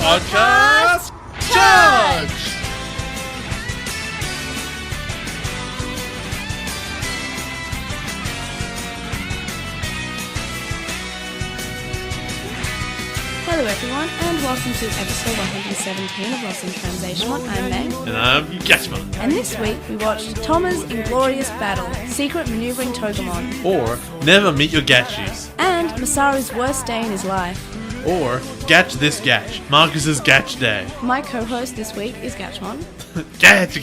Podcast Charge! Hello everyone, and welcome to episode 117 of LostinTranslationmon. I'm Meg. And I'm Gatchman. And this week we watched Thoma's Inglorious Battle, Secret Maneuvering Togemon, Or Never Meet Your Gatchies. and Masaru's Worst Day in His Life. Or Gatch This Gatch, Marcus's Gatch Day. My co-host this week is Gatchmon, Gatchy.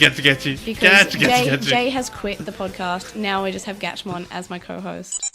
because Gatchy. Jay has quit the podcast. Now we just have Gatchmon as my co-host.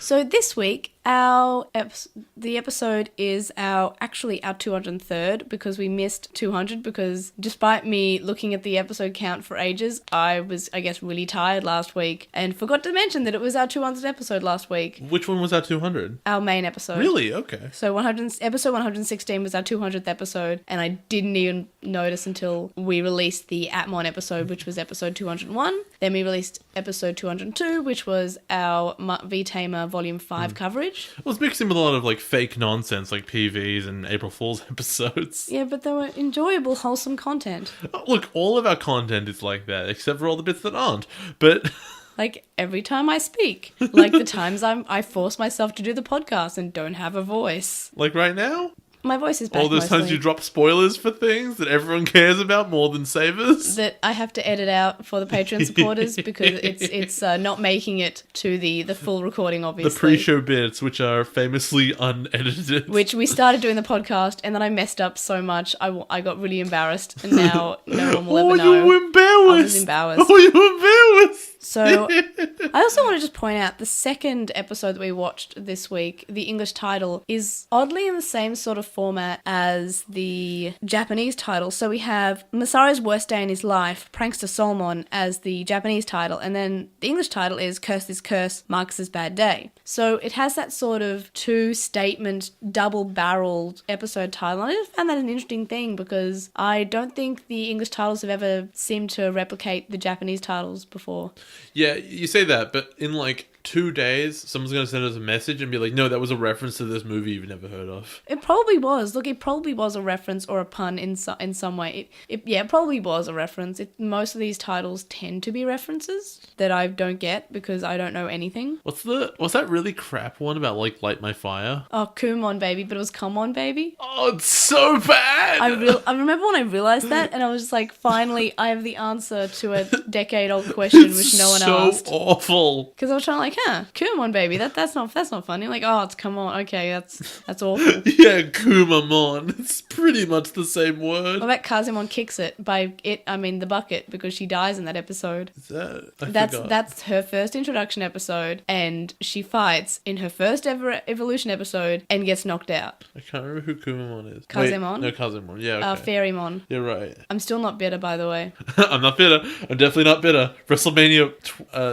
So this week, the episode is our 203rd, because we missed 200, because despite me looking at the episode count for ages, I was, really tired last week and forgot to mention that it was our 200th episode last week. Which one was our 200? Our main episode. Really? Okay. So episode 116 was our 200th episode, and I didn't even notice until we released the Atmon episode, which was episode 201. Then we released episode 202, which was our V-Tamer Volume 5 coverage. Well, it's mixed in with a lot of fake nonsense like PVs and April Fool's episodes. Yeah, but they were enjoyable, wholesome content. Look, all of our content is like that, except for all the bits that aren't. But Like every time I speak, like the times I force myself to do the podcast and don't have a voice. like right now, My voice is back all those mostly. times you drop spoilers for things that everyone cares about more than Savers. That I have to edit out for the Patreon supporters because it's not making it to the full recording, obviously. The pre-show bits, which are famously unedited. Which we started doing the podcast, and then I messed up so much, I got really embarrassed, and now no one will ever know. You embarrassed! I was embarrassed. Oh, you embarrassed! So, I also want to just point out the second episode that we watched this week, the English title, is oddly in the same sort of format as the Japanese title. So we have Masaru's Worst Day in His Life, Prankster Solmon, as the Japanese title, and then the English title is Curse This Curse, Marcus's Bad Day. So it has that sort of two-statement, double-barreled episode title, and I just found that an interesting thing because I don't think the English titles have ever seemed to replicate the Japanese titles before. Yeah, you say that, but in 2 days, someone's going to send us a message and be like, no, that was a reference to this movie you've never heard of. It probably was. Look, it probably was a reference or a pun in some way. It probably was a reference. Most of these titles tend to be references that I don't get because I don't know anything. What's that really crap one about, Light My Fire? Oh, Kumon Baby, but it was Come On Baby. Oh, it's so bad! I remember when I realised that, and I was just like, finally, I have the answer to a decade-old question which no one asked. So awful. Because I was trying Kumon Baby, that's not funny. Like, oh, it's Come On. Okay, that's awful. Yeah, Kumamon. It's pretty much the same word. I bet Kazemon kicks it. By it, I mean the bucket, because she dies in that episode. Is that? That's her first introduction episode, and she fights in her first ever evolution episode and gets knocked out. I can't remember who Kumamon is. Kazemon? Wait, no, Kazemon. Yeah, okay. Fairymon. You're right. I'm still not bitter, by the way. I'm not bitter. I'm definitely not bitter. WrestleMania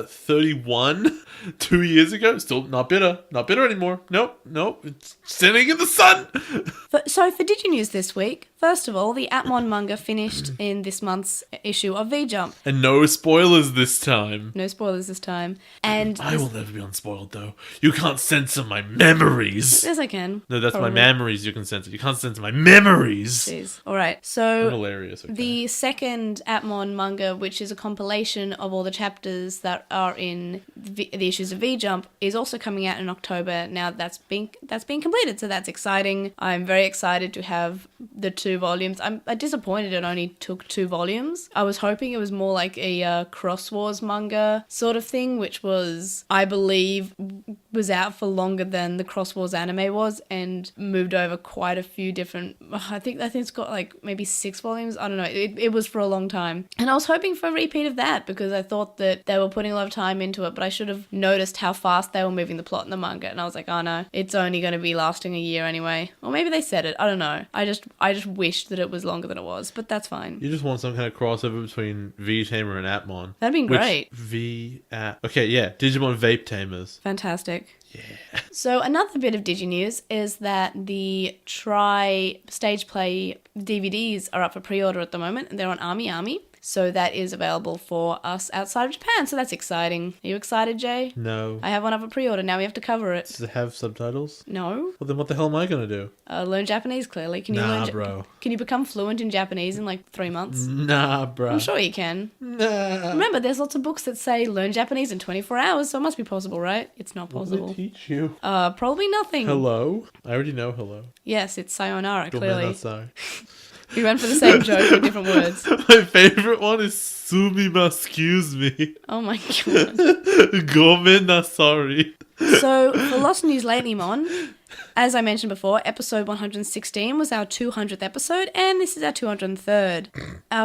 31 2 years ago, still not bitter. Not bitter anymore. Nope. It's sitting in the sun. So for DigiNews this week, first of all, the Atmon manga finished in this month's issue of V-Jump. And no spoilers this time. No spoilers this time. And I will never be unspoiled, though. You can't censor my memories. Yes, I can. No, that's Probably. my memories you can censor. You can't censor my memories. Jeez. All right. So Hilarious. Okay. the second Atmon manga, which is a compilation of all the chapters that are in the issues of V-Jump, is also coming out in October. Now that's been completed, so that's exciting. I'm very excited to have the 2 volumes. I'm disappointed it only took 2 volumes. I was hoping it was more like a Cross Wars manga sort of thing, which was, I believe, was out for longer than the Cross Wars anime was and moved over quite a few different. I think it's got maybe 6 volumes. I don't know. It was for a long time, and I was hoping for a repeat of that because I thought that they were putting a lot of time into it. But I should have noticed how fast they were moving the plot in the manga, and I was like, oh no, it's only going to be lasting a year anyway. Or maybe they said it. I don't know. I just wished that it was longer than it was, but that's fine. You just want some kind of crossover between V-Tamer and Atmon. That'd been great. Okay, yeah. Digimon Vape Tamers. Fantastic. Yeah. So another bit of DigiNews is that the Try Stage Play DVDs are up for pre-order at the moment, and they're on Army. So that is available for us outside of Japan. So that's exciting. Are you excited, Jay? No. I have one up a pre-order. Now we have to cover it. Does it have subtitles? No. Well, then what the hell am I going to do? Learn Japanese, clearly. Can you Nah, learn bro. Can you become fluent in Japanese in like 3 months? Nah, bro. I'm sure you can. Nah. Remember, there's lots of books that say learn Japanese in 24 hours, so it must be possible, right? It's not What did possible. it teach you? Probably nothing. Hello? I already know hello. Yes, it's sayonara, clearly. Gomenasai. We went for the same joke with different words. My favorite one is Sumima, excuse me. Oh my god. Gomenasari. So, for LostinTranslationmon, as I mentioned before, episode 116 was our 200th episode, and this is our 203rd.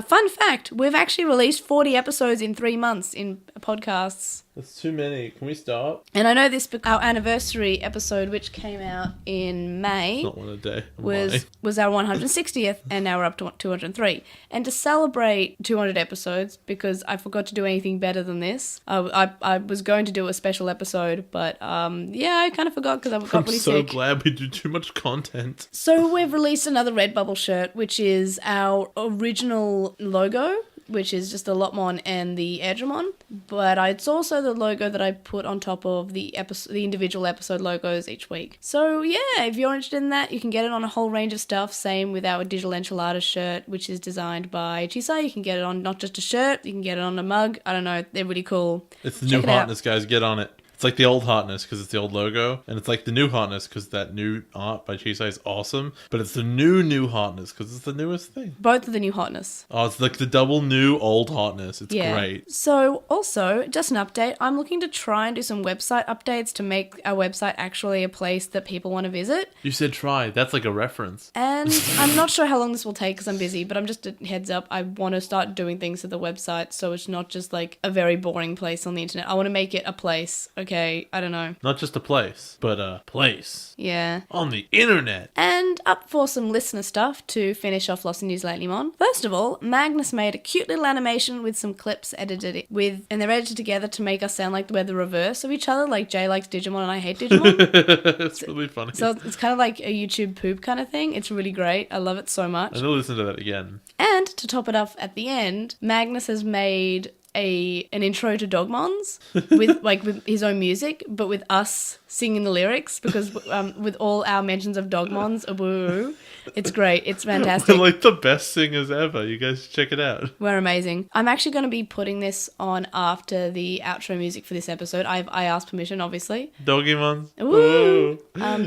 Fun fact, we've actually released 40 episodes in 3 months in podcasts. That's too many. Can we stop? And I know this, our anniversary episode, which came out in May, Not one a day. was our 160th, and now we're up to 203. And to celebrate 200 episodes, because I forgot to do anything better than this, I was going to do a special episode, but yeah, I kind of forgot because I got really sick. I'm so glad we do too much content. So we've released another Redbubble shirt, which is our original logo, which is just the LotMon and the Edgemon, but it's also the logo that I put on top of the individual episode logos each week. So yeah, if you're interested in that, you can get it on a whole range of stuff. Same with our Digital Enchilada shirt, which is designed by Chisai. You can get it on not just a shirt, you can get it on a mug. I don't know, they're really cool. It's the new hotness, guys. Get on it. It's like the old hotness because it's the old logo, and it's like the new hotness because that new art by Chisai is awesome, but it's the new hotness because it's the newest thing. Both of the new hotness. Oh, it's like the double new old hotness. It's great. So also, just an update, I'm looking to try and do some website updates to make our website actually a place that people want to visit. You said try. That's like a reference. And I'm not sure how long this will take because I'm busy, but I'm just a heads up, I want to start doing things to the website so it's not just like a very boring place on the internet. I want to make it a place. Okay, I don't know. Not just a place, but a place. Yeah. On the internet. And up for some listener stuff to finish off LostinTranslationmon. First of all, Magnus made a cute little animation with some clips edited and they're edited together to make us sound like we're the reverse of each other, like Jay likes Digimon and I hate Digimon. It's really funny. So it's kind of like a YouTube poop kind of thing. It's really great. I love it so much. I'm gonna listen to that again. And to top it off at the end, Magnus has made an intro to Dogmons with his own music, but with us singing the lyrics because with all our mentions of Dogmons, woo, it's great. It's fantastic. We're like the best singers ever. You guys should check it out. We're amazing. I'm actually going to be putting this on after the outro music for this episode. I asked permission, obviously. Dogimon. Woo!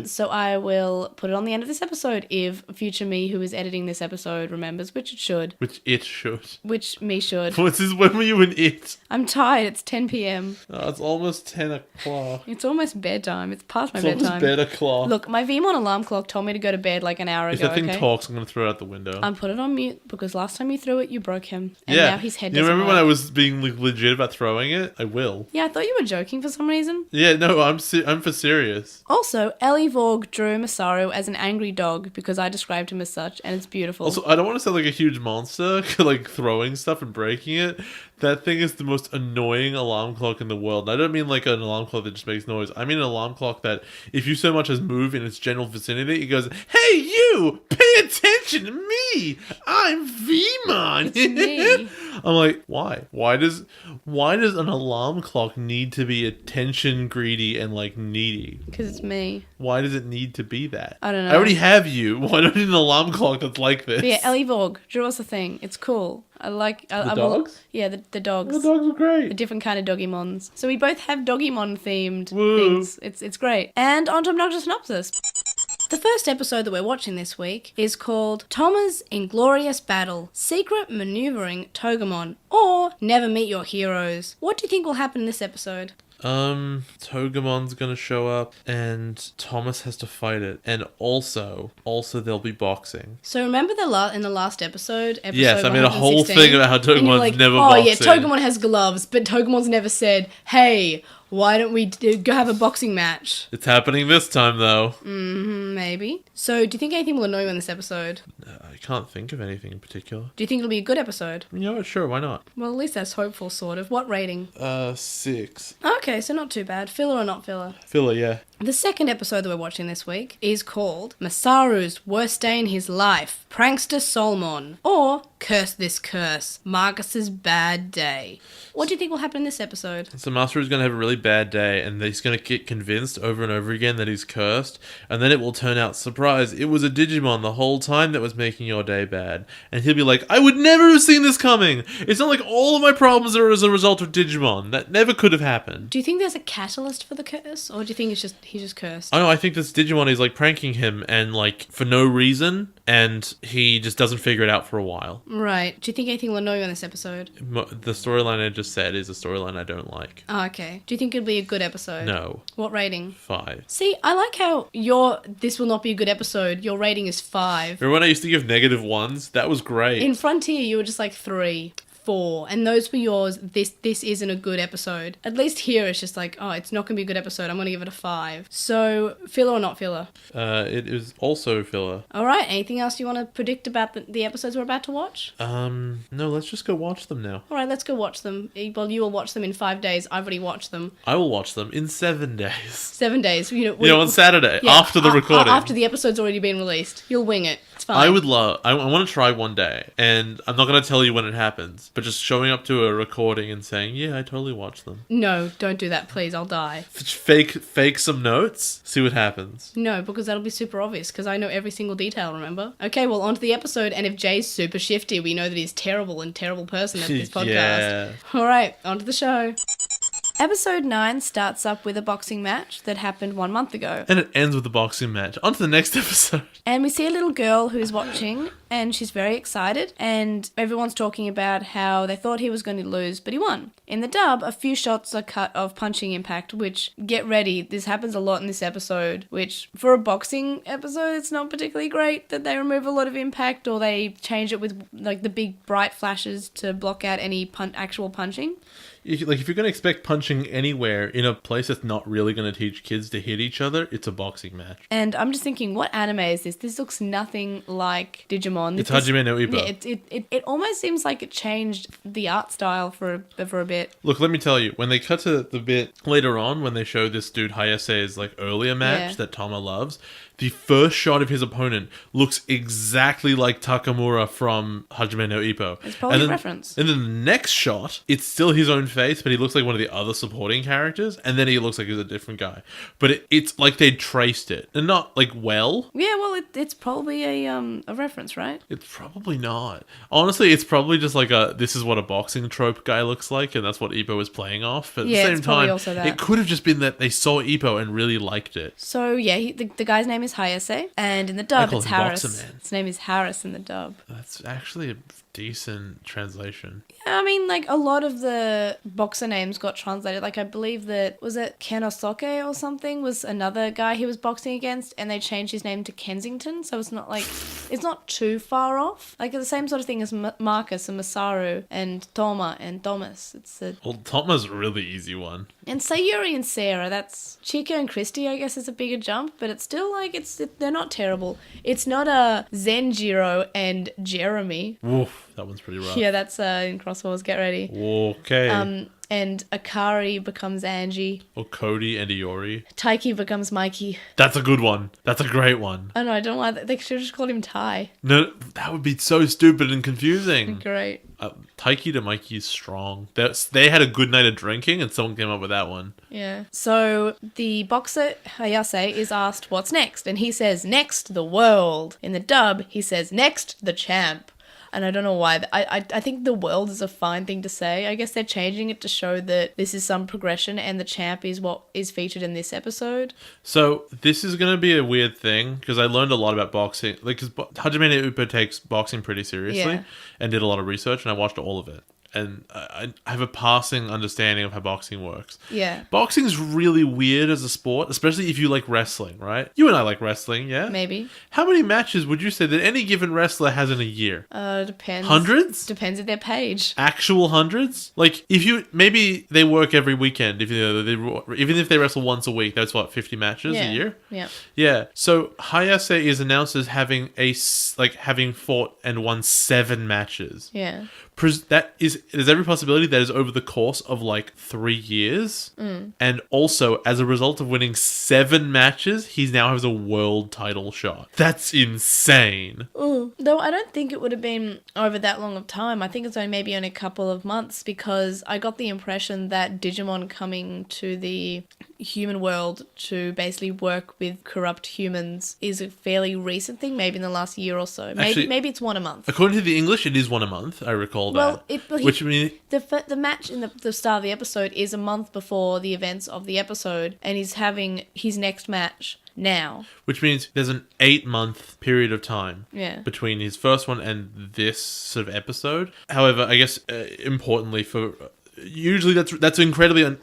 So I will put it on the end of this episode if future me who is editing this episode remembers, which it should. Which it should. Which me should. When were you in it? I'm tired. It's 10 p.m. Oh, it's almost 10 o'clock. It's almost bedtime. It's past my It's bedtime. almost bed o'clock. Look, my Vmon alarm clock told me to go to bed like an hour If ago, that thing okay? talks, I'm going to throw it out the window. Put it on mute because last time you threw it, you broke him. And yeah. now his head You doesn't remember when I work. was being like, legit about throwing it? I will. Yeah, I thought you were joking for some reason. Yeah, no, I'm for serious. Also, Ellie Vorg drew Masaru as an angry dog because I described him as such, and it's beautiful. Also, I don't want to sound like a huge monster, like throwing stuff and breaking it. That thing is the most annoying alarm clock in the world. And I don't mean like an alarm clock that just makes noise. I mean an alarm clock that if you so much as move in its general vicinity, it goes, "Hey you, pay attention to me. I'm Vmon." It's me. I'm like, why? Why does an alarm clock need to be attention greedy and like needy? Because it's me. Why does it need to be that? I don't know. I already have you. Why don't I need an alarm clock that's like this? But yeah, Ellie Vorg, drew us a thing. It's cool. I like... The dogs? Yeah, the dogs. The dogs are great. A different kind of Dogimons. So we both have Dogimon themed Woo. things. It's great. And on to Obnoxious Synopsis. The first episode that we're watching this week is called Toma's Inglorious Battle, Secret Maneuvering Togemon, or Never Meet Your Heroes. What do you think will happen in this episode? Togemon's gonna show up and Thomas has to fight it. And also there'll be boxing. So remember in the last episode Yes, I made a whole 116, thing about how and you're Togemon's like, never oh boxing. Yeah, Togemon has gloves, but Togemon's never said, hey, why don't we go have a boxing match? It's happening this time, though. Maybe. So do you think anything will annoy you in this episode? I can't think of anything in particular. Do you think it'll be a good episode? You know what? Sure, why not? Well, at least that's hopeful, sort of. What rating? 6. Okay, so not too bad. Filler or not filler? Filler, yeah. The second episode that we're watching this week is called Masaru's Worst Day in His Life, Prankster Solmon, or Curse This Curse, Marcus's Bad Day. What do you think will happen in this episode? So Master is going to have a really bad day, and he's going to get convinced over and over again that he's cursed, and then it will turn out, surprise, it was a Digimon the whole time that was making your day bad. And he'll be like, I would never have seen this coming! It's not like all of my problems are as a result of Digimon. That never could have happened. Do you think there's a catalyst for the curse, or do you think he's just cursed? I don't know, I think this Digimon is like pranking him, and like for no reason, and he just doesn't figure it out for a while. Right. Do you think anything will annoy you on this episode? The storyline I just said is a storyline I don't like. Oh, okay. Do you think it'll be a good episode? No. What rating? 5. See, I like how this will not be a good episode. Your rating is 5. Remember when I used to give -1s? That was great. In Frontier, you were just like 3, 4, and those were yours. This isn't a good episode. At least here, it's just like, oh, it's not going to be a good episode. I'm going to give it a 5. So, filler or not filler? It is also filler. All right. Anything else you want to predict about the episodes we're about to watch? No, let's just go watch them now. All right, let's go watch them. Well, you will watch them in 5 days. I've already watched them. I will watch them in 7 days. 7 days. On Saturday, yeah, after the recording. After the episode's already been released. You'll wing it. It's fine. I want to try one day, and I'm not going to tell you when it happens, but just showing up to a recording and saying, yeah, I totally watched them. No, don't do that, please. I'll die. Fake some notes, see what happens. No, because that'll be super obvious, because I know every single detail, remember? Okay, well, on to the episode, and if Jay's super shifty, we know that he's terrible person at this podcast. Yeah. All right, on to the show. Episode 9 starts up with a boxing match that happened 1 month ago. And it ends with a boxing match. On to the next episode. And we see a little girl who's watching, and she's very excited, and everyone's talking about how they thought he was going to lose, but he won. In the dub, a few shots are cut of punching impact, which, get ready, this happens a lot in this episode, which, for a boxing episode, it's not particularly great that they remove a lot of impact, or they change it with, like, the big bright flashes to block out any actual punching. If you're going to expect punching anywhere in a place that's not really going to teach kids to hit each other, it's a boxing match. And I'm just thinking, what anime is this? This looks nothing like Digimon. It's Hajime no Ippo. Yeah, it almost seems like it changed the art style for a bit. Look, let me tell you, when they cut to the bit later on, when they show this dude Hayase's like earlier match that Tama loves, the first shot of his opponent looks exactly like Takamura from Hajime no Ippo. It's probably a reference. And then the next shot, it's still his own face, but he looks like one of the other supporting characters, and then he looks like he's a different guy. But it's like they traced it, and not like well. Yeah, well, it's probably a reference, right? It's probably not. Honestly, it's probably just like this is what a boxing trope guy looks like, and that's what Ippo is playing off. But at the same time, also that. It could have just been that they saw Ippo and really liked it. So yeah, the guy's name is Hayase, and in the dub it's Harris. Boxer-man. His name is Harris in the dub. That's actually a decent translation. Yeah, I mean, like, a lot of the boxer names got translated. Like, I believe that, was it Kenosuke or something, was another guy he was boxing against, and they changed his name to Kensington, so it's not, like, it's not too far off. Like, the same sort of thing as Marcus and Masaru and Toma and Thomas. Well, Toma's a really easy one. And Sayuri and Sarah, that's Chica and Christy, I guess, is a bigger jump, but it's still, like, they're not terrible. It's not a Zenjiro and Jeremy. Woof, that one's pretty rough. Yeah, that's in Crosswalls, get ready. Okay. And Akari becomes Angie. Or Cody and Iori. Taiki becomes Mikey. That's a good one. That's a great one. I know, I don't know why. They should have just called him Tai. No, that would be so stupid and confusing. Great. Taiki to Mikey is strong. They had a good night of drinking and someone came up with that one. Yeah. So the boxer, Hayase, is asked what's next. And he says, next, the world. In the dub, he says, next, the champ. And I don't know why. I think the world is a fine thing to say. I guess they're changing it to show that this is some progression and the champ is what is featured in this episode. So this is going to be a weird thing because I learned a lot about boxing. Like, because Hajime no Ippo takes boxing pretty seriously and did a lot of research, and I watched all of it. And I have a passing understanding of how boxing works. Yeah. Boxing's really weird as a sport, especially if you like wrestling, right? You and I like wrestling, yeah? Maybe. How many matches would you say that any given wrestler has in a year? Depends. Hundreds? Depends on their page. Actual hundreds? Like, maybe they work every weekend. Even if they wrestle once a week, that's what, 50 matches a year? Yeah. Yeah. So Hayase is announced as having fought and won 7 matches. Yeah. That is there's every possibility that is over the course of like 3 years. And also, as a result of winning 7 matches, he now has a world title shot. That's insane. Ooh. Though I don't think it would have been over that long of time. I think it's only maybe only a couple of months, because I got the impression that Digimon coming to the human world to basically work with corrupt humans is a fairly recent thing, maybe in the last year or so. Maybe it's one a month. According to the English, it is one a month. I recall that. Which means the match in the start of the episode is a month before the events of the episode, and he's having his next match now. Which means there's an 8-month period of time between his first one and this sort of episode. However, I guess importantly for... Usually that's incredibly...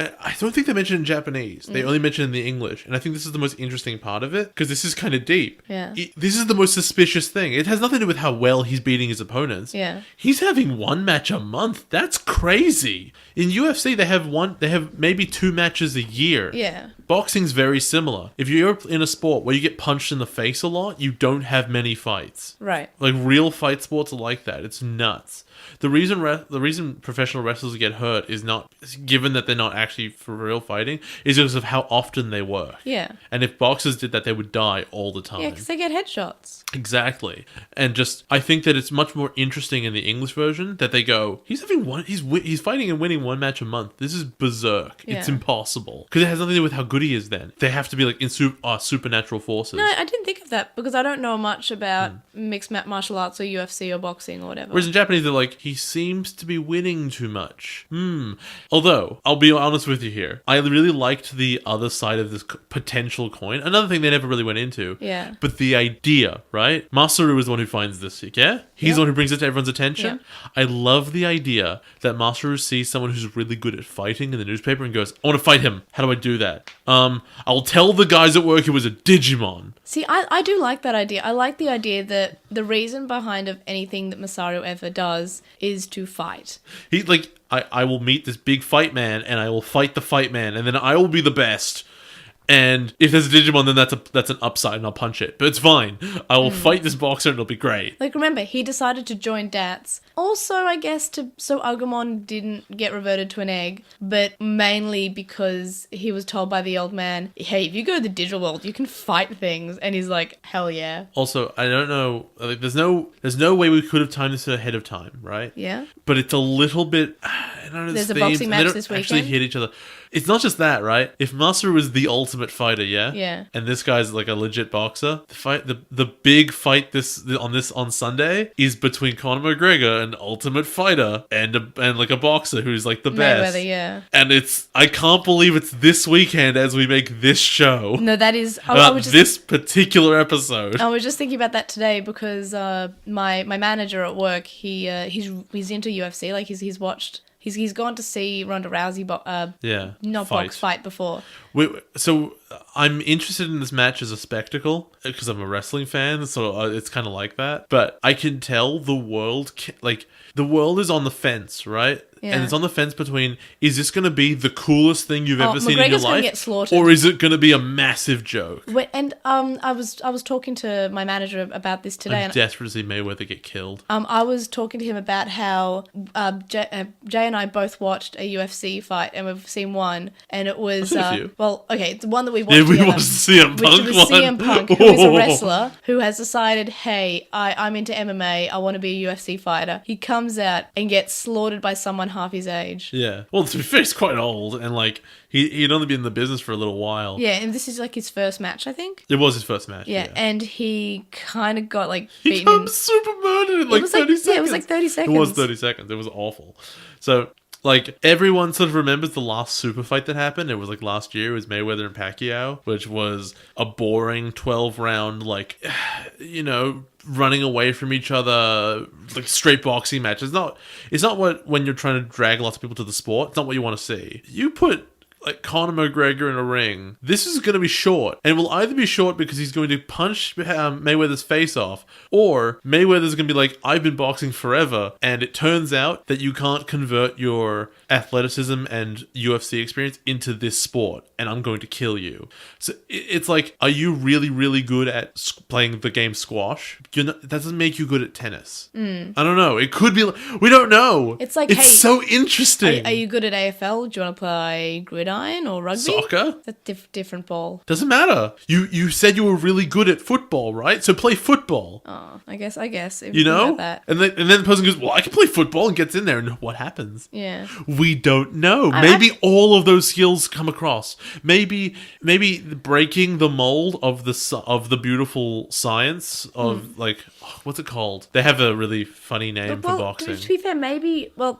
I don't think they mention it in Japanese. They only mention it in the English. And I think this is the most interesting part of it, because this is kind of deep. Yeah. This is the most suspicious thing. It has nothing to do with how well he's beating his opponents. Yeah. He's having 1 match a month. That's crazy. In UFC, they have maybe 2 matches a year. Yeah. Boxing's very similar. If you're in a sport where you get punched in the face a lot, you don't have many fights. Right. Like, real fight sports are like that. It's nuts. The reason professional wrestlers get hurt is not, given that they're not actually for real fighting, is because of how often they work. Yeah. And if boxers did that, they would die all the time. Yeah, because they get headshots. Exactly. And just, I think that it's much more interesting in the English version that they go, he's fighting and winning 1 match a month. This is berserk. Yeah. It's impossible. Because it has nothing to do with how good he is then. They have to be like in supernatural forces. No, I didn't think of that, because I don't know much about mixed martial arts or UFC or boxing or whatever. Whereas in Japanese, they're like, he seems to be winning too much. Although, I'll be honest with you here. I really liked the other side of this potential coin. Another thing they never really went into. Yeah. But the idea, right? Masaru is the one who finds this, yeah? He's the one who brings it to everyone's attention. Yeah. I love the idea that Masaru sees someone who's really good at fighting in the newspaper and goes, I want to fight him. How do I do that? I'll tell the guys at work it was a Digimon. See, I do like that idea. I like the idea that the reason behind of anything that Masaru ever does is to fight. He's like, I will meet this big fight man and I will fight the fight man and then I will be the best. And if there's a Digimon, then that's an upside and I'll punch it. But it's fine. I will fight this boxer and it'll be great. Like, remember, he decided to join DATS. Also, I guess, so Agumon didn't get reverted to an egg, but mainly because he was told by the old man, hey, if you go to the digital world, you can fight things. And he's like, hell yeah. Also, I don't know, like, there's no way we could have timed this ahead of time, right? Yeah. But it's a little bit, I don't know, there's a boxing match this weekend. Actually hit each other. It's not just that, right? If Masaru is the ultimate fighter, yeah, and this guy's like a legit boxer, the big fight on Sunday is between Conor McGregor, an ultimate fighter, and like a boxer who's like the best. Mayweather, yeah. And I can't believe it's this weekend as we make this show. No, that is this particular episode. I was just thinking about that today because my manager at work, he's into UFC, like he's watched. He's gone to see Ronda Rousey box fight before. So I'm interested in this match as a spectacle because I'm a wrestling fan, so it's kind of like that. But I can tell the world is on the fence, right? Yeah. And it's on the fence between, is this going to be the coolest thing you've ever seen in your life? Get slaughtered. Or is it going to be a massive joke? And I was talking to my manager about this today. I'm desperate to see Mayweather get killed. I was talking to him about how Jay and I both watched a UFC fight, and we've seen one, and it was the one that we watched. Yeah, we watched the CM Punk which was CM Punk, who is a wrestler who has decided, hey, I'm into MMA. I want to be a UFC fighter. He comes out and gets slaughtered by someone half his age. Yeah. Well, to be fair, he's quite old, and like he'd only been in the business for a little while. Yeah, and this is like his first match, I think. It was his first match. Yeah, and he kind of got like beaten. He got super murdered in like 30 seconds. Yeah, it was like 30 seconds. It was 30 seconds. It was awful. So, like, everyone sort of remembers the last super fight that happened. It was like last year. It was Mayweather and Pacquiao, which was a boring 12-round, like, running away from each other, like straight boxing match. It's not what, when you're trying to drag lots of people to the sport, it's not what you want to see. You put like Conor McGregor in a ring, this is going to be short. And it will either be short because he's going to punch Mayweather's face off, or Mayweather's going to be like, I've been boxing forever, and it turns out that you can't convert your athleticism and UFC experience into this sport, and I'm going to kill you. So it's like, are you really, really good at playing the game squash? That doesn't make you good at tennis. I don't know. It could be, we don't know. It's like, it's hey, so interesting. Are you good at AFL? Do you want to play gridiron or rugby? Soccer? That's a different ball. Doesn't matter. You said you were really good at football, right? So play football. Oh, I guess. If You know? think about that. And then the person goes, well, I can play football, and gets in there, and what happens? Yeah. We don't know. Maybe all of those skills come across. Maybe breaking the mold of the beautiful science of like, what's it called? They have a really funny name for boxing. To be fair,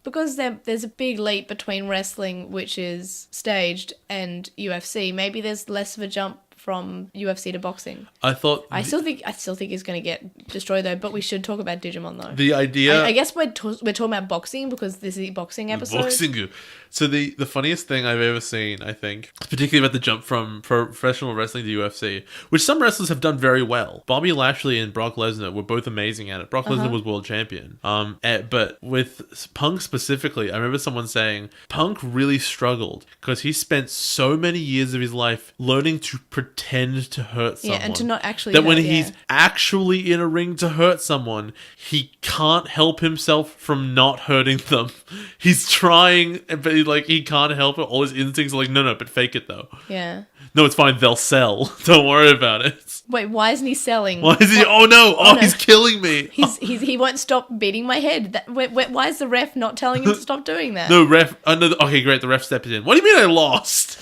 because there's a big leap between wrestling, which is staged, and UFC. Maybe there's less of a jump from UFC to boxing. I still think he's going to get destroyed though. But we should talk about Digimon though. The idea, I guess we're talking about boxing because this is a boxing episode. Boxing. So the funniest thing I've ever seen, I think, particularly about the jump from professional wrestling to UFC, which some wrestlers have done very well. Bobby Lashley and Brock Lesnar were both amazing at it. Brock Lesnar was world champion. But with Punk specifically, I remember someone saying Punk really struggled because he spent so many years of his life learning to pretend to hurt someone. Yeah, and to not actually that when he's actually in a ring to hurt someone, he can't help himself from not hurting them. He's trying, but he can't help it. All his instincts are like, no, but fake it though. Yeah. No, it's fine. They'll sell. Don't worry about it. Wait, why isn't he selling? Why is he? Oh no! He's killing me. He won't stop beating my head. Why is the ref not telling him to stop doing that? No, ref. No, okay, great. The ref stepped in. What do you mean I lost?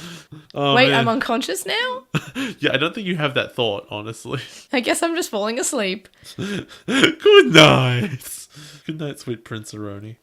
Oh, wait, man. I'm unconscious now? Yeah, I don't think you have that thought, honestly. I guess I'm just falling asleep. Good night. Good night, sweet Prince Aroni.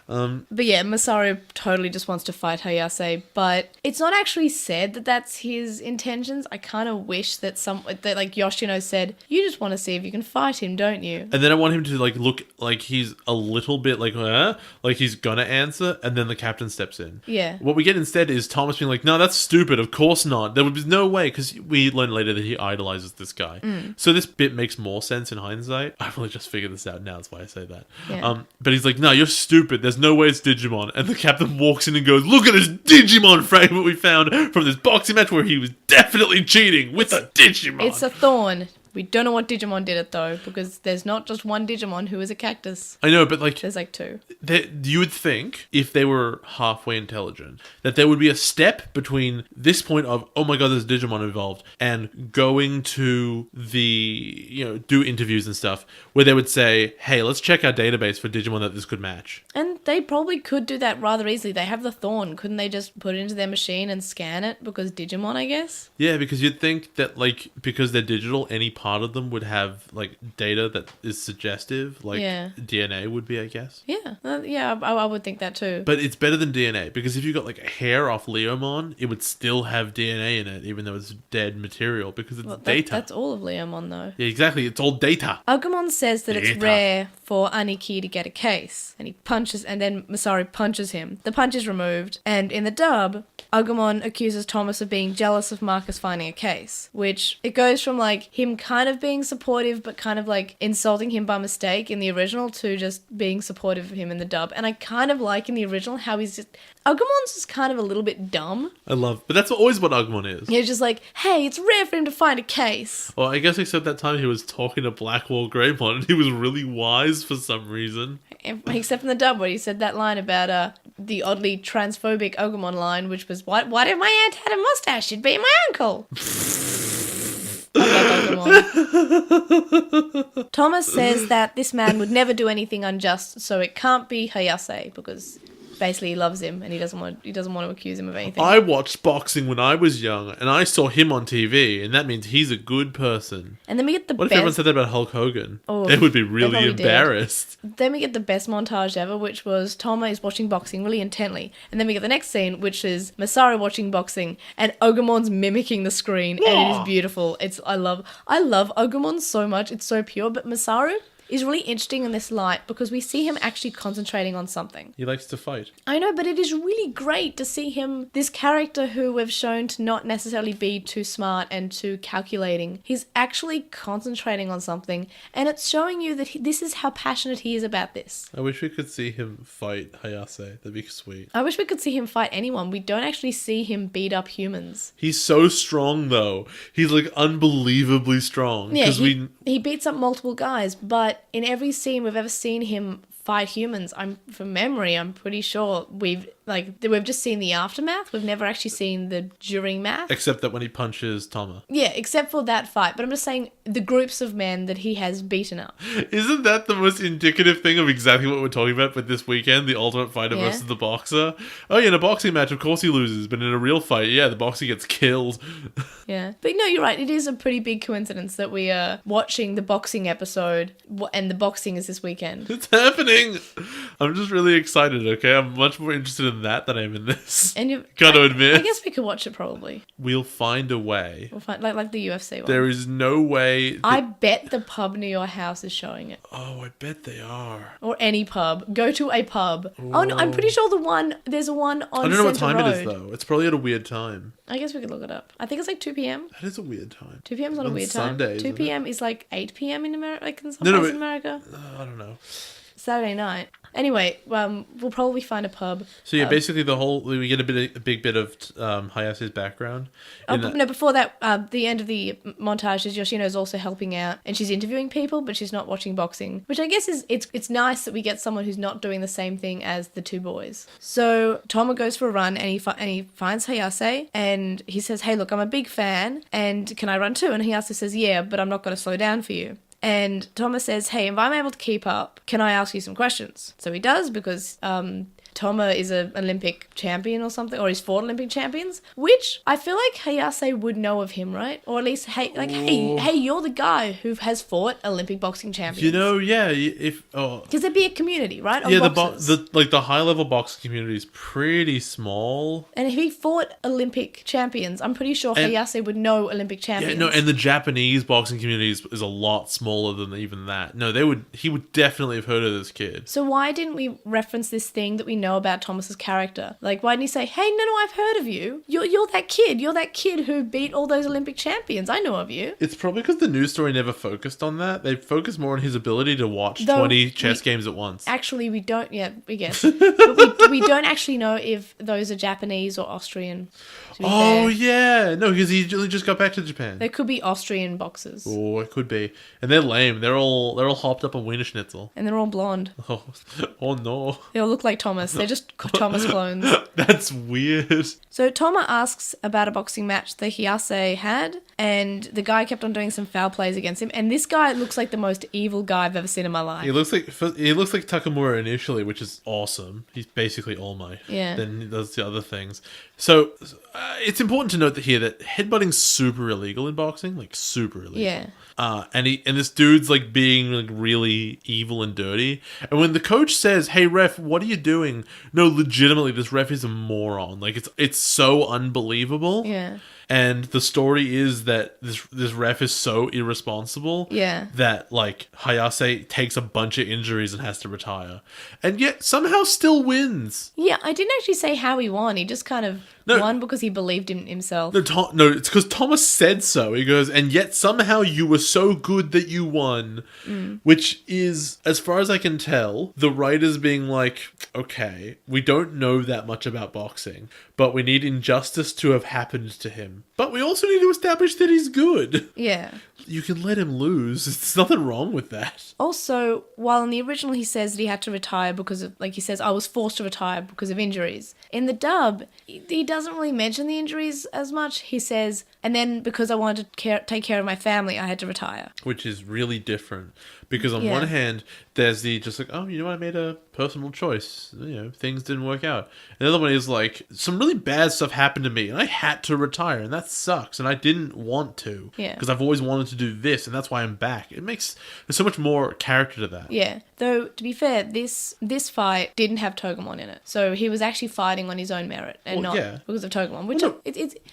But yeah, Masaru totally just wants to fight Hayase, but it's not actually said that that's his intentions. I kind of wish that like Yoshino said, you just want to see if you can fight him, don't you? And then I want him to look like he's a little bit like he's gonna answer, and then the captain steps in. Yeah. What we get instead is Thomas being like, no, that's stupid. Of course not. There would be no way, because we learn later that he idolizes this guy. So this bit makes more sense in hindsight. I've only just figured this out now. That's why I say that. Yeah. But he's like, no, you're stupid. There's no way it's Digimon. And the captain walks in and goes, look at this Digimon fragment we found from this boxing match where he was definitely cheating with a Digimon. It's a thorn. We don't know what Digimon did it though, because there's not just one Digimon who is a cactus. I know, but there's two. You would think, if they were halfway intelligent, that there would be a step between this point of, oh my god, there's Digimon involved, and going to do interviews and stuff, where they would say, hey, let's check our database for Digimon that this could match. And they probably could do that rather easily. They have the thorn. Couldn't they just put it into their machine and scan it? Because Digimon, I guess? Yeah, because you'd think that, because they're digital, any part of them would have data that is suggestive, DNA would be, I guess. Yeah, I would think that too. But it's better than DNA, because if you got a hair off Leomon, it would still have DNA in it, even though it's dead material, because it's data. That's all of Leomon though. Yeah, exactly. It's all data. Agumon says that it's rare for Aniki to get a case, and he punches, and then Masaru punches him. The punch is removed, and in the dub, Agumon accuses Thomas of being jealous of Marcus finding a case, which it goes from him kind of being supportive but kind of insulting him by mistake in the original to just being supportive of him in the dub. And I kind of like in the original how he's just Agumon's just kind of a little bit dumb. But that's always what Agumon is. He's just hey, it's rare for him to find a case. Well, I guess except that time he was talking to Blackwall Greymon and he was really wise for some reason. Except in the dub where he said that line about the oddly transphobic Agumon line, which was, what if my aunt had a mustache? She'd be my uncle. I love Agumon. Thomas says that this man would never do anything unjust, so it can't be Hayase because basically he loves him and he doesn't want to accuse him of anything. I watched boxing when I was young and I saw him on TV, and that means he's a good person. And then we get What if everyone said that about Hulk Hogan? They would be really embarrassed. Then we get the best montage ever, which was Toma is watching boxing really intently. And then we get the next scene, which is Masaru watching boxing and Ogumon's mimicking the screen. And it is beautiful. I love Ogumon so much. It's so pure. But Masaru, is really interesting in this light because we see him actually concentrating on something. He likes to fight. I know, but it is really great to see him, this character who we've shown to not necessarily be too smart and too calculating. He's actually concentrating on something, and it's showing you that this is how passionate he is about this. I wish we could see him fight Hayase. That'd be sweet. I wish we could see him fight anyone. We don't actually see him beat up humans. He's so strong, though. He's like unbelievably strong. Yeah, he beats up multiple guys, but in every scene we've ever seen him fight humans, from memory, I'm pretty sure we've just seen the aftermath. We've never actually seen the during math. Except that when he punches Toma. Yeah, except for that fight. But I'm just saying the groups of men that he has beaten up. Isn't that the most indicative thing of exactly what we're talking about with this weekend? The Ultimate Fighter versus the Boxer? Oh yeah, in a boxing match, of course he loses. But in a real fight, yeah, the boxer gets killed. Yeah. But no, you're right. It is a pretty big coincidence that we are watching the boxing episode and the boxing is this weekend. It's happening! I'm just really excited, okay? I'm much more interested in that than I am in this. And you gotta admit. I guess we could watch it probably. We'll find a way. We'll find like the UFC one. There is no way. I bet the pub near your house is showing it. Oh, I bet they are. Or any pub. Go to a pub. Ooh. Oh no, I'm pretty sure there's a one on Centre Road. I don't know what time it is though. It's probably at a weird time. I guess we could look it up. I think it's like 2 p.m. That is a weird time. 2 p.m. is not a weird Sunday, time. 2 p.m. is like 8 p.m. in America, like in some places in America. I don't know. Saturday night. Anyway, we'll probably find a pub. So yeah, basically we get a big bit of Hayase's background. No, before that, the end of the montage is Yoshino's also helping out, and she's interviewing people, but she's not watching boxing, which I guess is it's nice that we get someone who's not doing the same thing as the two boys. So Toma goes for a run, and he finds Hayase, and he says, "Hey, look, I'm a big fan, and can I run too?" And Hayase says, "Yeah, but I'm not going to slow down for you." And Thomas says, "Hey, if I'm able to keep up, can I ask you some questions?" So he does because Toma is an Olympic champion or something, or he's fought Olympic champions, which I feel like Hayase would know of him, right? Or at least, hey, you're the guy who has fought Olympic boxing champions. You know, yeah, because there'd be a community, right? Yeah, the high level boxing community is pretty small. And if he fought Olympic champions, I'm pretty sure Hayase would know Olympic champions. Yeah, no, and the Japanese boxing community is a lot smaller than even that. No, he would definitely have heard of this kid. So why didn't we reference this thing that we know about Thomas's character? Like, why didn't he say, "Hey, no, I've heard of you. You're that kid who beat all those Olympic champions. I know of you." It's probably because the news story never focused on that. They focused more on his ability to watch 20 chess games at once. Actually, we don't. Yeah, we guess. But we don't actually know if those are Japanese or Austrian. Oh yeah, no, because he just got back to Japan. They could be Austrian boxers. Oh, it could be, and they're lame. They're all hopped up on Wiener Schnitzel, and they're all blonde. Oh no, they all look like Thomas. They're just Thomas clones. That's weird. So Toma asks about a boxing match that Hayase had, and the guy kept on doing some foul plays against him. And this guy looks like the most evil guy I've ever seen in my life. He looks like Takamura initially, which is awesome. He's basically All Might. Yeah. Then he does the other things. So it's important to note that headbutting's super illegal in boxing, like super illegal. Yeah. And this dude's like being like really evil and dirty. And when the coach says, "Hey ref, what are you doing?" No, legitimately, this ref is a moron. Like it's so unbelievable. Yeah. And the story is that this ref is so irresponsible that like Hayase takes a bunch of injuries and has to retire, and yet somehow still wins. Yeah, I didn't actually say how he won. He just kind of won because he believed in himself. No, it's because Thomas said so. He goes, and yet somehow you were so good that you won, which is, as far as I can tell, the writers being like, okay, we don't know that much about boxing, but we need injustice to have happened to him. But we also need to establish that he's good. Yeah. You can let him lose. There's nothing wrong with that. Also, while in the original he says that he had to retire because of, like he says, I was forced to retire because of injuries. In the dub, he doesn't really mention the injuries as much. He says, and then because I wanted to take care of my family, I had to retire. Which is really different. Because on one hand, there's the just like, oh, you know what, I made a personal choice. You know, things didn't work out. And the other one is like, some really bad stuff happened to me and I had to retire and that sucks and I didn't want to. Yeah. Because I've always wanted to do this, and that's why I'm back. There's so much more character to that. Yeah. Though, to be fair, this fight didn't have Togemon in it. So he was actually fighting on his own merit and not because of Togemon. Which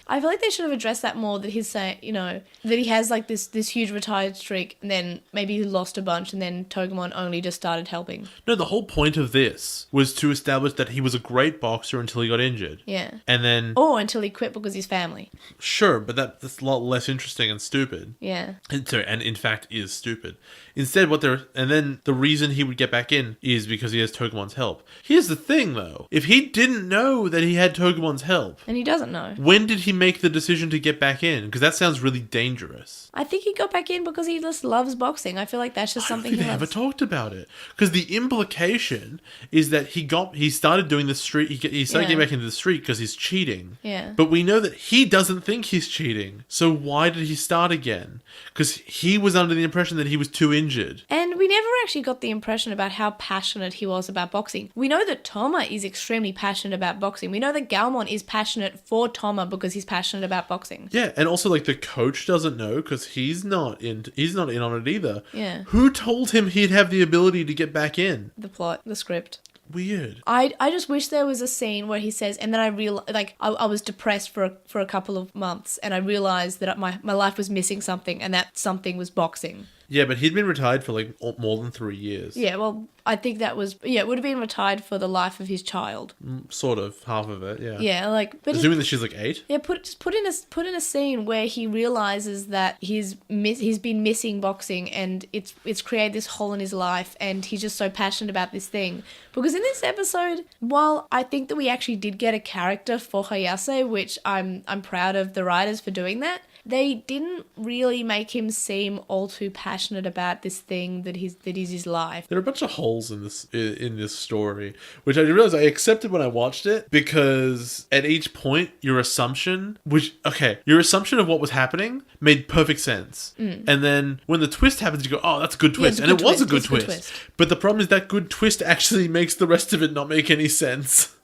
I feel like they should have addressed that more, that he's saying, that he has like this huge retired streak, and then maybe he lost a bunch, and then Togemon only just started helping. No, the whole point of this was to establish that he was a great boxer until he got injured. Yeah. And then... Or until he quit because his family. Sure, but that's a lot less interesting and stupid. Yeah. And in fact is stupid. Instead, and then the reason he would get back in is because he has Togemon's help. Here's the thing, though. If he didn't know that he had Togemon's help... And he doesn't know. When did he make the decision to get back in? Because that sounds really dangerous. I think he got back in because he just loves boxing. I feel like that's just something he loves. They never talked about it. Because the implication is that he started doing the streak... He started getting back into the streak because he's cheating. Yeah. But we know that he doesn't think he's cheating. So why did he start again? Because he was under the impression that he was too injured. And we never actually got the impression about how passionate he was about boxing. We know that Toma is extremely passionate about boxing. We know that Galmon is passionate for Toma because he's passionate about boxing. Yeah, and also like the coach doesn't know because he's not in on it either. Yeah. Who told him he'd have the ability to get back in? The plot, the script. Weird. I just wish there was a scene where he says, and then I realized, like, I was depressed for a couple of months, and I realized that my life was missing something, and that something was boxing. Yeah, but he'd been retired for like more than 3 years. Yeah, well, I think that was... Yeah, it would have been retired for the life of his child. Sort of. Half of it, yeah. Yeah, like... But assuming that she's like 8? Yeah, put in a scene where he realizes that he's been missing boxing, and it's created this hole in his life, and he's just so passionate about this thing. Because in this episode, while I think that we actually did get a character for Hayase, which I'm proud of the writers for doing that, they didn't really make him seem all too passionate about this thing that is his life. There are a bunch of holes in this story, which I realized I accepted when I watched it, because at each point your assumption of what was happening made perfect sense. And then when the twist happens, you go, oh, that's a good twist. And it was a good twist. But the problem is that good twist actually makes the rest of it not make any sense.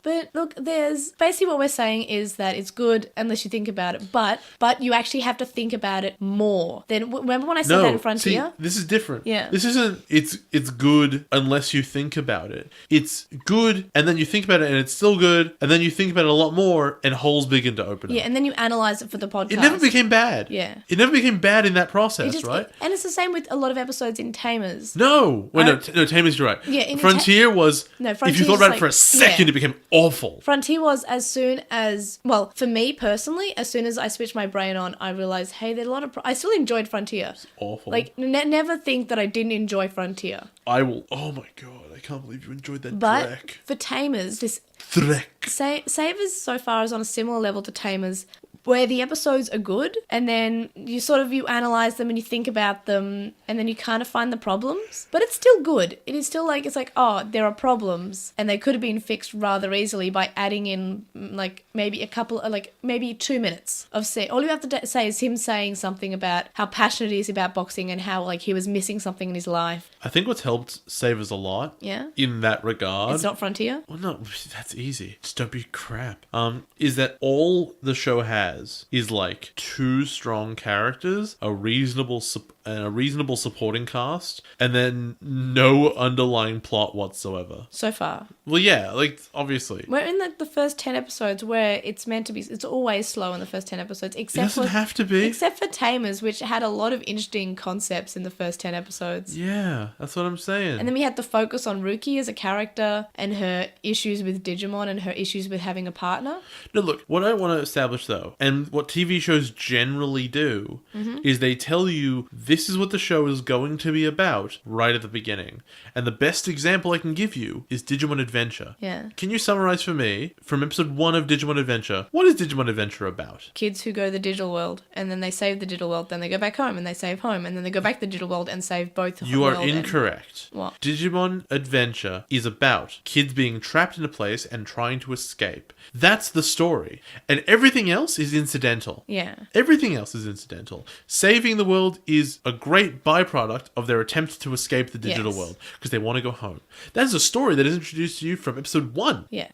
But look, there's basically what we're saying is that it's good unless you think about it, but you actually have to think about it more. Then remember when I said that in Frontier? See, this is different. Yeah. This isn't it's good unless you think about it. It's good and then you think about it and it's still good, and then you think about it a lot more and holes begin to open up. Yeah, and then you analyze it for the podcast. It never became bad. Yeah. It never became bad in that process, right? And it's the same with a lot of episodes in Tamers. No. No, Tamers, you're right. Yeah, Frontier was... No, if you thought about it for a second, it became awful. Frontier was as soon as... Well, for me personally, as soon as I switched my brain on, I realized, hey, there's a lot of... I still enjoyed Frontier. It's awful. Like, never think that I didn't enjoy Frontier. I will... Oh my god, I can't believe you enjoyed that But Drek. for Tamers, this... Drek. Savers so far is on a similar level to Tamers, where the episodes are good, and then you analyze them and you think about them, and then you kind of find the problems. But it's still good. It is still like, it's like, oh, there are problems, and they could have been fixed rather easily by adding in, like, maybe maybe 2 minutes of say. All you have to say is him saying something about how passionate he is about boxing and how, like, he was missing something in his life. I think what's helped Savers a lot, in that regard... It's not Frontier? Well, no, that's easy. Just don't be crap. Is that all the show has is like 2 strong characters, a reasonable supporting cast, and then no underlying plot whatsoever. So far. Well, yeah, like, obviously. We're in the first 10 episodes where it's meant to be... It's always slow in the first 10 episodes. It doesn't have to be. Except for Tamers, which had a lot of interesting concepts in the first 10 episodes. Yeah, that's what I'm saying. And then we had to focus on Ruki as a character and her issues with Digimon and her issues with having a partner. No, look, what I want to establish, though, and what TV shows generally do, is they tell you this is what the show is going to be about right at the beginning. And the best example I can give you is Digimon Adventure. Yeah. Can you summarize for me, from episode 1 of Digimon Adventure, what is Digimon Adventure about? Kids who go to the digital world, and then they save the digital world, then they go back home, and they save home, and then they go back to the digital world and save both. You are incorrect. What? Digimon Adventure is about kids being trapped in a place and trying to escape. That's the story. And everything else is incidental. Yeah. Everything else is incidental. Saving the world is a great byproduct of their attempt to escape the digital Yes. world because they want to go home. That is a story that is introduced to you from episode 1. Yeah.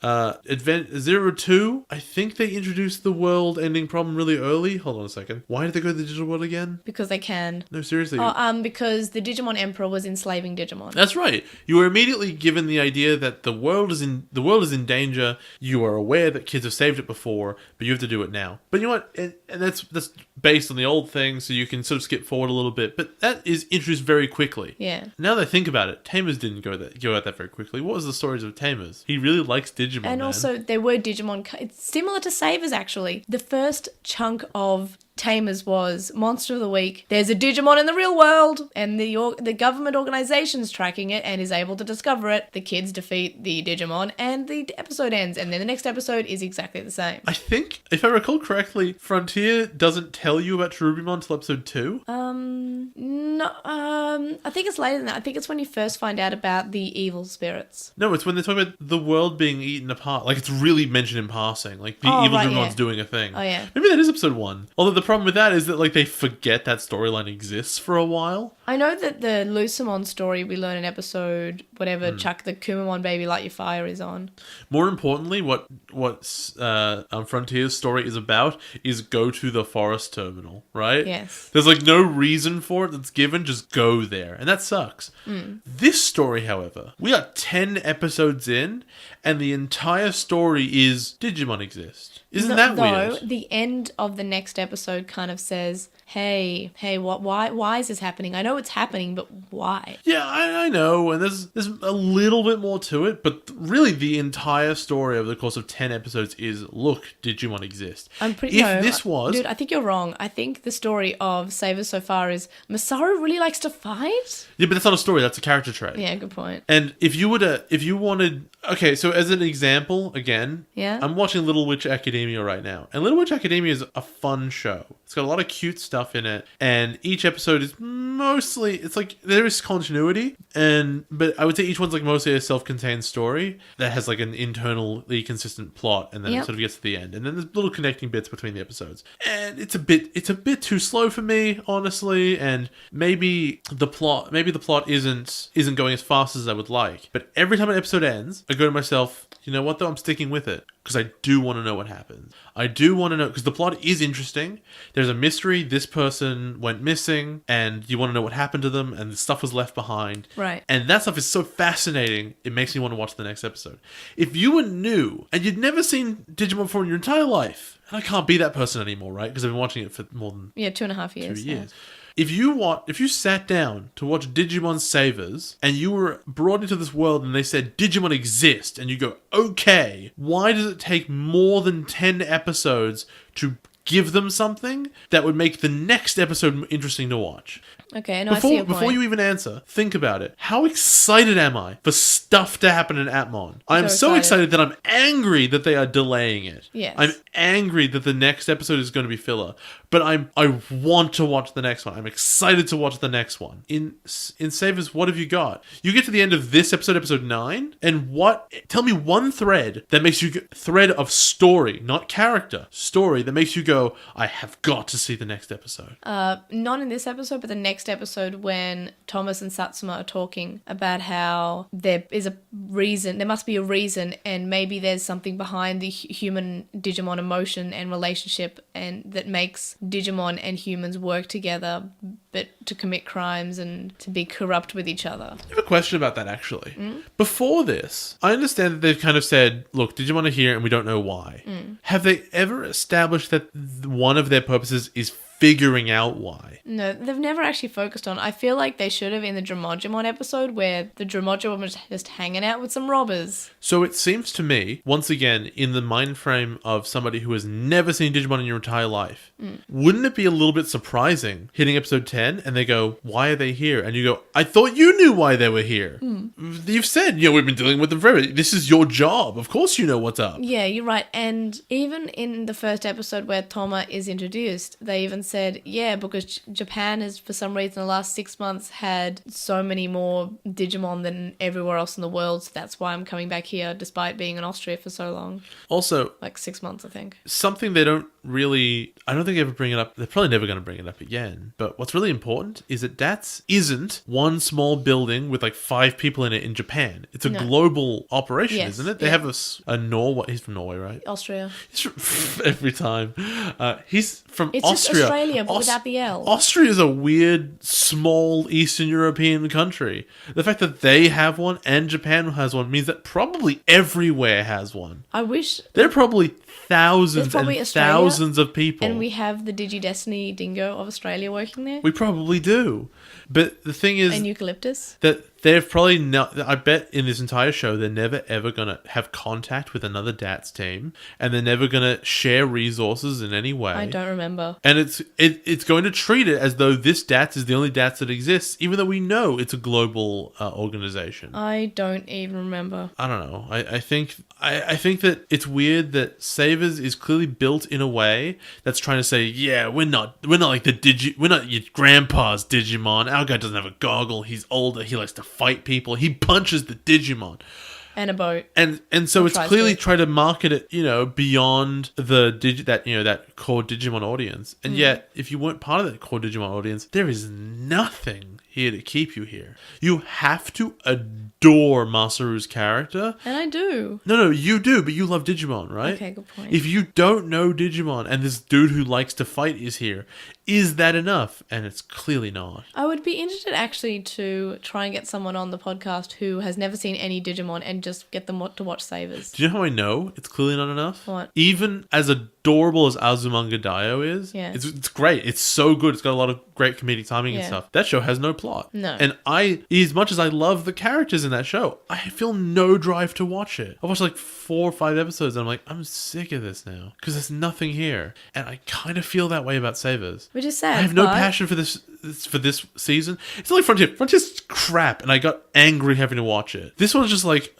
Event 02, I think they introduced the world ending problem really early. Hold on a second. Why did they go to the digital world again? Because they can. No, seriously. Because the Digimon Emperor was enslaving Digimon. That's right. You were immediately given the idea that the world is in danger. You are aware that kids have saved it before, but you have to do it now. But you know what? And that's based on the old thing, so you can sort of skip forward a little bit. But that is introduced very quickly. Yeah. Now that I think about it, Tamers didn't go at that very quickly. What was the stories of Tamers? He really likes Digimon. And also, there were Digimon. It's similar to Savers, actually. The first chunk of Tamers was Monster of the Week. There's a Digimon in the real world, and the government organization's tracking it and is able to discover it. The kids defeat the Digimon, and the episode ends. And then the next episode is exactly the same. I think, if I recall correctly, Frontier doesn't tell you about Cherubimon until episode 2. No, I think it's later than that. I think it's when you first find out about the evil spirits. No, it's when they talk about the world being eaten apart. Like, it's really mentioned in passing. Like, the evil Digimon's doing a thing. Oh, yeah. Maybe that is episode 1. Although the problem with that is that, like, they forget that storyline exists for a while. I know that the Lucimon story we learn in episode whatever Chuck the Kumamon baby light your fire is on. More importantly, what Frontier's story is about is go to the forest terminal, right? Yes. There's like no reason for it that's given, just go there. And that sucks. This story, however, we are 10 episodes in and the entire story is Digimon exist. Isn't that weird? No, the end of the next episode kind of says, hey, why is this happening? I know it's happening, but why? Yeah, I know, and there's a little bit more to it, but really the entire story over the course of 10 episodes is, look, Digimon exist. Dude, I think you're wrong. I think the story of Savers so far is Masaru really likes to fight? Yeah, but that's not a story, that's a character trait. Yeah, good point. And if you wanted... Okay, so as an example, again, yeah? I'm watching Little Witch Academia right now. And Little Witch Academia is a fun show. It's got a lot of cute stuff in it. And each episode is mostly... It's like, there is continuity. But I would say each one's like mostly a self-contained story that has like an internally consistent plot. And then it sort of gets to the end. And then there's little connecting bits between the episodes. And it's a bit too slow for me, honestly. And maybe the plot isn't going as fast as I would like. But every time an episode ends, I go to myself, you know what though, I'm sticking with it because I do want to know what happens. I do want to know because the plot is interesting. There's a mystery. This person went missing and you want to know what happened to them and the stuff was left behind. Right. And that stuff is so fascinating. It makes me want to watch the next episode. If you were new and you'd never seen Digimon before in your entire life, and I can't be that person anymore, right? Because I've been watching it for more than 2.5 years. 2 years. Yeah. If you sat down to watch Digimon Savers and you were brought into this world and they said Digimon exist and you go, okay, why does it take more than 10 episodes to give them something that would make the next episode interesting to watch? Okay, no, I see your point. Before you even answer, think about it. How excited am I for stuff to happen in Atmon? I'm so excited that I'm angry that they are delaying it. Yes. I'm angry that the next episode is going to be filler. But I want to watch the next one. I'm excited to watch the next one. In Savers, what have you got? You get to the end of this episode 9, and tell me one thread that makes you thread of story, not character, story that makes you go, I have got to see the next episode. Not in this episode, but the next episode when Thomas and Satsuma are talking about how there must be a reason, and maybe there's something behind the human Digimon emotion and relationship, and that makes Digimon and humans work together, but to commit crimes and to be corrupt with each other. I have a question about that, actually. Before this, I understand that they've kind of said, look, Digimon are here and we don't know why. Have they ever established that one of their purposes is figuring out why? No, they've never actually focused on. I feel like they should have in the Dramodramon episode where the Dramodramon was just hanging out with some robbers. So it seems to me, once again, in the mind frame of somebody who has never seen Digimon in your entire life, wouldn't it be a little bit surprising hitting episode 10 and they go, why are they here? And you go, I thought you knew why they were here. You've said, we've been dealing with them forever. This is your job. Of course you know what's up. Yeah, you're right. And even in the first episode where Toma is introduced, they even said, yeah, because Japan has, for some reason, the last 6 months had so many more Digimon than everywhere else in the world, so that's why I'm coming back here, despite being in Austria for so long. Also, like 6 months, I think. Something they don't really, I don't think they ever bring it up. They're probably never going to bring it up again. But what's really important is that DATS isn't one small building with like 5 people in it in Japan. It's a global operation, isn't it? They have a Norway. He's from Norway, right? Austria. He's from, every time. He's from it's Austria. It's just Australia, but without the L. Austria is a weird, small Eastern European country. The fact that they have one and Japan has one means that probably everywhere has one. I wish... There are probably thousands probably and Australia, thousands of people. And we have the Digi-Destiny dingo of Australia working there. We probably do. But the thing is... And eucalyptus. That they've probably not... I bet in this entire show, they're never ever going to have contact with another DATS team. And they're never going to share resources in any way. I don't remember. And it's going to treat it as though this DATS is the only DATS that exists, even though we know it's a global organization. I don't even remember. I don't know. I think that it's weird that Savers is clearly built in a way that's trying to say, yeah, we're not like we're not your grandpa's Digimon. Our guy doesn't have a goggle. He's older. He likes to fight people. He punches the Digimon. And a boat. And so it's clearly trying to market it, beyond that core Digimon audience. And yet, if you weren't part of that core Digimon audience, there is nothing here to keep you here. You have to adore Masaru's character. And I do. No, you do, but you love Digimon, right? Okay, good point. If you don't know Digimon and this dude who likes to fight is here, is that enough? And it's clearly not. I would be interested actually to try and get someone on the podcast who has never seen any Digimon and just get them to watch Savers. Do you know how I know it's clearly not enough? What? Even as adorable as Azumanga Daioh is, it's great. It's so good. It's got a lot of great comedic timing and stuff. That show has no plot. No. And as much as I love the characters in that show, I feel no drive to watch it. I watched like 4 or 5 episodes and I'm like, I'm sick of this now because there's nothing here. And I kind of feel that way about Savers. Which is sad. I have no passion for this season. It's like Frontier. Frontier's crap, and I got angry having to watch it. This one's just like,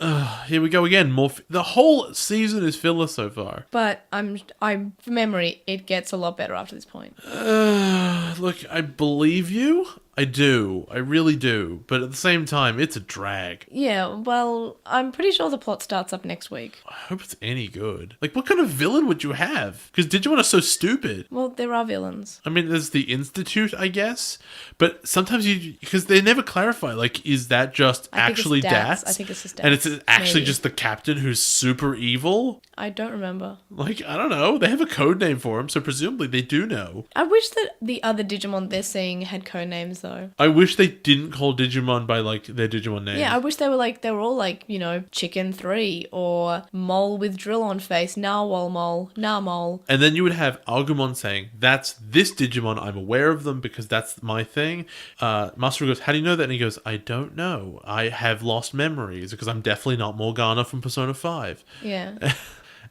here we go again. The whole season is filler so far. But I'm from memory, it gets a lot better after this point. Look, I believe you. I do. I really do. But at the same time, it's a drag. Yeah, well, I'm pretty sure the plot starts up next week. I hope it's any good. Like, what kind of villain would you have? Because Digimon are so stupid. Well, there are villains. I mean, there's the Institute, I guess. But sometimes because they never clarify, like, is that just actually DATS? I think it's just DATS. And it's actually just the captain who's super evil? I don't remember. Like, I don't know. They have a code name for him, so presumably they do know. I wish that the other Digimon they're seeing had code names, though. I wish they didn't call Digimon by, like, their Digimon name. Yeah, I wish they were all like, Chicken 3 or Mole with Drill on Face, Narwhal Mole, Narmole. And then you would have Agumon saying, that's this Digimon, I'm aware of them because that's my thing. Masaru goes, how do you know that? And he goes, I don't know. I have lost memories because I'm definitely not Morgana from Persona 5. Yeah. I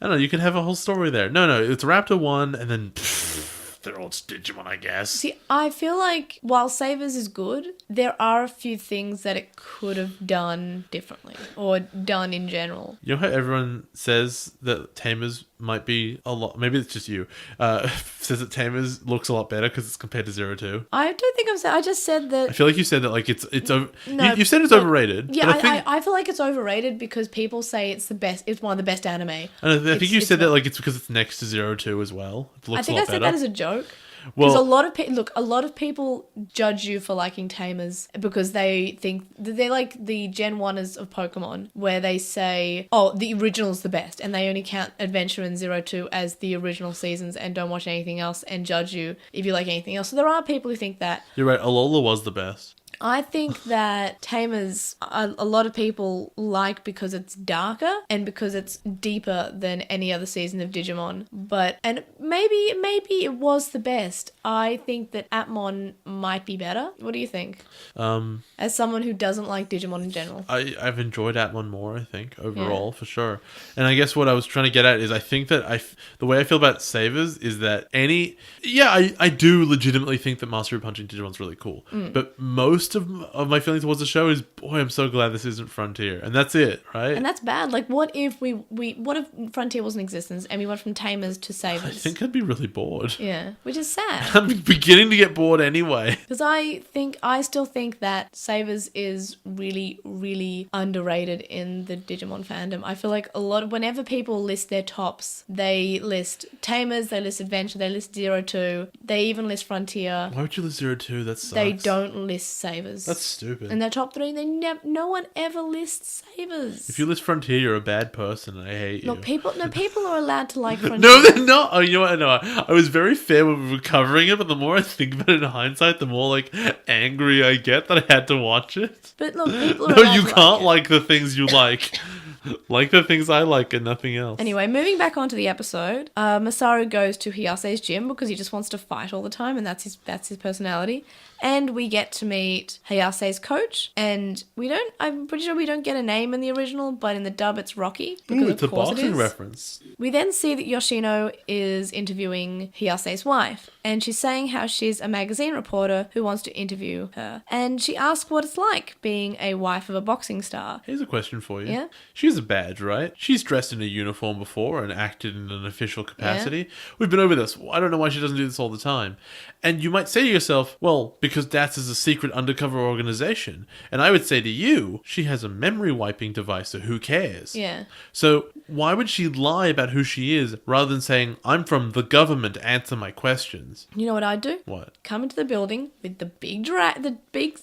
don't know, you can have a whole story there. No, it's Raptor 1 and then... they're all Digimon, I guess. See, I feel like while Savers is good, there are a few things that it could have done differently or done in general. You know how everyone says that Tamers might be a lot... Maybe it's just you. Says that Tamers looks a lot better because it's compared to 02. I don't think I'm saying... I just said that... I feel like you said that like it's over... No, you said it's overrated. Yeah, but I feel like it's overrated because people say it's the best... It's one of the best anime. And I think you said that like it's because it's next to 02 as well. It looks I think a I lot said better. that as a joke. Because a lot of people judge you for liking Tamers because they think they're like the Gen 1ers of Pokemon, where they say, oh, the original's the best, and they only count Adventure and 02 as the original seasons and don't watch anything else and judge you if you like anything else. So there are people who think that. You're right, Alola was the best. I think that Tamers, a lot of people like because it's darker and because it's deeper than any other season of Digimon. And maybe it was the best. I think that Atmon might be better. What do you think? As someone who doesn't like Digimon in general. I've enjoyed Atmon more, I think, overall, for sure. And I guess what I was trying to get at is I think that the way I feel about Savers is that I do legitimately think that Mastery Punching Digimon's really cool. But most of my feelings towards the show is boy, I'm so glad this isn't Frontier. And that's it, right? And that's bad. Like, what if what if Frontier was in existence and we went from Tamers to Savers? I think I'd be really bored. Yeah, which is sad. I'm beginning to get bored anyway. Because I still think that Savers is really, really underrated in the Digimon fandom. I feel like whenever people list their tops, they list Tamers, they list Adventure, they list 02, they even list Frontier. Why would you list 02? That sucks. They don't list Savers. That's stupid. In their top 3, no one ever lists Savers. If you list Frontier, you're a bad person. I hate you. Look, people are allowed to like Frontier. No, they're not. Oh, you know what? No, I was very fair when we were covering it, but the more I think about it in hindsight, the more like angry I get that I had to watch it. But look, people are No, allowed you to can't like like the things you like. Like the things I like and nothing else. Anyway, moving back onto the episode, Masaru goes to Hiyase's gym because he just wants to fight all the time, and that's his personality. And we get to meet Hayase's coach, and I'm pretty sure we don't get a name in the original, but in the dub it's Rocky. Because It's a boxing reference. We then see that Yoshino is interviewing Hiyase's wife, and she's saying how she's a magazine reporter who wants to interview her. And she asks what it's like being a wife of a boxing star. Here's a question for you. Yeah? She's a badge, right? She's dressed in a uniform before and acted in an official capacity. We've been over this. I don't know why she doesn't do this all the time. And you might say to yourself, well, because DATS is a secret undercover organization. And I would say to you, she has a memory wiping device, so who cares? Yeah. So why would she lie about who she is rather than saying, I'm from the government, answer my questions? You know what I'd do? What? Come into the building with the big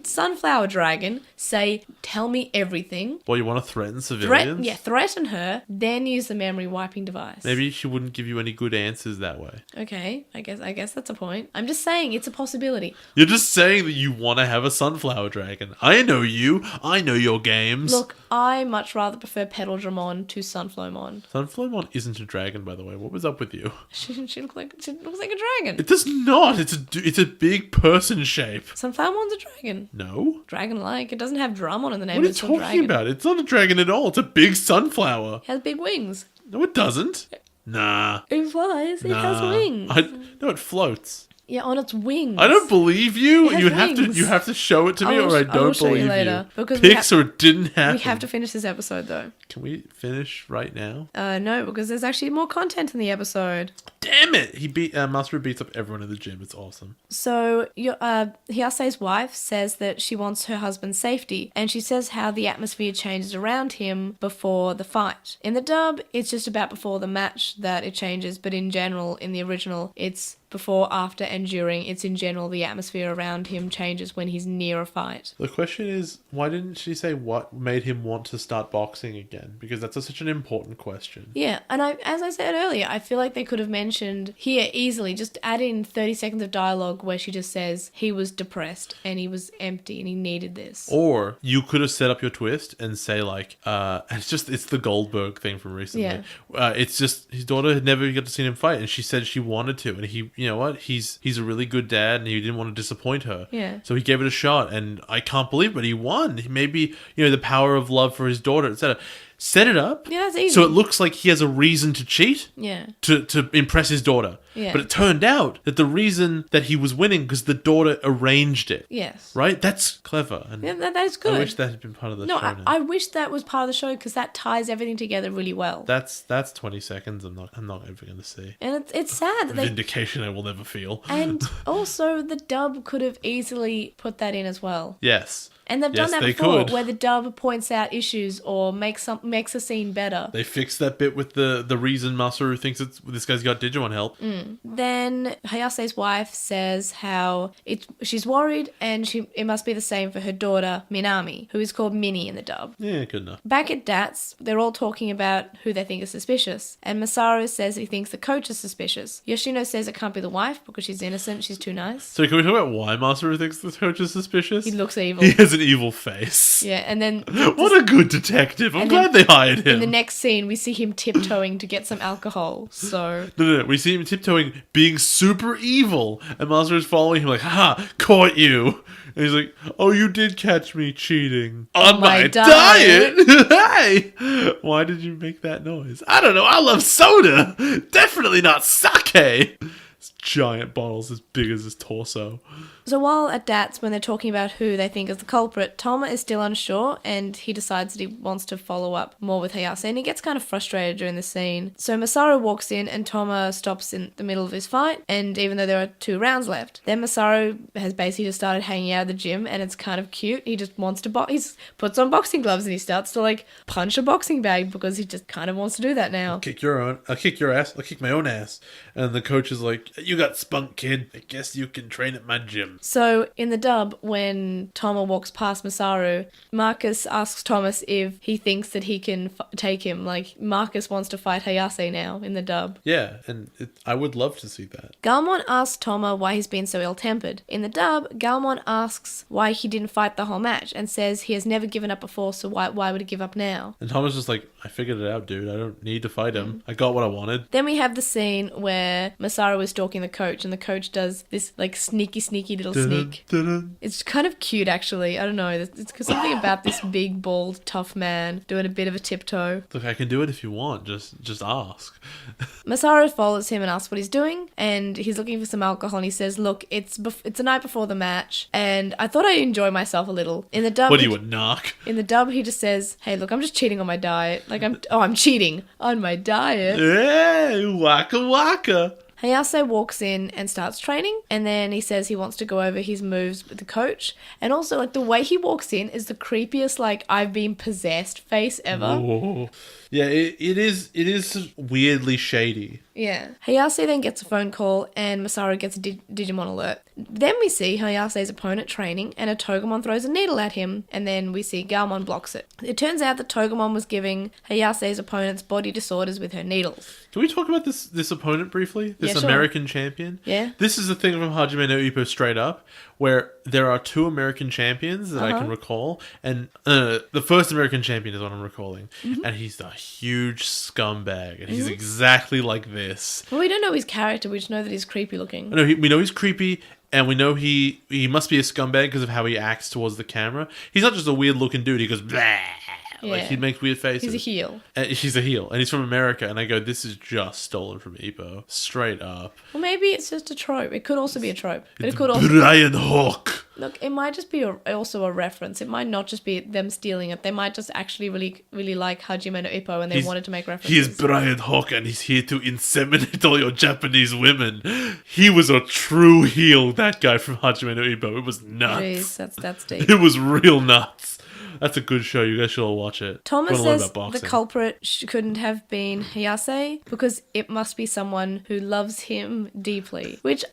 sunflower dragon, say, tell me everything. Well, you want to threaten civilians? Threaten her, then use the memory wiping device. Maybe she wouldn't give you any good answers that way. Okay, I guess that's a point. I'm just saying it's a possibility. You're just saying that you want to have a sunflower dragon. I know you. I know your games. Look, I much rather prefer Petal'Dramon to Sunflowmon. Sunflowmon isn't a dragon, by the way. What was up with you? She looks like a dragon. It does not. It's a big person shape. Sunflowermon's a dragon. No. Dragon-like. It doesn't have Dramon in the name. What are you It's a talking dragon. about? It's not a dragon at all. It's a big sunflower. It has big wings. No, it doesn't. Nah. It flies. It has Nah. wings. No, it floats. Yeah, on its wings. I don't believe you. It has wings. You have to show it to me, or I I will don't show you believe later, you. because Pixar didn't happen. We have to finish this episode, though. Can we finish right now? No, because there's actually more content in the episode. Damn it! Masaru beats up everyone in the gym. It's awesome. So, Hiyase's wife says that she wants her husband's safety, and she says how the atmosphere changes around him before the fight. In the dub, it's just about before the match that it changes, but in general, in the original, it's before, after, and during. It's in general the atmosphere around him changes when he's near a fight. The question is, why didn't she say what made him want to start boxing again? Because that's such an important question. Yeah, and as I said earlier, I feel like they could have mentioned here easily, just add in 30 seconds of dialogue where she just says he was depressed and he was empty and he needed this. Or you could have set up your twist and say like, it's the Goldberg thing from recently. Yeah. It's just his daughter had never got to see him fight, and she said she wanted to, and he, you know what, he's a really good dad, and he didn't want to disappoint her. Yeah. So he gave it a shot, and I can't believe it, but he won. Maybe, the power of love for his daughter, etc. Set it up. Yeah, that's easy. So it looks like he has a reason to cheat. Yeah. To impress his daughter. Yeah. But it turned out that the reason that he was winning because the daughter arranged it. Yes. Right? That's clever. And yeah, that is good. I wish that had been part of the show. No, I wish that was part of the show because that ties everything together really well. That's 20 seconds I'm not ever going to see. And it's sad that Vindication I will never feel. And also the dub could have easily put that in as well. Yes. And they've done that they before, could. where the dub points out issues or makes a scene better. They fixed that bit with the reason Masaru thinks this guy's got Digimon help. Then Hayase's wife says how she's worried, and it must be the same for her daughter Minami, who is called Minnie in the dub. Yeah, good enough. Back at DATS, they're all talking about who they think is suspicious, and Masaru says he thinks the coach is suspicious. Yoshino says it can't be the wife because she's innocent, she's too nice. So can we talk about why Masaru thinks the coach is suspicious? He looks evil. He has an evil face. Yeah, and then What a good detective. I'm And glad then they hired him. in the next scene, we see him tiptoeing to get some alcohol. So No. We see him tiptoeing, being super evil, and Masaru's following him like, haha, caught you. And he's like, oh, you did catch me cheating on my diet. Hey, why did you make that noise? I don't know. I love soda. Definitely not sake. giant bottles as big as his torso. So while at Dats, when they're talking about who they think is the culprit, Toma is still unsure, and he decides that he wants to follow up more with Hayase, and he gets kind of frustrated during the scene. So Masaru walks in, and Toma stops in the middle of his fight, and even though there are 2 rounds left, then Masaru has basically just started hanging out at the gym, and it's kind of cute. He just wants to he puts on boxing gloves, and he starts to like punch a boxing bag because he just kind of wants to do that now. I'll kick your ass. I'll kick my own ass. And the coach is like, "You got spunk, kid. I guess you can train at my gym." So, in the dub, when Toma walks past Masaru, Marcus asks Thomas if he thinks that he can take him. Like, Marcus wants to fight Hayase now, in the dub. Yeah, and I would love to see that. Galmon asks Toma why he's been so ill-tempered. In the dub, Galmon asks why he didn't fight the whole match, and says he has never given up before, so why would he give up now? And Thomas just like, "I figured it out, dude. I don't need to fight him. I got what I wanted." Then we have the scene where Masaru is stalking the coach, and the coach does this, like, sneaky little sneak. It's kind of cute, actually. I don't know. It's something about this big, bald, tough man doing a bit of a tiptoe. Look, I can do it if you want. Just ask. Masaru follows him and asks what he's doing, and he's looking for some alcohol, and he says, "Look, it's the night before the match, and I thought I'd enjoy myself a little." In the dub, What are you, a narc? In the dub, he just says, "Hey, look, I'm just cheating on my diet. Like, I'm cheating on my diet." Hey, waka waka. Hayase walks in and starts training, and then he says he wants to go over his moves with the coach. And also, like, the way he walks in is the creepiest, like, I've been possessed face ever. Whoa. Yeah, it is weirdly shady. Yeah. Hayase then gets a phone call, and Masaru gets a Digimon alert. Then we see Hayase's opponent training, and a Togemon throws a needle at him, and then we see Galmon blocks it. It turns out that Togemon was giving Hayase's opponent's body disorders with her needles. Can we talk about this opponent briefly? This Yeah, sure. American champion? Yeah. This is the thing from Hajime no Ippo straight up, where there are 2 American champions that I can recall, and the first American champion is what I'm recalling, and he's a huge scumbag, and he's exactly like this. Well, we don't know his character, we just know that he's creepy looking. No, we know he's creepy, and we know he must be a scumbag because of how he acts towards the camera. He's not just a weird looking dude. He goes, "Blah." Like, he makes weird faces. He's a heel. He's a heel, and he's from America, and I go, this is just stolen from Ippo. Straight up. Well, maybe it's just a trope. It could also be a trope. But it could also... Brian Hawk! Look, it might just be also a reference. It might not just be them stealing it. They might just actually really, really like Hajime no Ippo, and they wanted to make references. He is Brian Hawk, and he's here to inseminate all your Japanese women. He was a true heel, that guy from Hajime no Ippo. It was nuts. Jeez, that's deep. It was real nuts. That's a good show. You guys should all watch it. Thomas says the culprit couldn't have been Hayase because it must be someone who loves him deeply. Which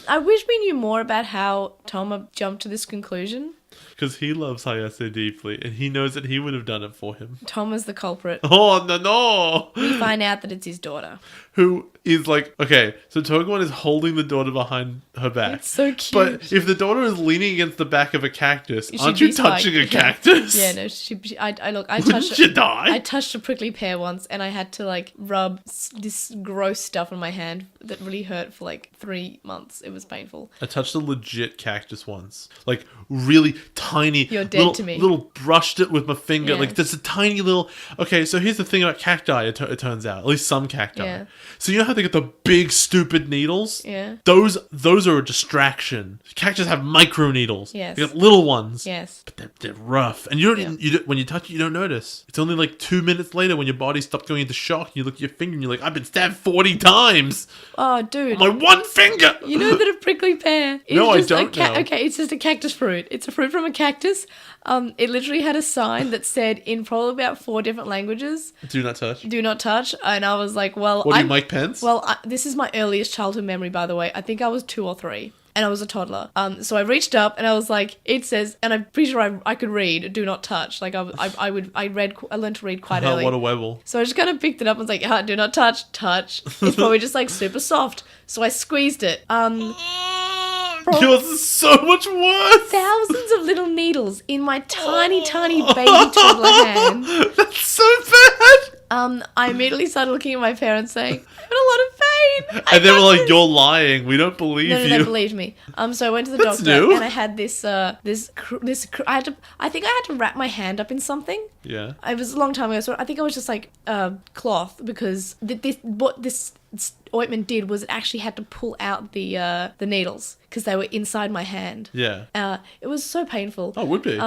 I wish we knew more about how Toma jumped to this conclusion. Because he loves Hayase deeply, and he knows that he would have done it for him. Toma's the culprit. Oh, no! We find out that it's his daughter. Who is like, okay, so Togemon is holding the daughter behind her back. It's so cute. But if the daughter is leaning against the back of a cactus, aren't you touching a cactus? Yeah, no, I touched you die? I touched a prickly pear once, and I had to like rub this gross stuff on my hand that really hurt for like 3 months. It was painful. I touched a legit cactus once. Like, really tiny. You're dead to me. Little brushed it with my finger. Yeah. Like, there's a tiny little... Okay, so here's the thing about cacti, it turns out. At least some cacti. Yeah. So you know how they get the big, stupid needles? Yeah. Those are a distraction. Cactus have micro needles. Yes. They got little ones. Yes. But they're rough. And you don't, when you touch it, you don't notice. It's only like 2 minutes later when your body stops going into shock and you look at your finger and you're like, I've been stabbed 40 times. Oh, dude. My one finger. You know that a prickly pear is No, just I don't know. Okay, it's just a cactus fruit. It's a fruit from a cactus. It literally had a sign that said in probably about 4 different languages, Do not touch. do not touch. And I was like, well... What are you, Mike Pence? Well, this is my earliest childhood memory, by the way. I think I was 2 or 3. And I was a toddler. So I reached up and I was like, it says, and I'm pretty sure I could read, do not touch. Like I learned to read quite early. What a webble. So I just kind of picked it up and was like, do not touch. It's probably just like super soft. So I squeezed it. Yours is so much worse. Thousands of little needles in my tiny baby toddler hand. That's so bad. I immediately started looking at my parents saying, I'm in a lot of pain. And they were like, you're lying. We don't believe No, you. they believed me. So I went to the That's doctor new. and I had this I think I had to wrap my hand up in something. Yeah. It was a long time ago, so I think I was just like cloth because this ointment did was it actually had to pull out the needles because they were inside my hand. Yeah. It was so painful. Oh, it would be.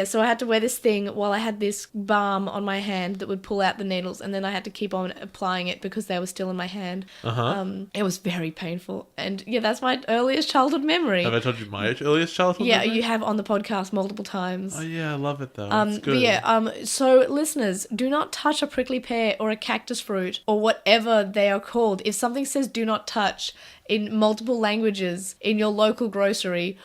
So I had to wear this thing while I had this balm on my hand that would pull out the needles, and then I had to keep on applying it because they were still in my hand. It was very painful, and yeah, that's my earliest childhood memory. Have I told you my earliest childhood memory? Yeah, you have on the podcast multiple times. Oh yeah, I love it though. It's good. But yeah, so listeners, do not touch a prickly pear or a cactus fruit or whatever they are called. If something says do not touch in multiple languages in your local grocery,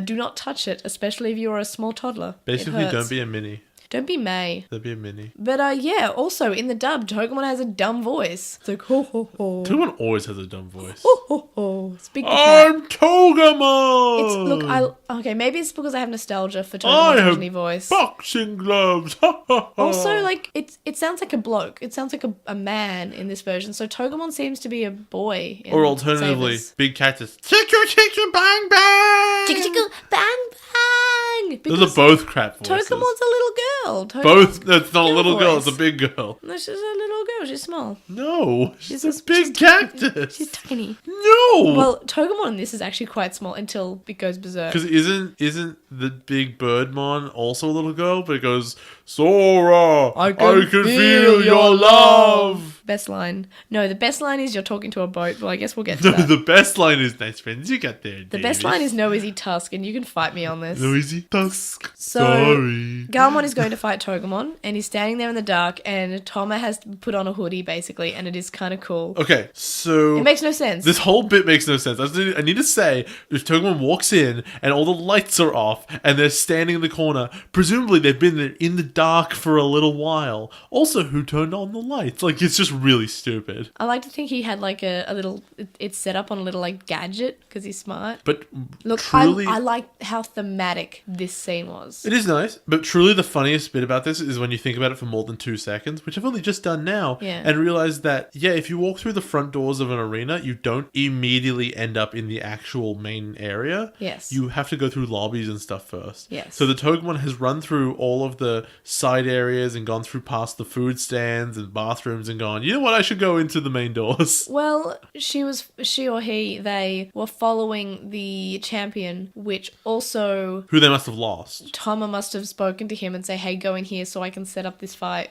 do not touch it, especially if you're a small toddler. Basically, don't be a mini. Don't be May. Don't be a mini. But yeah, also in the dub, Togemon has a dumb voice. It's like, ho ho ho. Togemon always has a dumb voice. Ho ho ho. Speak the cat. I'm Togemon! Okay, maybe it's because I have nostalgia for Togemon's original voice. Boxing gloves! Also, like, it sounds like a bloke. It sounds like a man in this version. So Togemon seems to be a boy. Or alternatively, Big Cactus. Chicka bang bang! Chicka chicka bang bang! Those are both crap voices. Togemon's a little girl. Both? No, it's not a little girl, voice. it's a big girl. No, she's a little girl. She's small. No, she's a big cactus. She's tiny. No! Well, Togemon in this is actually quite small until it goes berserk. Because isn't the big Birdmon also a little girl? But it goes, Sora, I can feel your love. Best line. No, the best line is you're talking to a boat, but I guess we'll get to No, that. the best line is nice friends you got there, The best line is no easy tusk, and you can fight me on this. No easy tusk. So, Sorry. Galmon is going to fight Togemon, and he's standing there in the dark, and Toma has put on a hoodie, basically, and it is kind of cool. Okay, so... It makes no sense. This whole bit makes no sense. I need to say, if Togemon walks in, and all the lights are off, and they're standing in the corner, presumably they've been there in the dark for a little while. Also, who turned on the lights? Like, it's just really stupid. I like to think he had like a little, it's set up on a little like gadget because he's smart. But look, truly, I like how thematic this scene was. It is nice, but truly the funniest bit about this is when you think about it for more than 2 seconds, which I've only just done now, and realize that, yeah, if you walk through the front doors of an arena, you don't immediately end up in the actual main area. Yes. You have to go through lobbies and stuff first. Yes. So the Togemon has run through all of the side areas and gone through past the food stands and bathrooms and gone, you know what, I should go into the main doors. Well, they were following the champion, which also... Who they must have lost. Toma must have spoken to him and say, hey, go in here so I can set up this fight.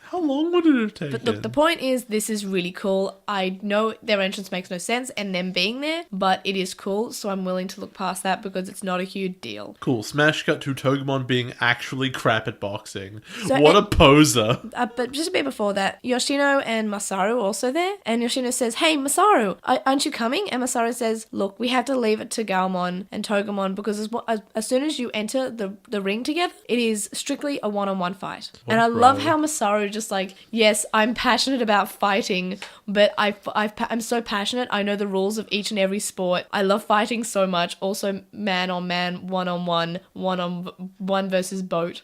How long would it have taken? But look, the point is, this is really cool. I know their entrance makes no sense and them being there, but it is cool, so I'm willing to look past that because it's not a huge deal. Cool. Smash cut to Togemon being actually crap at boxing. What a poser. But just a bit before that, Yoshino and Masaru are also there, and Yoshino says, hey, Masaru, aren't you coming? And Masaru says, look, we have to leave it to Galmon and Togemon because as soon as you enter the ring together, it is strictly a one-on-one fight. And I love how Masaru just like, yes, I'm passionate about fighting, but I'm so passionate. I know the rules of each and every sport. I love fighting so much. Also, man on man, one-on-one, one-on-one versus boat.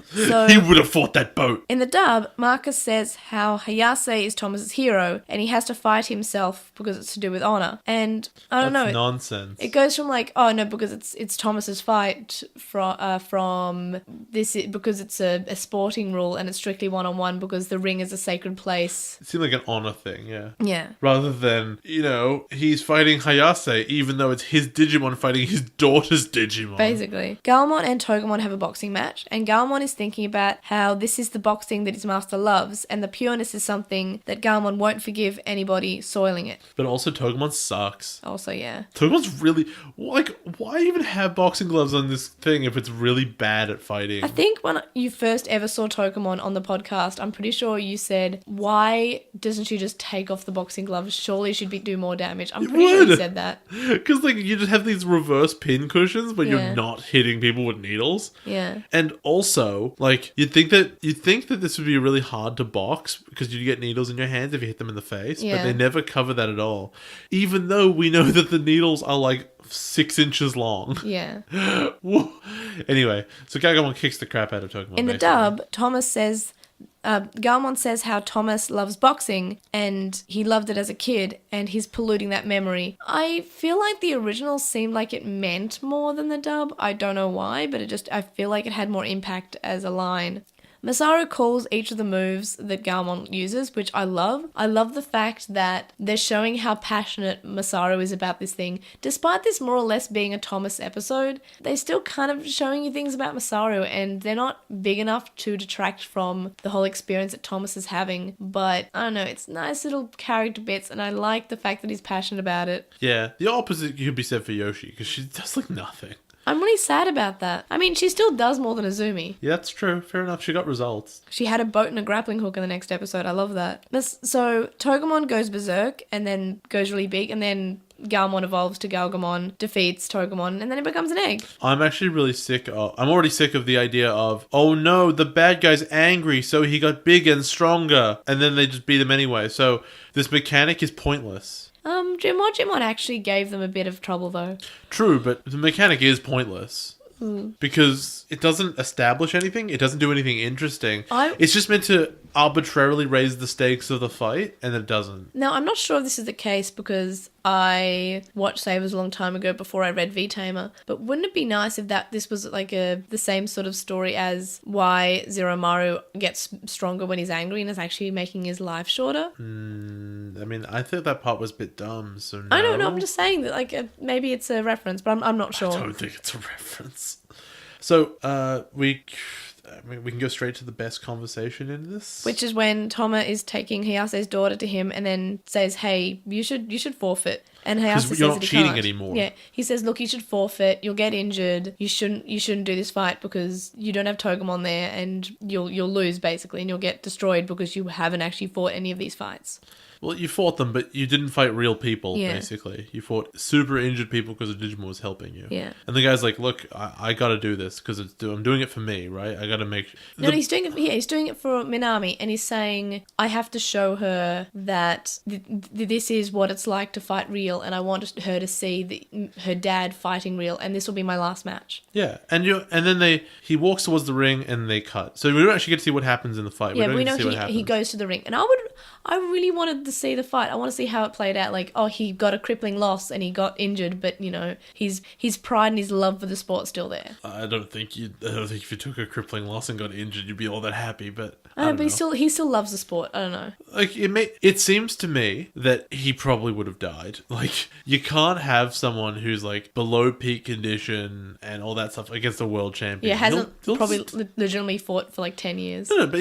So, he would have fought that boat. In the dub, Marcus says how Hayase is Thomas's hero and he has to fight himself because it's to do with honor. And I don't know. Nonsense. It goes from like, oh no, because it's Thomas's fight from this because it's a sporting rule and it's strictly one-on-one because the ring is a sacred place. It seemed like an honor thing, yeah. Yeah. Rather than, he's fighting Hayase even though it's his Digimon fighting his daughter's Digimon. Basically. Galmon and Togemon have a boxing match and Galmon is thinking about how this is the boxing that his master loves and the pureness is something that Galmon won't forgive anybody soiling it. But also Togemon sucks. Also, yeah. Togemon's really... Like, why even have boxing gloves on this thing if it's really bad at fighting? I think when you first ever saw Togemon on the podcast, I'm pretty sure you said, why doesn't she just take off the boxing gloves? Surely she'd do more damage. I'm pretty sure you said that. Because, like, you just have these reverse pin cushions but you're not hitting people with needles. Yeah. And also... Like, you'd think that this would be really hard to box because you'd get needles in your hands if you hit them in the face, but they never cover that at all. Even though we know that the needles are like 6 inches long. Yeah. Anyway, so Gagamon kicks the crap out of Togemon. In the dub, Galmon says how Thomas loves boxing and he loved it as a kid and he's polluting that memory. I feel like the original seemed like it meant more than the dub. I don't know why, but I feel like it had more impact as a line. Masaru calls each of the moves that Galmon uses, which I love. I love the fact that they're showing how passionate Masaru is about this thing. Despite this more or less being a Thomas episode, they're still kind of showing you things about Masaru, and they're not big enough to detract from the whole experience that Thomas is having. But I don't know, it's nice little character bits, and I like the fact that he's passionate about it. Yeah, the opposite could be said for Yoshi, because she does like nothing. I'm really sad about that. I mean, she still does more than Azumi. Yeah, that's true. Fair enough. She got results. She had a boat and a grappling hook in the next episode. I love that. So Togemon goes berserk and then goes really big, and then Galmon evolves to Galgamon, defeats Togemon, and then it becomes an egg. I'm actually really I'm already sick of the idea of, oh no, the bad guy's angry, so he got big and stronger, and then they just beat him anyway. So this mechanic is pointless. Digimon actually gave them a bit of trouble though. True, but the mechanic is pointless. Because it doesn't establish anything. It doesn't do anything interesting. It's just meant to arbitrarily raise the stakes of the fight, and it doesn't. Now, I'm not sure if this is the case because I watched Sabers a long time ago before I read V-Tamer, but wouldn't it be nice if this was like the same sort of story as why Zeromaru gets stronger when he's angry and is actually making his life shorter? I mean, I think that part was a bit dumb, so no. I don't know, I'm just saying that maybe it's a reference, but I'm not sure. I don't think it's a reference. So, we can go straight to the best conversation in this. Which is when Toma he asks his daughter to him and then says, hey, you should forfeit. And Hayase says you're not that he cheating can't. anymore. Yeah, he says, look, you should forfeit. You'll get injured. You shouldn't do this fight because you don't have Togemon there, and you'll lose basically, and you'll get destroyed because you haven't actually fought any of these fights. Well, you fought them, but you didn't fight real people, Yeah. basically. You fought super injured people because the Digimon was helping you. Yeah. And the guy's like, look, I gotta do this because I'm doing it for me, right? I gotta make... No, he's doing it. Yeah, he's doing it for Minami, and he's saying, I have to show her that this is what it's like to fight real, and I want her to see her dad fighting real, and this will be my last match. Yeah, and then he walks towards the ring, and they cut. So we don't actually get to see what happens in the fight. Yeah, we know see what happens. he goes to the ring, and I really wanted to see the fight. I want to see how it played out. Like, oh, he got a crippling loss and he got injured, but his pride and his love for the sport's still there. I don't think if you took a crippling loss and got injured, you'd be all that happy. But I don't know. But he still loves the sport. I don't know. Like it seems to me that he probably would have died. Like, you can't have someone who's like below peak condition and all that stuff against a world champion. Yeah, hasn't probably legitimately fought for like 10 years. No, but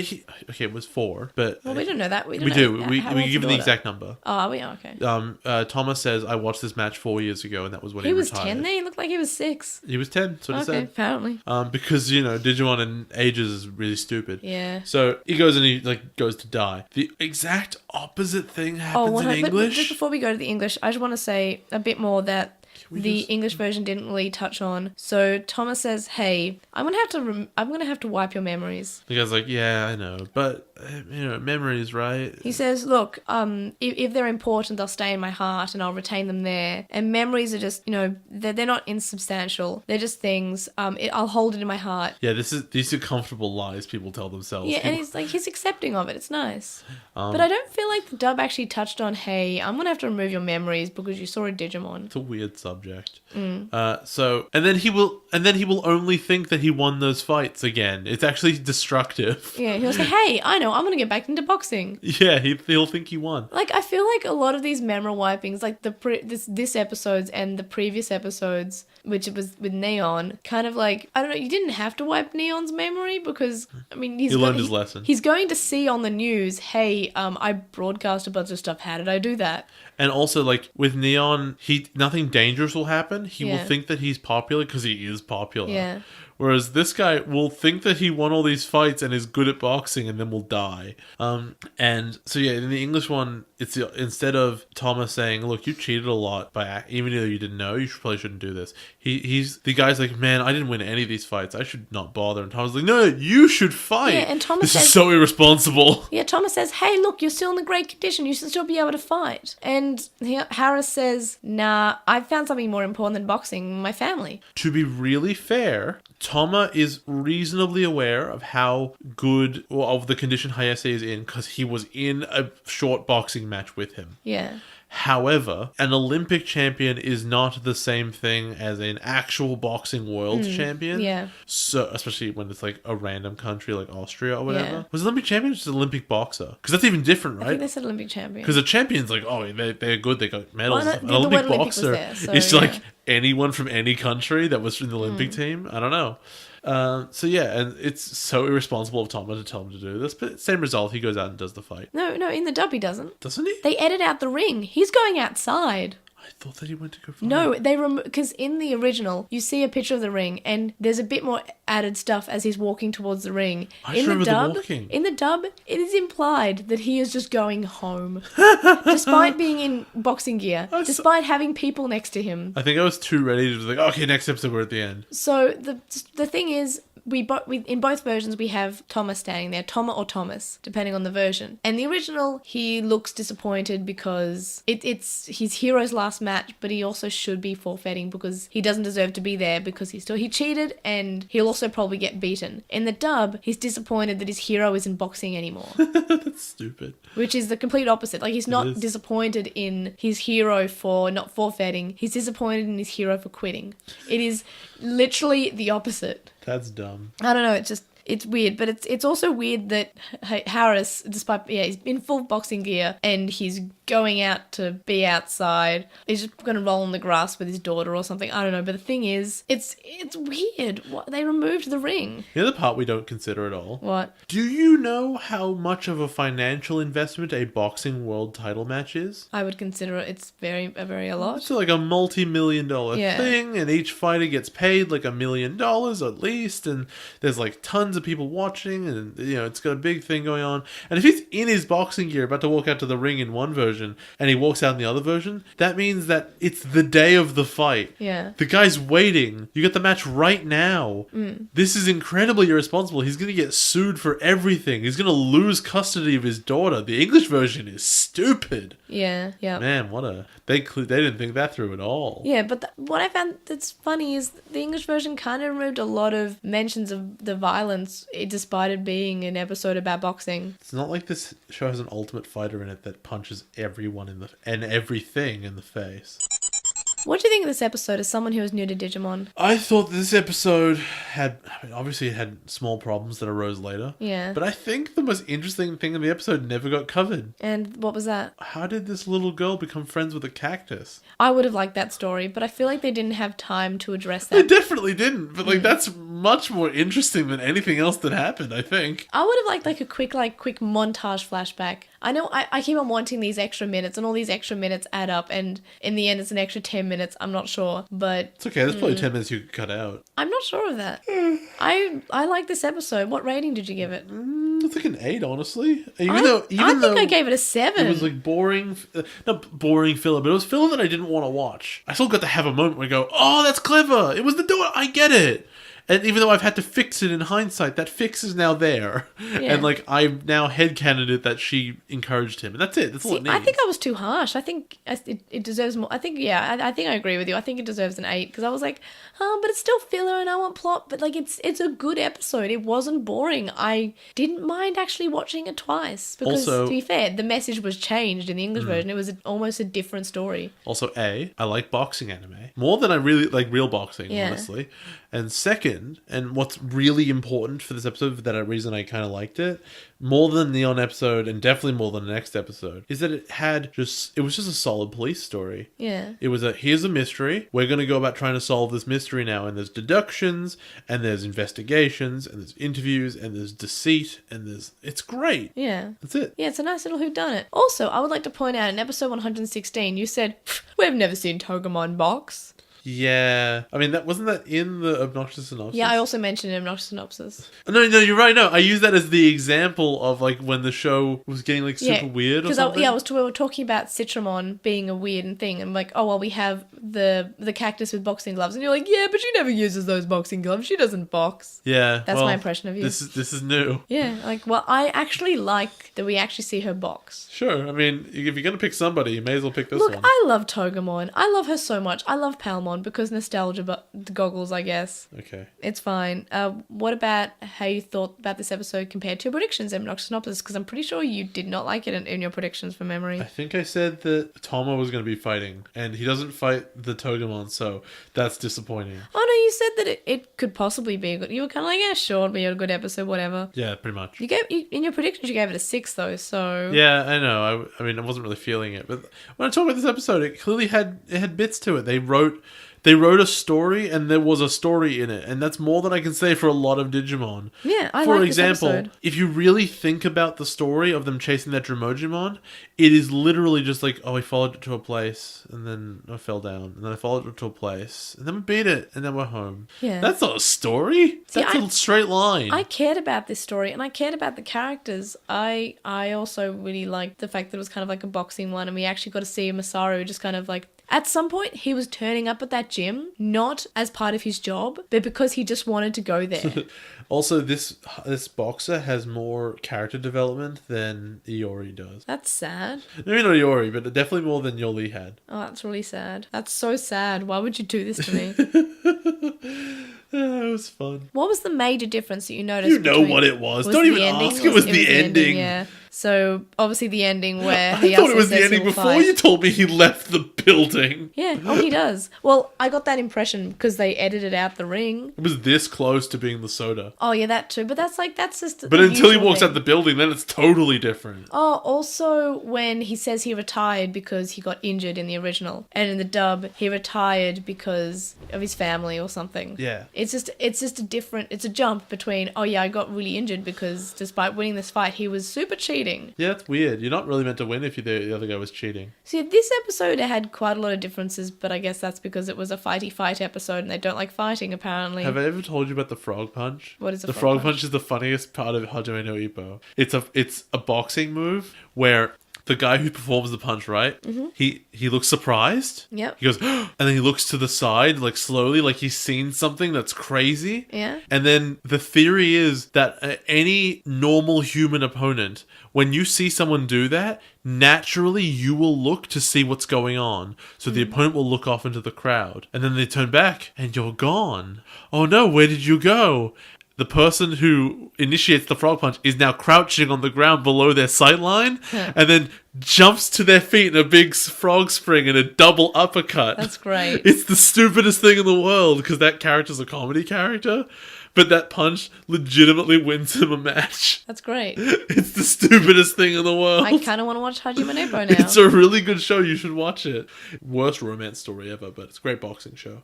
it was 4. But well, we don't know that. We do. We give him the exact number. Oh, are we? Oh, okay. Thomas says, I watched this match 4 years ago, and that was when he was retired. 10 then? He looked like he was 6. He was 10, so he said. Apparently. Because, Digimon in ages is really stupid. Yeah. So he goes and he goes to die. The exact opposite thing happens in English. But just before we go to the English, I just want to say a bit more that the English version didn't really touch on. So Thomas says, "Hey, I'm gonna have to wipe your memories." The guy's like, "Yeah, I know, but memories, right?" He says, "Look, if they're important, they'll stay in my heart, and I'll retain them there. And memories are just, they're not insubstantial. They're just things. I'll hold it in my heart." Yeah, these are comfortable lies people tell themselves. Yeah, and he's accepting of it. It's nice. But I don't feel like the dub actually touched on, "Hey, I'm gonna have to remove your memories because you saw a Digimon." It's a weird subject. And then he will only think that he won those fights again. It's actually destructive. Yeah, he'll say, "Hey, I know, I'm gonna get back into boxing." Yeah, he'll think he won. Like, I feel like a lot of these memory wipings, like this episodes and the previous episodes, which it was with Neon, kind of like, I don't know, you didn't have to wipe Neon's memory because, I mean, he learned his lesson. He's going to see on the news, "Hey, I broadcast a bunch of stuff. How did I do that?" And also, like, with Neon, nothing dangerous will happen. He will think that he's popular because he is popular. Yeah. Whereas this guy will think that he won all these fights and is good at boxing and then will die. And so, yeah, in the English one, it's instead of Thomas saying, "Look, you cheated a lot even though you didn't know, you probably shouldn't do this." The guy's like, "Man, I didn't win any of these fights. I should not bother." And Thomas is like, "No, you should fight." Yeah, and Thomas This is so irresponsible. Yeah, Thomas says, "Hey, look, you're still in the great condition. You should still be able to fight." And Harris says, "Nah, I found something more important than boxing, my family." To be really fair, Toma is reasonably aware of how good of the condition Hayase is in because he was in a short boxing match with him. Yeah. However, an Olympic champion is not the same thing as an actual boxing world champion. Yeah. So, especially when it's like a random country like Austria or whatever. Yeah. Was Olympic champion just an Olympic boxer? Because that's even different, I think right? they said Olympic champion. Because a champion's like, oh, they're good, they got medals. Well, An the Olympic word Olympic was boxer there, so, is yeah. like anyone from any country that was in the Olympic team. I don't know. So yeah, and it's so irresponsible of Toma to tell him to do this, but same result, he goes out and does the fight. No, in the dub he doesn't. Doesn't he? They edit out the ring. He's going outside. I thought that he went to go fight. No, they because in the original you see a picture of the ring, and there's a bit more added stuff as he's walking towards the ring. I just remember them walking. In the dub, it is implied that he is just going home, despite being in boxing gear, despite having people next to him. I think I was too ready to be like, okay, next episode we're at the end. So the thing is, we in both versions we have Thomas standing there, Toma or Thomas, depending on the version. And the original, he looks disappointed because it's his hero's last match, but he also should be forfeiting because he doesn't deserve to be there because he cheated and he'll also probably get beaten. In the dub, he's disappointed that his hero isn't boxing anymore. That's stupid. Which is the complete opposite. Like, he's not disappointed in his hero for not forfeiting. He's disappointed in his hero for quitting. It is literally the opposite. That's dumb. I don't know, it's weird, but it's also weird that Harris, despite he's in full boxing gear and he's going out to be outside, he's just going to roll in the grass with his daughter or something. I don't know, but the thing is, it's weird. What, they removed the ring. The other part we don't consider at all. What? Do you know how much of a financial investment a boxing world title match is? I would consider it's a lot. It's like a multi-million-dollar thing, and each fighter gets paid like $1 million at least, and there's like tons of people watching, and it's got a big thing going on. And if he's in his boxing gear about to walk out to the ring in one version and he walks out in the other version, that means that it's the day of the fight. Yeah. The guy's waiting. You get the match right now. This is incredibly irresponsible. He's going to get sued for everything. He's going to lose custody of his daughter. The English version is stupid. Yeah. Man, they didn't think that through at all. Yeah, but what I found that's funny is the English version kind of removed a lot of mentions of the violence, despite it being an episode about boxing. It's not like this show has an ultimate fighter in it that punches everyone and everything in the face. What do you think of this episode as someone who is new to Digimon? I thought this episode obviously it had small problems that arose later. Yeah. But I think the most interesting thing in the episode never got covered. And what was that? How did this little girl become friends with a cactus? I would have liked that story, but I feel like they didn't have time to address that. They definitely didn't, but that's much more interesting than anything else that happened, I think. I would have liked like a quick montage flashback. I know I keep on wanting these extra minutes, and all these extra minutes add up, and in the end it's an extra 10 minutes. I'm not sure, but it's okay. There's probably 10 minutes you could cut out. I'm not sure of that. I like this episode. What rating did you give it? It's like an 8, honestly. I think I gave it a 7. It was like boring, not boring filler, but it was filler that I didn't want to watch. I still got to have a moment where I go, oh, that's clever. It was the door. I get it. And even though I've had to fix it in hindsight, that fix is now there. Yeah. And like I've now headcanoned it that she encouraged him. And that's it. That's all it needs. I think I was too harsh. I think it deserves more. I think I think I agree with you. I think it deserves an 8 because I was like, but it's still filler and I want plot. But like it's a good episode. It wasn't boring. I didn't mind actually watching it twice. Because also, to be fair, the message was changed in the English version. It was almost a different story. Also, I like boxing anime. More than I really like real boxing, honestly. And second, and what's really important for this episode, for that reason I kind of liked it, more than the on episode and definitely more than the next episode, is that it was just a solid police story. Yeah. It was here's a mystery. We're going to go about trying to solve this mystery now. And there's deductions, and there's investigations, and there's interviews, and there's deceit, and it's great. Yeah. That's it. Yeah, it's a nice little whodunit. Also, I would like to point out in episode 116, you said, we've never seen Togemon box. Yeah. I mean, wasn't that in the Obnoxious Synopsis? Yeah, I also mentioned it in Obnoxious Synopsis. No, you're right. No, I use that as the example of like when the show was getting like super weird or something. Because we were talking about Citramon being a weird thing, and like, oh well, we have the cactus with boxing gloves, and you're like, yeah, but she never uses those boxing gloves. She doesn't box. Yeah, that's my impression of you. This is new. Yeah, like, well, I actually like that we actually see her box. Sure. I mean, if you're gonna pick somebody, you may as well pick this one. Look, I love Togemon. I love her so much. I love Palmon. Digimon because nostalgia, but the goggles, I guess. Okay. It's fine. What about how you thought about this episode compared to your predictions in Obnoxious Synopsis? Because I'm pretty sure you did not like it in your predictions from memory. I think I said that Toma was going to be fighting, and he doesn't fight the Togemon, so that's disappointing. Oh no, you said that it could possibly be a good. You were kind of like, yeah, sure, it'll be a good episode, whatever. Yeah, pretty much. In your predictions, you gave it a 6 though, so Yeah, I know. I mean, I wasn't really feeling it, but when I talk about this episode, it clearly had bits to it. They wrote a story, and there was a story in it, and that's more than I can say for a lot of Digimon. Yeah, For like example, this episode. if you really think about the story of them chasing that Dromogimon, it is literally just like, oh, I followed it to a place, and then I fell down, and then I followed it to a place, and then we beat it, and then we're home. Yeah. That's not a story. See, That's a straight line. I cared about this story, and I cared about the characters. I also really liked the fact that it was kind of like a boxing one, and we actually got to see Masaru just kind of like. At some point, he was turning up at that gym, not as part of his job, but because he just wanted to go there. Also, this boxer has more character development than Iori does. That's sad. Maybe not Iori, but definitely more than Yoli had. Oh, that's really sad. That's so sad. Why would you do this to me? It was fun. What was the major difference that you noticed? You know what it was. Don't even ask. It was the ending. Yeah. So obviously the ending where I he thought it was the ending before you told me he left the building. Yeah. Oh, he does. Well, I got that impression because they edited out the ring. It was this close to being the soda. Oh yeah, that too. But that's just. But until he walks out the building, then it's totally different. Oh, also when he says he retired because he got injured in the original, and in the dub he retired because of his family or something. Yeah. It's just it's a jump between, oh yeah, I got really injured because despite winning this fight, he was super cheating. Yeah, it's weird. You're not really meant to win if the other guy was cheating. See, this episode had quite a lot of differences, but I guess that's because it was a fighty fight episode and they don't like fighting apparently. Have I ever told you about the frog punch? What is the frog punch? Is the funniest part of Hajime no Ippo. It's a boxing move where the guy who performs the punch, right? Mm-hmm. He looks surprised. Yep. He goes, and then he looks to the side, like slowly, like he's seen something that's crazy. Yeah. And then the theory is that any normal human opponent, when you see someone do that, naturally you will look to see what's going on. So the opponent will look off into the crowd. And then they turn back and you're gone. Oh no, where did you go? The person who initiates the frog punch is now crouching on the ground below their sight line and then jumps to their feet in a big frog spring and a double uppercut. That's great. It's the stupidest thing in the world because that character's a comedy character, but that punch legitimately wins him a match. That's great. It's the stupidest thing in the world. I kind of want to watch Hajime no Ippo now. It's a really good show. You should watch it. Worst romance story ever, but it's a great boxing show.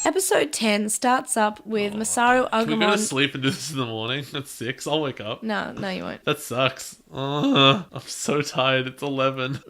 Episode 10 starts up with Masaru Can we go to Agumon. sleep and do this in the morning? At 6? I'll wake up. No, you won't. That sucks. I'm so tired. It's 11.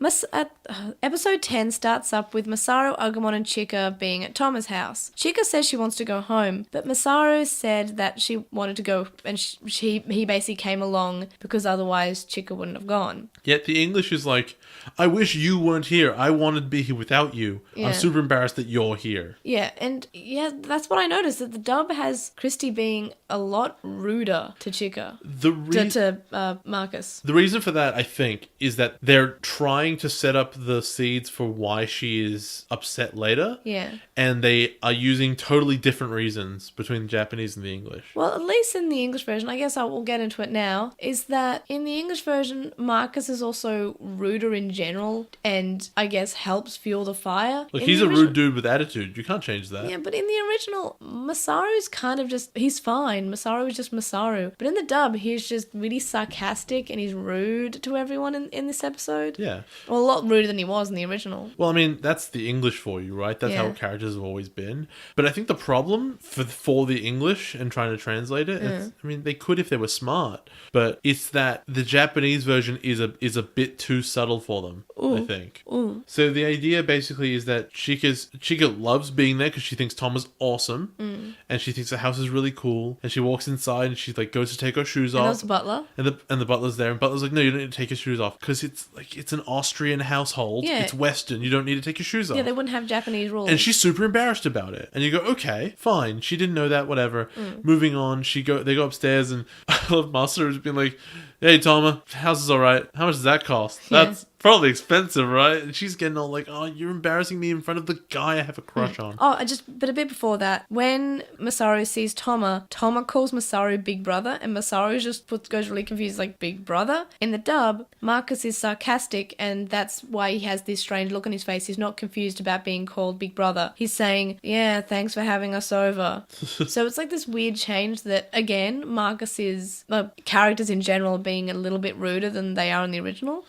Episode 10 starts up with Masaru, Agumon, and Chika being at Toma's house. Chika says she wants to go home, but Masaru said that she wanted to go, and he basically came along because otherwise Chika wouldn't have gone. Yet the English is like, I wish you weren't here. I wanted to be here without you. Yeah. I'm super embarrassed that you're here. Yeah, and yeah, that's what I noticed, that the dub has Christy being a lot ruder to Chika. To Marcus. The reason for that, I think, is that they're trying to set up the seeds for why she is upset later. Yeah. And they are using totally different reasons between the Japanese and the English. Well, at least in the English version, I guess I will get into it now, is that in the English version, Marcus is also ruder in general and I guess helps fuel the fire. Look, he's a rude dude with attitude. You can't change that. Yeah, but in the original, Masaru's kind of just, he's fine. Masaru is just Masaru. But in the dub, he's just really sarcastic and he's rude to everyone in this episode. Yeah. Well, a lot ruder than he was in the original. Well, I mean, that's the English for you, right? That's how characters have always been. But I think the problem for the English and trying to translate it, I mean, they could if they were smart, but it's that the Japanese version is a bit too subtle for them, I think. Ooh. So the idea basically is that Chika loves being there because she thinks Tom is awesome, and she thinks the house is really cool, and she walks inside and she like goes to take her shoes off. And there's the butler. And the butler's there, and butler's like, no, you don't need to take your shoes off because it's an Austrian household. Yeah. It's Western. You don't need to take your shoes off. Yeah, they wouldn't have Japanese rules. And she's super embarrassed about it. And you go, okay, fine. She didn't know that, whatever. Moving on, they go upstairs and I love Master has been like, hey, Toma, house is all right. How much does that cost? Yeah. Probably expensive, right? And she's getting all like, oh, you're embarrassing me in front of the guy I have a crush on. Oh, but a bit before that, when Masaru sees Toma calls Masaru Big Brother, and Masaru just goes really confused, like, Big Brother? In the dub, Marcus is sarcastic, and that's why he has this strange look on his face. He's not confused about being called Big Brother. He's saying, yeah, thanks for having us over. So it's like this weird change that, again, Marcus is, characters in general being a little bit ruder than they are in the original.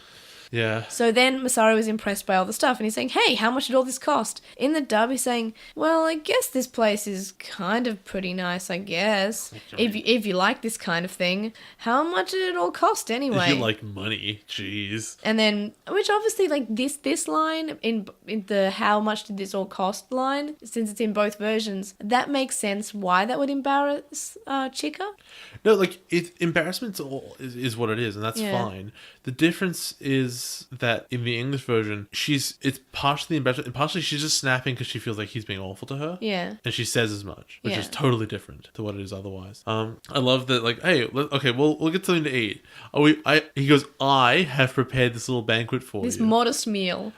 Yeah. So then Masaru is impressed by all the stuff and he's saying, hey, how much did all this cost? In the dub, he's saying, well, I guess this place is kind of pretty nice, I guess. If you like this kind of thing, how much did it all cost anyway? If you like money, jeez. And then, which obviously, like, this line, in the how much did this all cost line, since it's in both versions, that makes sense why that would embarrass Chika. No, like, embarrassment is what it is, and that's fine. The difference is that in the English version, it's partially embarrassment, and partially she's just snapping because she feels like he's being awful to her. Yeah. And she says as much, which is totally different to what it is otherwise. I love that, like, hey, okay, we'll get something to eat. He goes, I have prepared this little banquet for you. This modest meal.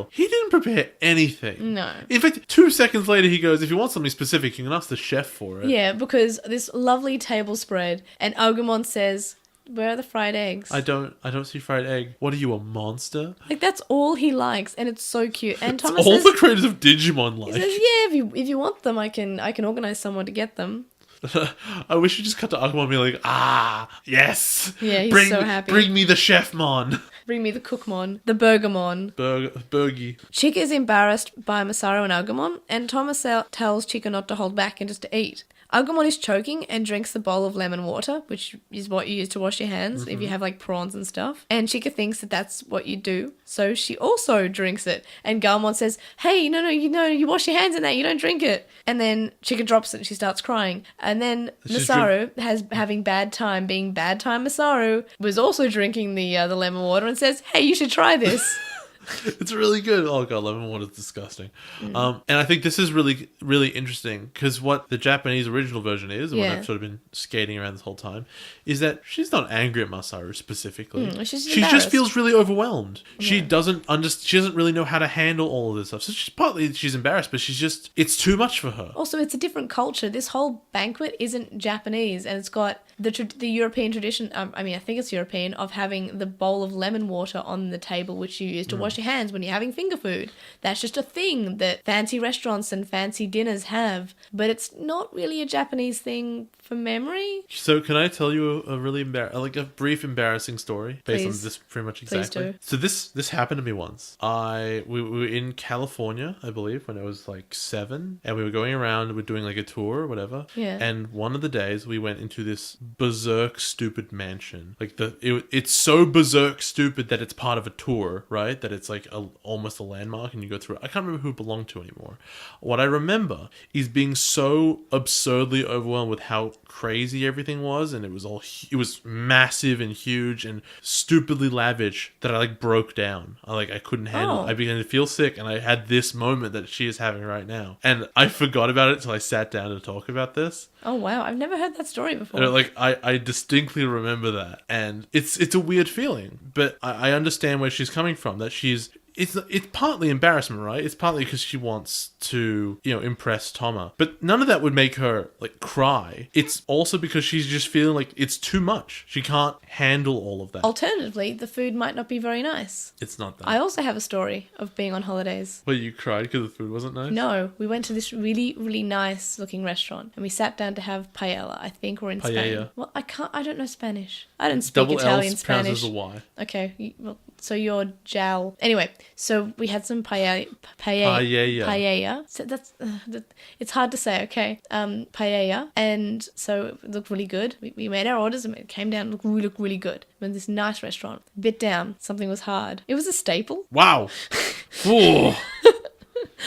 He didn't prepare anything. No. In fact, 2 seconds later, he goes, if you want something specific, you can ask the chef for it. Yeah, because this lovely table spread, and Agumon says, where are the fried eggs? I don't see fried egg. What are you, a monster? Like, that's all he likes, and it's so cute. And Thomas all says, the creators of Digimon like. He says, yeah, if you want them, I can organize someone to get them. I wish you just cut to Agumon and be like, yes. Yeah, he's so happy. Bring me the chefmon. Bring me the cookmon, the burgermon. Burgie. Chika is embarrassed by Masaru and Agumon, and Thomas tells Chika not to hold back and just to eat. Agumon is choking and drinks the bowl of lemon water, which is what you use to wash your hands if you have, like, prawns and stuff. And Chika thinks that that's what you do, so she also drinks it. And Garmon says, hey, no, you wash your hands in that, you don't drink it. And then Chika drops it and she starts crying. And then Masaru, having bad time being bad time Masaru, was also drinking the lemon water and says, hey, you should try this. It's really good. Oh god, lemon water is disgusting. And I think this is really, really interesting because what the Japanese original version is, and what I've sort of been skating around this whole time, is that she's not angry at Masaru specifically. She just feels really overwhelmed. She doesn't really know how to handle all of this stuff. So she's embarrassed, but it's too much for her. Also, it's a different culture. This whole banquet isn't Japanese, and it's got the European tradition, I think it's European, of having the bowl of lemon water on the table, which you use to wash your hands when you're having finger food. That's just a thing that fancy restaurants and fancy dinners have, but it's not really a Japanese thing from memory. So can I tell you a really a brief embarrassing story based on this pretty much exactly? Please do. So this happened to me once. We were in California, I believe, when I was like 7, and we were going around, we're doing like a tour or whatever. Yeah. And one of the days we went into this berserk stupid mansion. Like it's so berserk stupid that it's part of a tour, right? That it's like almost a landmark and you go through it. I can't remember who it belonged to anymore. What I remember is being so absurdly overwhelmed with how crazy everything was, and it was massive and huge and stupidly lavish that I like broke down. I couldn't handle it. I began to feel sick, and I had this moment that she is having right now, and I forgot about it until I sat down to talk about this. Oh wow, I've never heard that story before. And I distinctly remember that, and it's a weird feeling, but I understand where she's coming from. That it's partly embarrassment, right? It's partly because she wants to, impress Toma. But none of that would make her, like, cry. It's also because she's just feeling like it's too much. She can't handle all of that. Alternatively, the food might not be very nice. It's not that. I also have a story of being on holidays. Well, you cried because the food wasn't nice? No, we went to this really, really nice looking restaurant and we sat down to have paella. I think we're in Spain. Well, I don't know Spanish. I don't speak Italian, Spanish. Double L pronounces a Y. Okay, so you're Jal. Anyway, so we had some paella. So that's it's hard to say. Okay, paella, and so it looked really good. We made our orders and it came down. Looked really good. We went to this nice restaurant. Bit down, something was hard. It was a staple. Wow. Oh.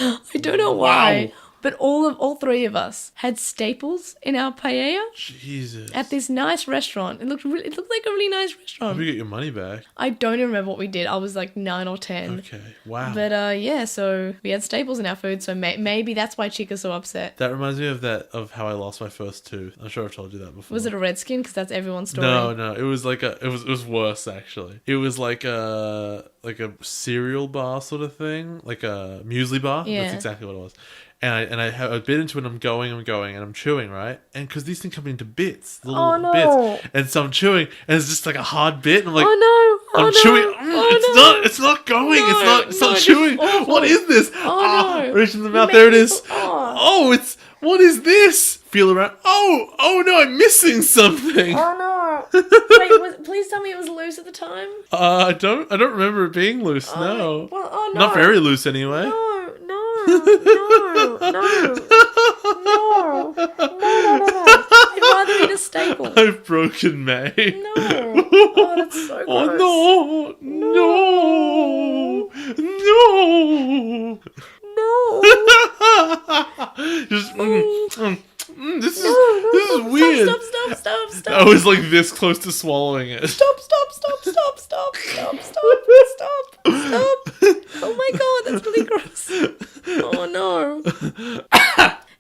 I don't know why. But all three of us had staples in our paella Jesus. at this nice restaurant. It looked like a really nice How restaurant. do you get your money back? I don't even remember what we did. I was like 9 or 10. Okay. Wow. But yeah, so we had staples in our food, so maybe that's why Chica's so upset. That reminds me of how I lost my first tooth. I'm sure I've told you that before. Was it a Redskin? Because that's everyone's story. No. It was like it was worse actually. It was like a cereal bar sort of thing, like a muesli bar. Yeah. That's exactly what it was. And I bit into it and I'm going, and I'm chewing, right? And because these things come into bits, little bits. And so I'm chewing, and it's just like a hard bit, and I'm like, I'm chewing. It's not going. It's not chewing. What is this? No. Reach in the mouth. There it is. What is this? Feel around. Oh no, I'm missing something. Oh no. Wait, please tell me it was loose at the time? I don't remember it being loose, no. Well, no. Not very loose anyway. No. I'd rather eat a staple. I've broken May. No. Oh, that's so gross. Oh no. Just this is weird. Stop. I was like this close to swallowing it. Stop. Oh my god, that's really gross. Oh no.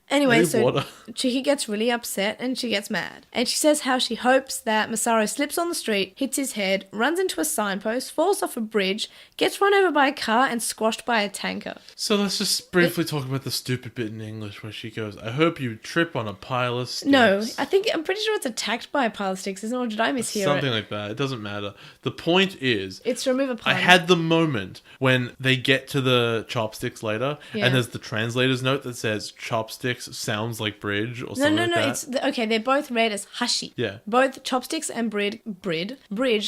Anyway, so Chiki gets really upset and she gets mad. And she says how she hopes that Masaru slips on the street, hits his head, runs into a signpost, falls off a bridge, gets run over by a car and squashed by a tanker. So let's just briefly talk about the stupid bit in English where she goes, I hope you trip on a pile of sticks. No, I'm pretty sure it's attacked by a pile of sticks, isn't it? Or did I mishear Something it? like that. It doesn't matter. The point is... It's to remove a pile. I had the moment when they get to the chopsticks later, and there's the translator's note that says chopsticks sounds like bridge or something like that. Okay, they're both read as hashi. Yeah. Both chopsticks and bridge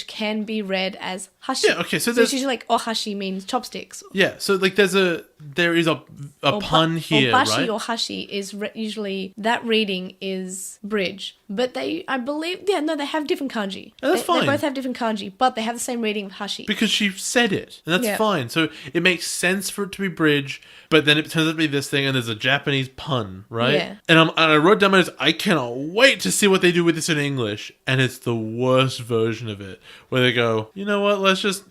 can be read as hashi. Yeah, okay, so it's usually like ohashi means chopsticks. Yeah, so like there is a pun here, or bashi right? or hashi is usually that reading is bridge. But they have different kanji. That's fine. They both have different kanji, but they have the same reading of hashi. Because she said it, and that's fine. So it makes sense for it to be bridge, but then it turns out to be this thing, and there's a Japanese pun, right? Yeah. And I wrote down my notes, I cannot wait to see what they do with this in English, and it's the worst version of it, where they go, you know what, it's just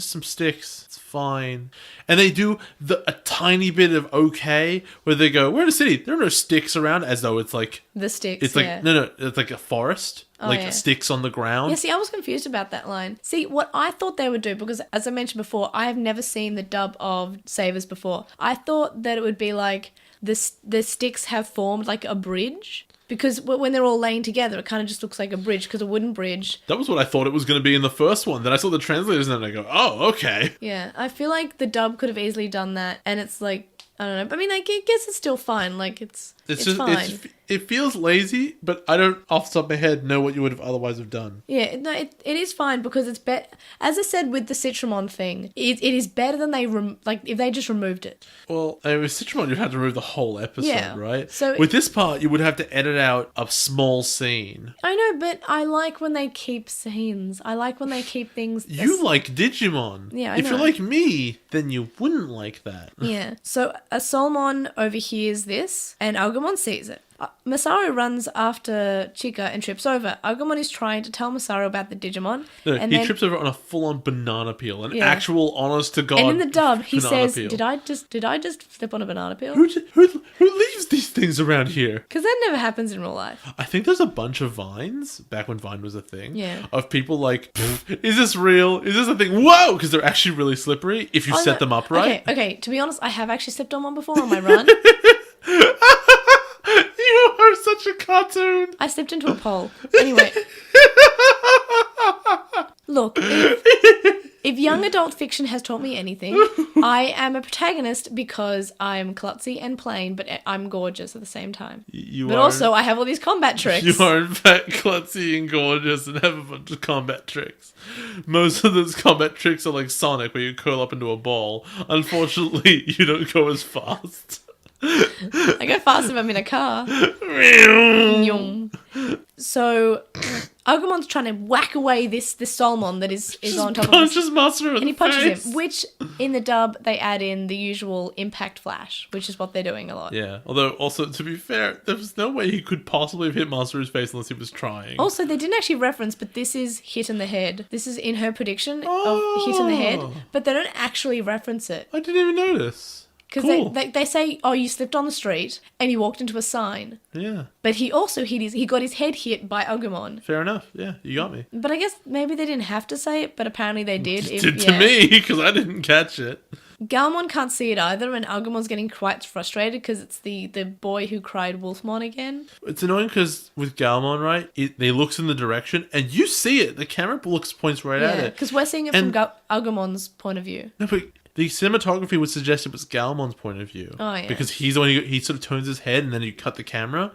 some sticks, it's fine. And they do a tiny bit of okay, where they go, we're in a city, there are no sticks around, as though it's like... The sticks, It's like, no, it's like a forest. Sticks on the ground. Yeah, see, I was confused about that line. See, what I thought they would do, because as I mentioned before, I have never seen the dub of Savers before. I thought that it would be like the sticks have formed like a bridge. Because when they're all laying together, it kind of just looks like a bridge, because a wooden bridge. That was what I thought it was going to be in the first one. Then I saw the translators and I go, oh, okay. Yeah, I feel like the dub could have easily done that, and it's like, I don't know. But I mean, I guess it's still fine. Like, it's fine. It feels lazy, but I don't, off the top of my head, know what you would have otherwise have done. Yeah, no, it is fine because it's better. As I said with the Citramon thing, it is better than if they just removed it. Well, with Citramon, you'd have to remove the whole episode, right? So with this part, you would have to edit out a small scene. I know, but I like when they keep scenes. I like when they keep things. You like Digimon. Yeah, I If know. you're like me, then you wouldn't like that. Yeah. So Solomon overhears this, and Agumon sees it. Masaru runs after Chika and trips over. Agumon is trying to tell Masaru about the Digimon. No, he trips over on a full-on banana peel, actual honest-to-God. And in the dub, he says, peel. "Did I just step on a banana peel?" Who leaves these things around here? Because that never happens in real life. I think there's a bunch of Vines, back when Vine was a thing, Yeah. of people like, is this real? Is this a thing? Whoa! Because they're actually really slippery if you set them up right. Okay, to be honest, I have actually stepped on one before on my run. You are such a cartoon. I stepped into a pole. Anyway. Look, if young adult fiction has taught me anything, I am a protagonist because I'm klutzy and plain, but I'm gorgeous at the same time. Also, I have all these combat tricks. You are in fact klutzy and gorgeous and have a bunch of combat tricks. Most of those combat tricks are like Sonic, where you curl up into a ball. Unfortunately, you don't go as fast. I go fast if I'm in a car. So Agumon's trying to whack away this Solmon that is on top of him. Punches Master in And he the punches face. him, which in the dub they add in the usual impact flash, which is what they're doing a lot. Yeah, although also, to be fair, there was no way he could possibly have hit Master in his face unless he was trying. Also, they didn't actually reference, but this is hit in the head. This is in her prediction of hit in the head, but they don't actually reference it. I didn't even notice. Because Cool. they say, oh, you slipped on the street and you walked into a sign. Yeah, But he also he got his head hit by Agumon. fair enough. Yeah, you got me. But I guess maybe they didn't have to say it, but apparently they did. To me, because I didn't catch it. Galmon can't see it either, and Agumon's getting quite frustrated because it's the boy who cried Wolfmon again. It's annoying because with Galmon, right, they looks in the direction and you see it. The camera points right at it. Because we're seeing it And- from Agumon's point of view. No, but the cinematography would suggest it was Galmon's point of view. Oh, yeah. Because he's the one he sort of turns his head and then you cut the camera.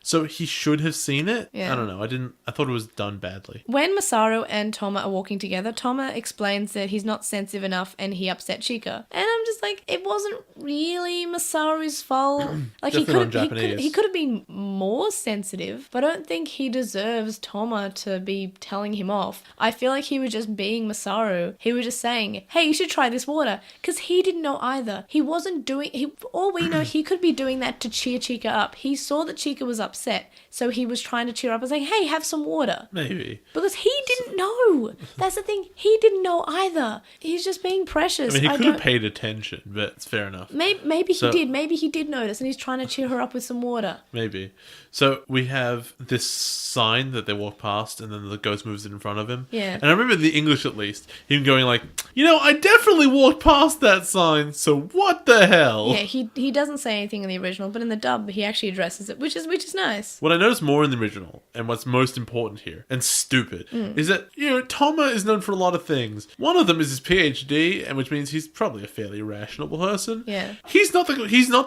So he should have seen it. Yeah. I don't know. I thought it was done badly. When Masaru and Toma are walking together, Toma explains that he's not sensitive enough and he upset Chika. And I'm just like, it wasn't really Masaru's fault. Like Definitely he could have been more sensitive, but I don't think he deserves Toma to be telling him off. I feel like he was just being Masaru. He was just saying, hey, you should try this water. Because he didn't know either. He wasn't doing, all we know, he could be doing that to cheer Chika up. He saw that Chika was upset, so he was trying to cheer up and saying, hey, have some water. Maybe. Because he didn't know. That's the thing. He didn't know either. He's just being precious. I mean, he could have paid attention, but it's fair enough. Maybe he did. Maybe he did notice and he's trying to cheer her up with some water. Maybe. So we have this sign that they walk past and then the ghost moves in front of him. Yeah. And I remember the English at least, him going like, I definitely walked past that sign, so what the hell? Yeah, he doesn't say anything in the original, but in the dub he actually addresses it, which is nice. What I noticed more in the original, and what's most important here, and stupid, is that, Toma is known for a lot of things. One of them is his PhD, and which means he's probably a fairly rational person. Yeah. He's not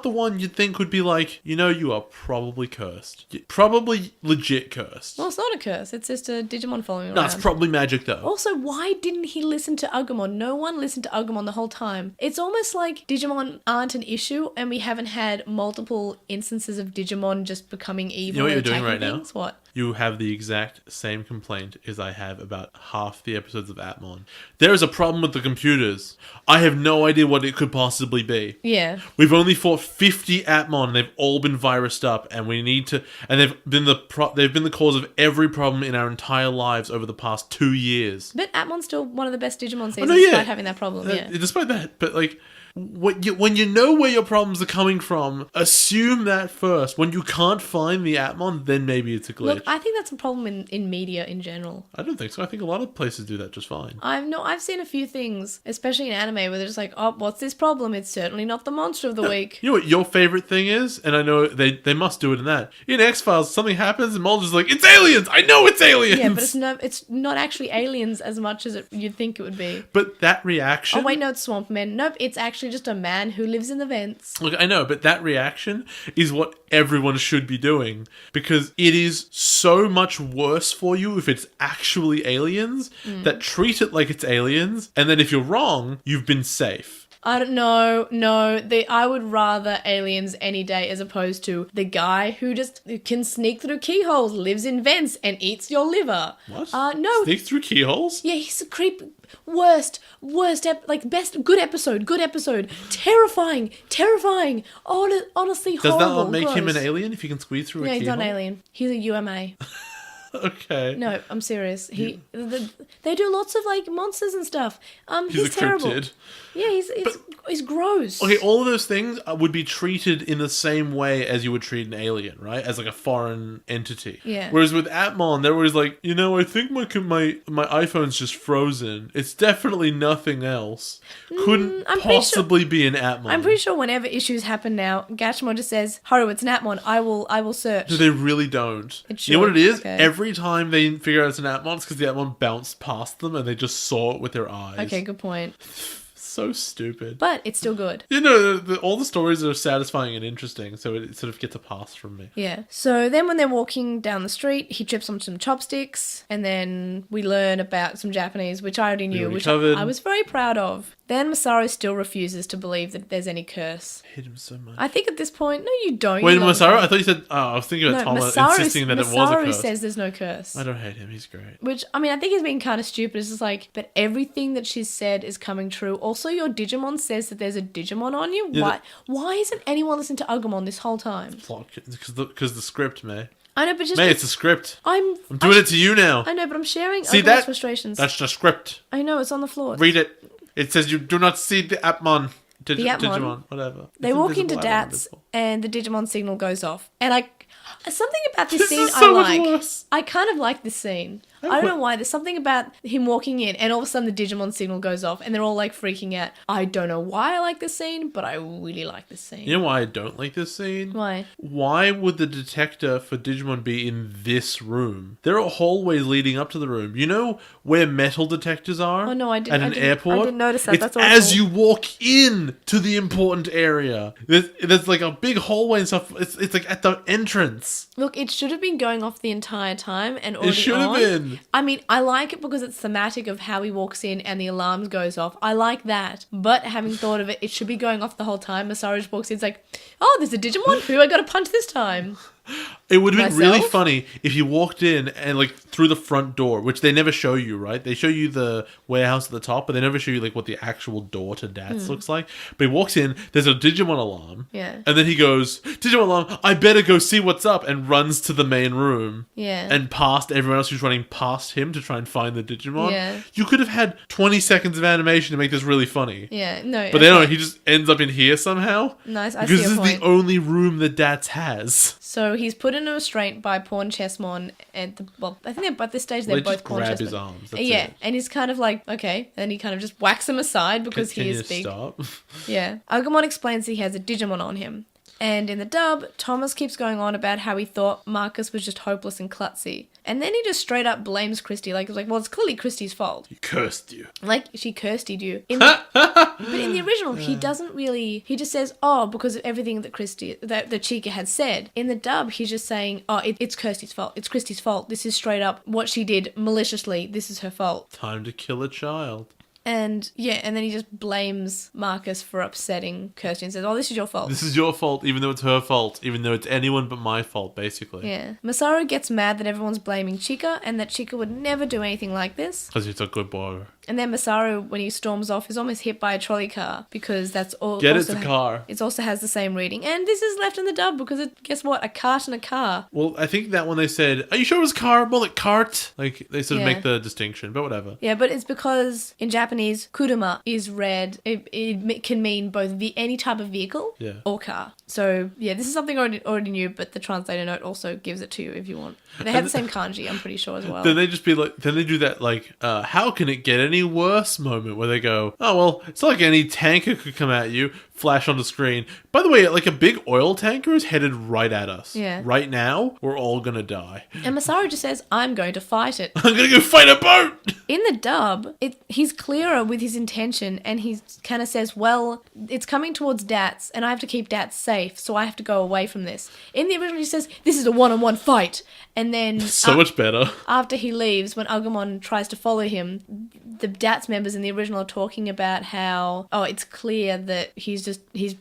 the one you'd think would be like, you are probably cursed. Probably legit cursed. Well, it's not a curse. It's just a Digimon following around. No, it's probably magic though. Also, why didn't he listen to Agumon? No one listened to Agumon the whole time. It's almost like Digimon aren't an issue, and we haven't had multiple instances of Digimon just becoming evil. You know what you're and doing attacking right things? now? What? You have the exact same complaint as I have about half the episodes of Atmon. There is a problem with the computers. I have no idea what it could possibly be. Yeah. We've only fought 50 Atmon and they've all been virused up, and we need to, and they've been the cause of every problem in our entire lives over the past 2 years. But Atmon's still one of the best Digimon seasons no, yeah. despite having that problem, yeah. Despite that, but like, when you know where your problems are coming from, assume that first. When you can't find the Atmon, then maybe it's a glitch. Look, I think that's a problem in media in general. I don't think so. I think a lot of places do that just fine. I've seen a few things, especially in anime, where they're just like, oh, what's this problem? It's certainly not the monster of the week. You know what your favorite thing is? And I know they must do it in that. In X-Files, something happens and Mulder's like, it's aliens! I know it's aliens! Yeah, but it's not actually aliens as much as you'd think it would be. But that reaction... Oh, wait, no, it's swamp men. Nope, it's actually just a man who lives in the vents. Look, I know, but that reaction is what everyone should be doing, because it is so much worse for you if it's actually aliens that treat it like it's aliens, and then if you're wrong, you've been safe. I don't know. No, I would rather aliens any day as opposed to the guy who just can sneak through keyholes, lives in vents, and eats your liver. What? No. Sneak through keyholes? Yeah, he's a creep. Best, good episode. Terrifying. Honestly, Does horrible. that not make him an gross. alien if he can squeeze through a keyhole? Yeah, he's not an alien. He's a UMA. Okay. No, I'm serious. They do lots of monsters and stuff. He's a terrible. cryptid. Yeah, he's gross. Okay, all of those things would be treated in the same way as you would treat an alien, right? As like a foreign entity. Yeah. Whereas with Atmon, they're always like, I think my iPhone's just frozen. It's definitely nothing else. Couldn't possibly be an Atmon. I'm pretty sure whenever issues happen now, Gachimon just says, Haru, it's an Atmon. I will search. No, they really don't. It You know what it should. is? Okay. Every time they figure out it's an Atmon, it's because the Atmon bounced past them and they just saw it with their eyes. Okay, good point. So stupid. But it's still good. You know, all the stories are satisfying and interesting, so it sort of gets a pass from me. Yeah. So then when they're walking down the street, he trips on some chopsticks, and then we learn about some Japanese, which I already knew, which I was very proud of. Then Masaru still refuses to believe that there's any curse. I hate him so much. I think at this point, no, you don't. Wait, Masaru? I thought you said... Oh, I was thinking about Tama insisting that it was a Masaru curse. says there's no curse. I don't hate him. He's great. Which, I mean, I think he's being kind of stupid. It's just like, but everything that she's said is coming true. Also, your Digimon says that there's a Digimon on you. Yeah, Why isn't anyone listening to Agumon this whole time? Because the script, May. I know, but just... May, it's a script. I'm doing it to you now. I know, but I'm sharing See Agumon's frustrations. That's the script. I know, it's on the floor. Read it. It says you do not see the Appmon. Digimon, whatever. They walk into Dats, and the Digimon signal goes off. And something about this scene is so I much like. worse. I kind of like this scene. I don't know why. There's something about him walking in, and all of a sudden the Digimon signal goes off, and they're all like freaking out. I don't know why I like this scene, but I really like this scene. You know why I don't like this scene? Why? Why would the detector for Digimon be in this room? There are hallways leading up to the room. You know where metal detectors are? Oh no, I didn't. At an airport? I didn't notice that. It's That's as you walk in to the important area. There's like a big hallway and stuff. It's like at the entrance. Look, it should have been going off the entire time and already It should have been. I mean, I like it because it's thematic of how he walks in and the alarms goes off. I like that. But having thought of it, it should be going off the whole time. Masaru just walks in, it's like, oh, there's a Digimon? Who I got to punch this time? It would have been really Myself? funny if you walked in and like through the front door, which they never show you, right? They show you the warehouse at the top, but they never show you like what the actual door to Dats looks like. But he walks in, there's a Digimon alarm. Yeah. And then he goes, Digimon alarm, I better go see what's up, and runs to the main room. Yeah. And past everyone else who's running past him to try and find the Digimon. Yeah. You could have had 20 seconds of animation to make this really funny. Yeah, no. But they don't, he just ends up in here somehow. Nice, I Because see this your is point. the only room that Dats has. So he's put in a restraint by Pawn Chessmon at the... Well, I think at this stage they're They both just Pawn grab Chessmon. his arms. That's Yeah, it. and he's kind of like, okay. Then he kind of just whacks him aside because Can he you is big. stop? Yeah. Agumon explains he has a Digimon on him. And in the dub, Thomas keeps going on about how he thought Marcus was just hopeless and klutzy. And then he just straight up blames Christy. Like, it's like, well, it's clearly Christy's fault. He cursed you. Like, she curstied you. But in the original, he doesn't really... He just says, oh, because of everything that that Chica had said. In the dub, he's just saying, oh, it's Kirsty's fault. It's Christy's fault. This is straight up what she did maliciously. This is her fault. Time to kill a child. And yeah, and then he just blames Marcus for upsetting Kirsty and says, oh, this is your fault. This is your fault, even though it's her fault, even though it's anyone but my fault, basically. Yeah. Masaru gets mad that everyone's blaming Chica and that Chica would never do anything like this. Because he's a good boy. And then Masaru, when he storms off, is almost hit by a trolley car because that's all. Get it's a car. It also has the same reading. And this is left in the dub because guess what? A cart and a car. Well, I think that when they said, are you sure it was car? More like cart? Like, they sort of Yeah. make the distinction, but whatever. Yeah, but it's because in Japanese, kuruma is read. It can mean both any type of vehicle or car. So, yeah, this is something I already knew, but the translator note also gives it to you if you want. They have the same kanji, I'm pretty sure, as well. Then they just be like, then they do that, like, how can it get any worse moment where they go, oh, well, it's not like any tanker could come at you, flash on the screen. By the way, like a big oil tanker is headed right at us. Yeah. Right now, we're all gonna die. And Masaru just says, I'm going to fight it. I'm gonna go fight a boat! In the dub, he's clearer with his intention and he kind of says, well, it's coming towards Dats and I have to keep Dats safe, so I have to go away from this. In the original, he says, this is a one-on-one fight. And then... So much better. After he leaves, when Agumon tries to follow him, the Dats members in the original are talking about how, oh, it's clear that he's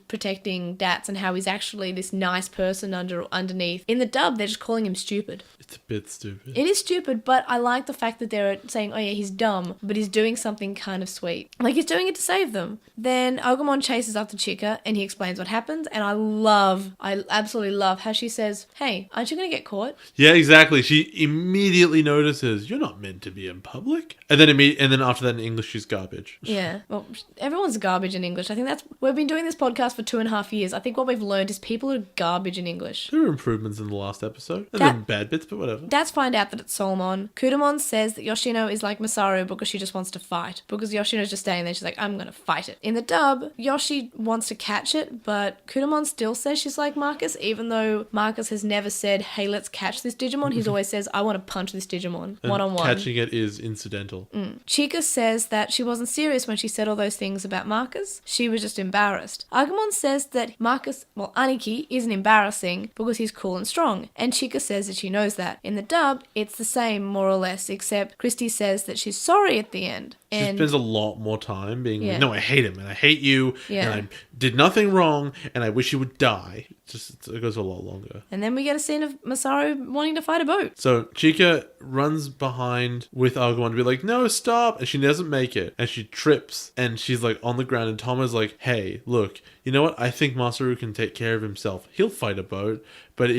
protecting Dats and how he's actually this nice person underneath. In the dub, they're just calling him stupid. It's a bit stupid. It is stupid, but I like the fact that they're saying, oh yeah, he's dumb, but he's doing something kind of sweet. Like, he's doing it to save them. Then Agumon chases after Chica, and he explains what happens, and I absolutely love how she says, hey, aren't you going to get caught? Yeah, exactly. She immediately notices, you're not meant to be in public. And then after that in English, she's garbage. Yeah, well, everyone's garbage in English. I think we've been doing this podcast for 2.5 years. I think what we've learned is people are garbage in English. There were improvements in the last episode. And then bad bits, but whatever. Dats find out that it's Solomon. Kudamon says that Yoshino is like Masaru because she just wants to fight. Because Yoshino's just standing there, she's like, I'm going to fight it. In the dub, Yoshi wants to catch it, but Kudamon still says she's like Marcus, even though Marcus has never said, hey, let's catch this Digimon. He's always says, I want to punch this Digimon, one-on-one. Catching it is incidental. Chica Chica says that she wasn't serious when she said all those things about Marcus. She was just embarrassed. Agumon says that Aniki isn't embarrassing because he's cool and strong, and Chica says that she knows that. In the dub, it's the same, more or less, except Christy says that she's sorry at the end. She spends a lot more time being like, Yeah. no, I hate him, and I hate you, Yeah. and I did nothing wrong, and I wish he would die. It goes a lot longer. And then we get a scene of Masaru wanting to fight a boat. So Chica runs behind with Agumon to be like, no, stop, and she doesn't make it, and she trips, and she's like on the ground, and Toma's like, hey, look, you know what? I think Masaru can take care of himself. He'll fight a boat, but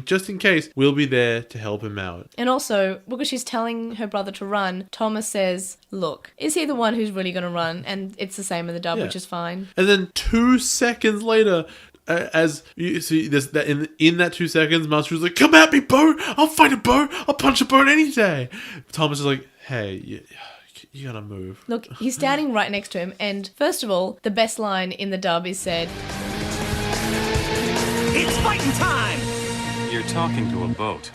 just in case, we'll be there to help him out. And also, because she's telling her brother to run, Thomas says, look, is he the one who's really going to run? And it's the same in the dub, Yeah. which is fine. And then 2 seconds later, as you see, there's that in that 2 seconds, Masaru's like, come at me, boat! I'll fight a boat! I'll punch a boat any day! Thomas is like, hey, you gotta move. Look, he's standing right next to him, and first of all, the best line in the dub is said, It's fighting time! You're talking to a boat.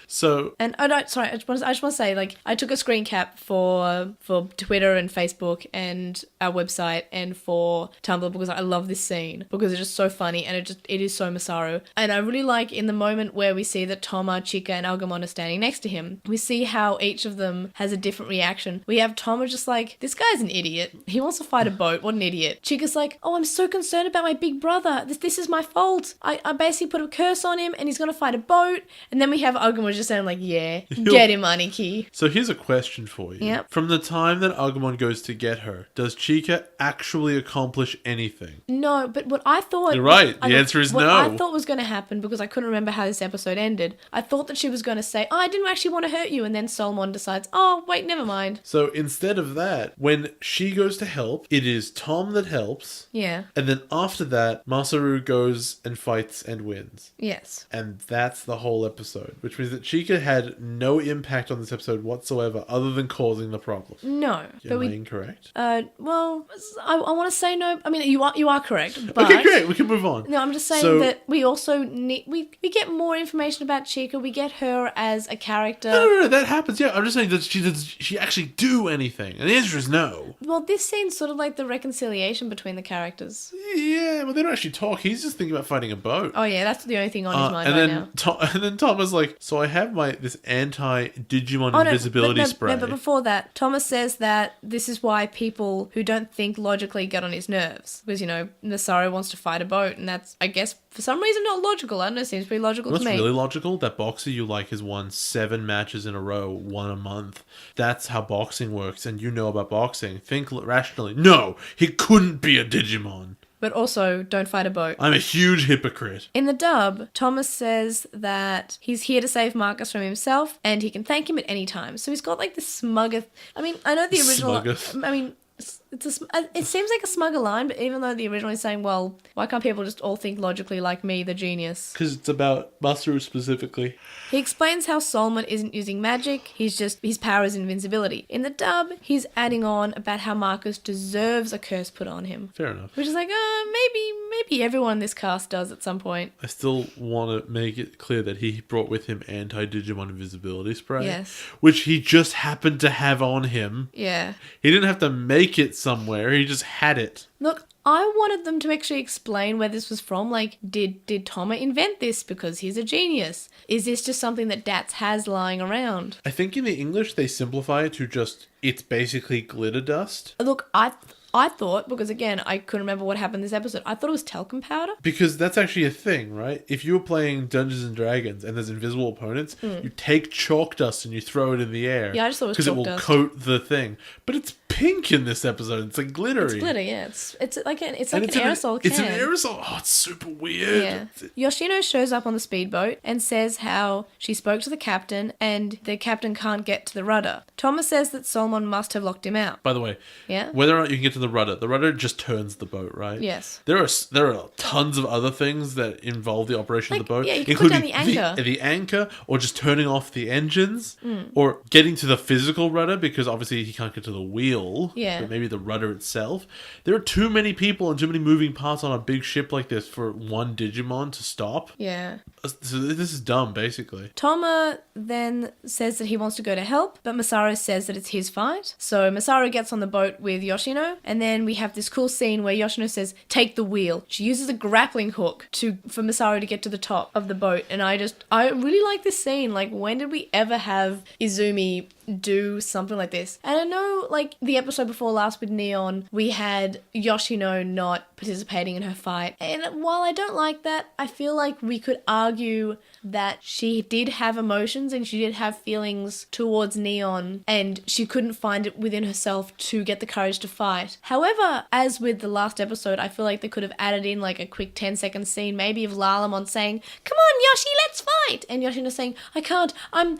So, and I just want to say, like, I took a screen cap for Twitter and Facebook and our website and for Tumblr because I love this scene because it's just so funny and it is so Masaru. And I really like in the moment where we see that Toma, Chica, and Agumon are standing next to him, we see how each of them has a different reaction. We have Toma just like, this guy's an idiot. He wants to fight a boat. What an idiot. Chica's like, oh, I'm so concerned about my big brother. This is my fault. I basically put a curse on him and he's going to fight a boat. And then we have Agumon just saying like, yeah, get him, Aniki. So here's a question for you. Yep. From the time that Agumon goes to get her, does Chica actually accomplish anything? No, but what I thought... You're right. The answer is what no. I thought was going to happen, because I couldn't remember how this episode ended, I thought that she was going to say, oh, I didn't actually want to hurt you, and then Solomon decides, oh, wait, never mind. So instead of that, when she goes to help, it is Tom that helps. Yeah. And then after that, Masaru goes and fights and wins. Yes. And that's the whole episode, which means that Chica had no impact on this episode whatsoever other than causing the problem. No. Am I incorrect? Well, I want to say no. I mean, you are correct, but... Okay, great. We can move on. No, I'm just saying that we also need... We get more information about Chica. We get her as a character. No, that happens. Yeah, I'm just saying, does she actually do anything? And the answer is no. Well, this scene's sort of like the reconciliation between the characters. Yeah, well, they don't actually talk. He's just thinking about fighting a boat. Oh, yeah, that's the only thing on his mind right now. And then Tom was like, so I have this anti-Digimon invisibility spray. No, but before that, Thomas says that this is why people who don't think logically get on his nerves. Because, Masaru wants to fight a boat, and that's, I guess, for some reason not logical. I don't know, it seems pretty logical to me. What's really logical? That boxer you like has won 7 matches in a row, 1 a month. That's how boxing works, and you know about boxing. Think rationally. No, he couldn't be a Digimon. But also, don't fight a boat. I'm a huge hypocrite. In the dub, Thomas says that he's here to save Marcus from himself, and he can thank him at any time. So he's got like this smugger... I mean, I know the original... Smugger. I mean... It seems like a smugger line, but even though the original is saying, well, why can't people just all think logically like me, the genius? Because it's about Masaru specifically. He explains how Solomon isn't using magic, his power is invincibility. In the dub, he's adding on about how Marcus deserves a curse put on him. Fair enough. Which is like, maybe everyone in this cast does at some point. I still want to make it clear that he brought with him anti-Digimon invisibility spray. Yes. Which he just happened to have on him. Yeah. He didn't have to make it somewhere. He just had it. Look, I wanted them to actually explain where this was from. Like, did Toma invent this because he's a genius? Is this just something that Dats has lying around? I think in the English they simplify it to just, it's basically glitter dust. Look, I thought, because again, I couldn't remember what happened this episode, I thought it was talcum powder. Because that's actually a thing, right? If you were playing Dungeons and Dragons and there's invisible opponents, you take chalk dust and you throw it in the air. Yeah, I just thought it was because it chalk will dust. coat the thing. But it's pink in this episode. It's like glittery. It's glitter, yeah. It's like an And aerosol can. It's an aerosol. Oh, it's super weird. Yeah. Yoshino shows up on the speedboat and says how she spoke to the captain and the captain can't get to the rudder. Thomas says that Solomon must have locked him out. By the way, Yeah? whether or not you can get to the rudder just turns the boat, right? Yes. There are tons of other things that involve the operation of the boat, yeah, you can put down including the anchor. the anchor, or just turning off the engines, or getting to the physical rudder because obviously he can't get to the wheel. Yeah. But maybe the rudder itself. There are too many people and too many moving parts on a big ship like this for one Digimon to stop. Yeah. So this is dumb, basically. Toma then says that he wants to go to help, but Masaru says that it's his fight. So Masaru gets on the boat with Yoshino, and then we have this cool scene where Yoshino says, take the wheel. She uses a grappling hook for Masaru to get to the top of the boat, and I really like this scene. Like, when did we ever have Izumi do something like this? And I know, like, the episode before last with Neon, we had Yoshino not participating in her fight. And while I don't like that, I feel like we could argue that she did have emotions and she did have feelings towards Neon, and she couldn't find it within herself to get the courage to fight. However, as with the last episode, I feel like they could have added in like a quick 10-second scene, maybe of Lalamon saying, come on, Yoshi, let's fight! And Yoshino saying, I can't, I'm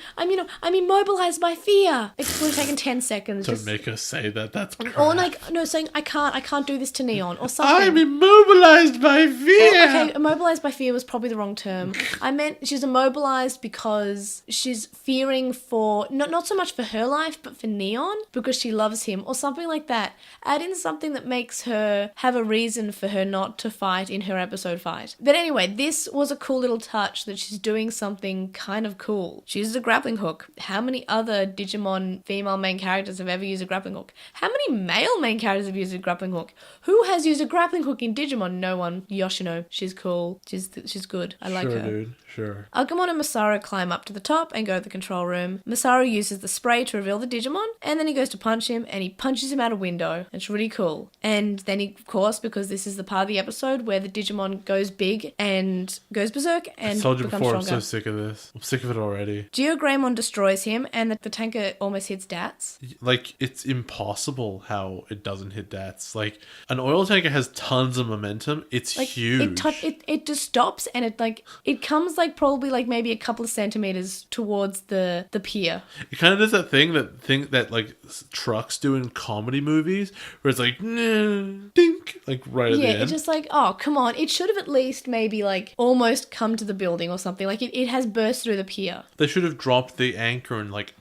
immobilized by fear. It would have taken 10 seconds. Don't make her say that, that's crap. Or like, no, saying, I can't do this to Neon, or something. I'm immobilized by fear! Okay, immobilized by fear was probably the wrong term. I meant she's immobilized because she's fearing for, not so much for her life, but for Neon, because she loves him, or something like that. Add in something that makes her have a reason for her not to fight in her episode fight. But anyway, this was a cool little touch that she's doing something kind of cool. She uses a grappling hook. How many other Digimon female main characters have ever used a grappling hook? How many male main characters have used a grappling hook? Who has used a grappling hook in Digimon? No one. Yoshino. She's cool. She's good. I like her. Sure, dude. Sure. Agumon and Masaru climb up to the top and go to the control room. Masaru uses the spray to reveal the Digimon, and then he goes to punch him, and he punches him out a window. It's really cool. And then he, of course, because this is the part of the episode where the Digimon goes big and goes berserk and I told you becomes before, stronger. I'm so sick of this. I'm sick of it already. Geogreymon destroys him, and the tanker almost hits Dats. Like, it's impossible how it doesn't hit Dats. Like, an oil tanker has tons of momentum. It's Like, huge. it just stops, and it comes like probably like maybe a couple of centimeters towards the pier. It kind of does that thing that like trucks do in comedy movies, where it's like, nah, dink, like right at the end. It's just like, oh, come on. It should have at least maybe like almost come to the building or something. Like it has burst through the pier. They should have dropped the anchor and like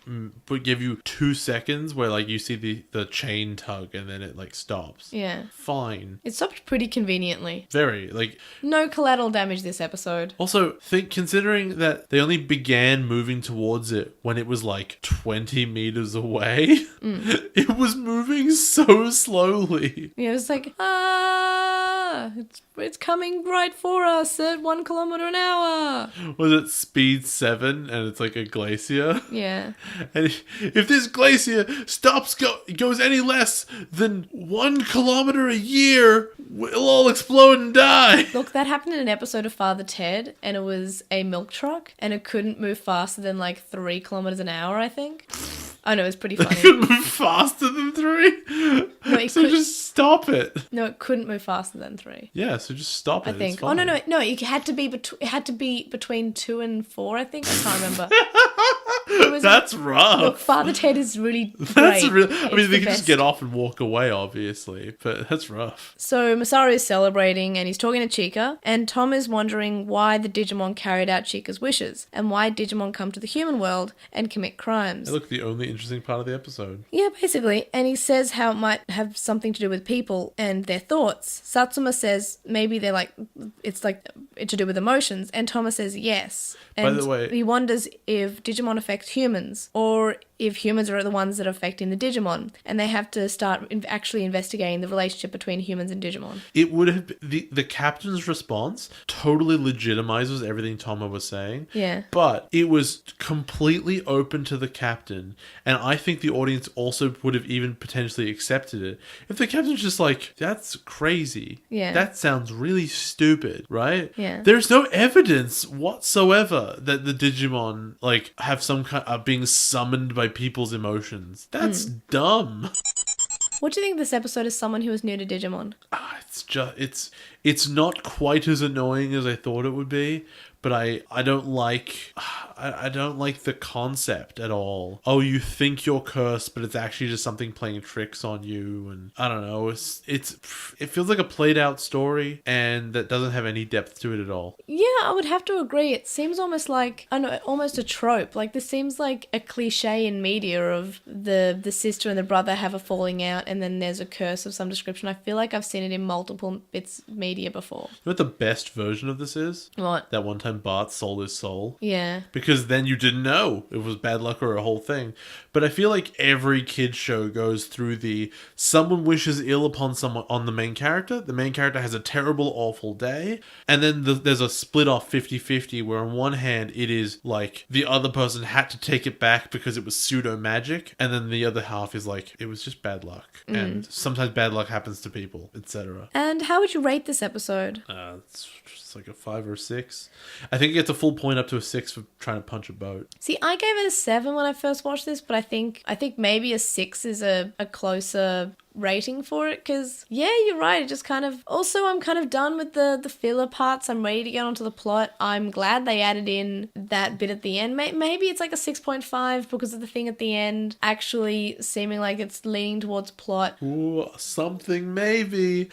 give you 2 seconds where like you see the chain tug and then it like stops. Yeah. Fine. It stopped pretty conveniently. Very, like... No collateral damage this episode. Also, considering that they only began moving towards it when it was like 20 meters away, it was moving so slowly. Yeah, it was like, it's coming right for us at 1 kilometer an hour. Was it speed 7 and it's like a glacier? Yeah. And if this glacier goes any less than 1 kilometer a year, we'll all explode and die. Look, that happened in an episode of Father Ted, and it was a milk truck, and it couldn't move faster than like 3 kilometers an hour, I think. I know, it's pretty funny. It couldn't move faster than 3? No, it so could- just stop it. No, it couldn't move faster than 3. Yeah, so just stop it. I think. It's Oh fine. no! It had to be between 2 and 4. I think. I can't remember. That's rough. Look, Father Ted is really great. That's real. I mean, It's they the can just best. get off and walk away, obviously, but that's rough. So Masaru is celebrating, and he's talking to Chica, and Tom is wondering why the Digimon carried out Chica's wishes, and why Digimon come to the human world and commit crimes. Hey, look, the only interesting part of the episode. Yeah, basically. And he says how it might have something to do with people and their thoughts. Satsuma says maybe they're like, it's like to do with emotions. And Thomas says yes. By And the way- he wonders if Digimon affect humans, or if humans are the ones that are affecting the Digimon. And they have to start actually investigating the relationship between humans and Digimon. It would have the captain's response totally legitimizes everything Toma was saying. Yeah. But it was completely open to the captain, and I think the audience also would have even potentially accepted it if the captain's just like, that's crazy. Yeah. That sounds really stupid, right? Yeah. There's no evidence whatsoever that the Digimon like have some kind of being summoned by people's emotions. That's dumb. What do you think of this episode as someone who is new to Digimon? It's not quite as annoying as I thought it would be, but I don't like the concept at all. Oh, you think you're cursed, but it's actually just something playing tricks on you, and I don't know. It feels like a played out story, and that doesn't have any depth to it at all. Yeah, I would have to agree. It seems almost like, I don't know, almost a trope. Like, this seems like a cliche in media of the sister and the brother have a falling out, and then there's a curse of some description. I feel like I've seen it in multiple bits of media before. You know what the best version of this is? What? That one time time Bart sold his soul. Yeah. Because then you didn't know it was bad luck or a whole thing. But I feel like every kid's show goes through the someone wishes ill upon someone on the main character. The main character has a terrible, awful day. And then there's a split off 50-50 where on one hand it is like the other person had to take it back because it was pseudo magic. And then the other half is like it was just bad luck. And sometimes bad luck happens to people, etc. And how would you rate this episode? It's just like a 5 or 6. I think it gets a full point up to a 6 for trying to punch a boat. See, I gave it a 7 when I first watched this, but I think maybe a 6 is a closer rating for it, because yeah, you're right, it just kind of, also I'm kind of done with the filler parts. I'm ready to get onto the plot. I'm glad they added in that bit at the end. Maybe it's like a 6.5 because of the thing at the end actually seeming like it's leaning towards plot. Ooh, something maybe.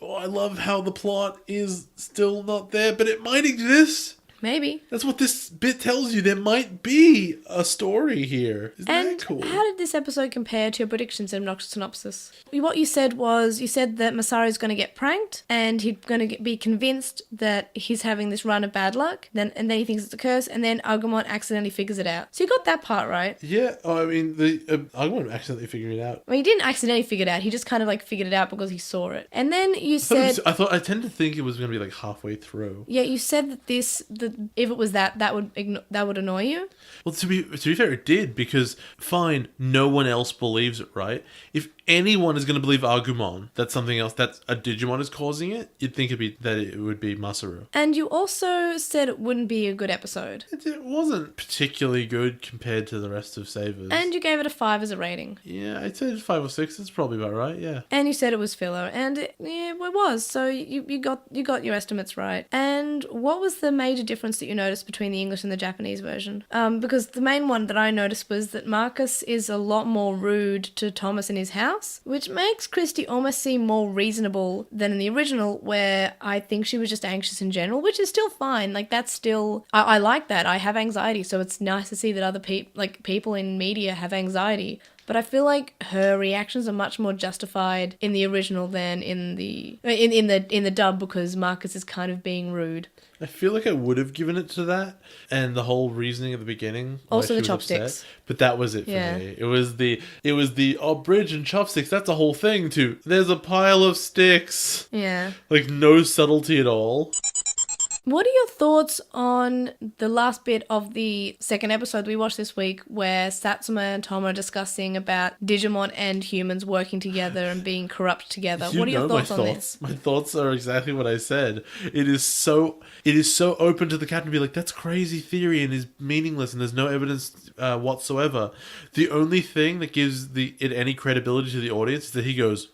Oh, I love how the plot is still not there, but it might exist. Maybe. That's what this bit tells you. There might be a story here. Isn't And that cool? how did this episode compare to your predictions in Obnoxious Synopsis? What you said was, you said that Masaru's going to get pranked and he's going to be convinced that he's having this run of bad luck, and then he thinks it's a curse, and then Agumon accidentally figures it out. So you got that part right. Yeah, I mean, I won't accidentally figure it out. I mean, he didn't accidentally figure it out. He just kind of like figured it out because he saw it. And then you said... I tend to think it was going to be like halfway through. Yeah, you said that if it was that would annoy you. Well, to be fair, it did, because fine, no one else believes it, right? If anyone is going to believe Agumon, that's something else, that a Digimon is causing it, you'd think it would be Masaru. And you also said it wouldn't be a good episode. It wasn't particularly good compared to the rest of Savers. And you gave it a 5 as a rating. Yeah, I'd say 5 or 6. That's probably about right. Yeah. And you said it was filler, and it was. So you got your estimates right. And what was the major difference that you noticed between the English and the Japanese version? Because the main one that I noticed was that Marcus is a lot more rude to Thomas in his house, which makes Christy almost seem more reasonable than in the original, where I think she was just anxious in general, which is still fine. Like, that's still... I like that. I have anxiety, so it's nice to see that other people in media have anxiety. But I feel like her reactions are much more justified in the original than in the dub, because Marcus is kind of being rude. I feel like I would have given it to that, and the whole reasoning at the beginning. Also the chopsticks. But that was it for me. It was the bridge and chopsticks. That's a whole thing too. There's a pile of sticks. Yeah. Like, no subtlety at all. What are your thoughts on the last bit of the second episode we watched this week, where Satsuma and Tom are discussing about Digimon and humans working together and being corrupt together? What are your thoughts on this? My thoughts are exactly what I said. It is so open to the captain to be like, that's crazy theory and is meaningless and there's no evidence whatsoever. The only thing that gives it any credibility to the audience is that he goes,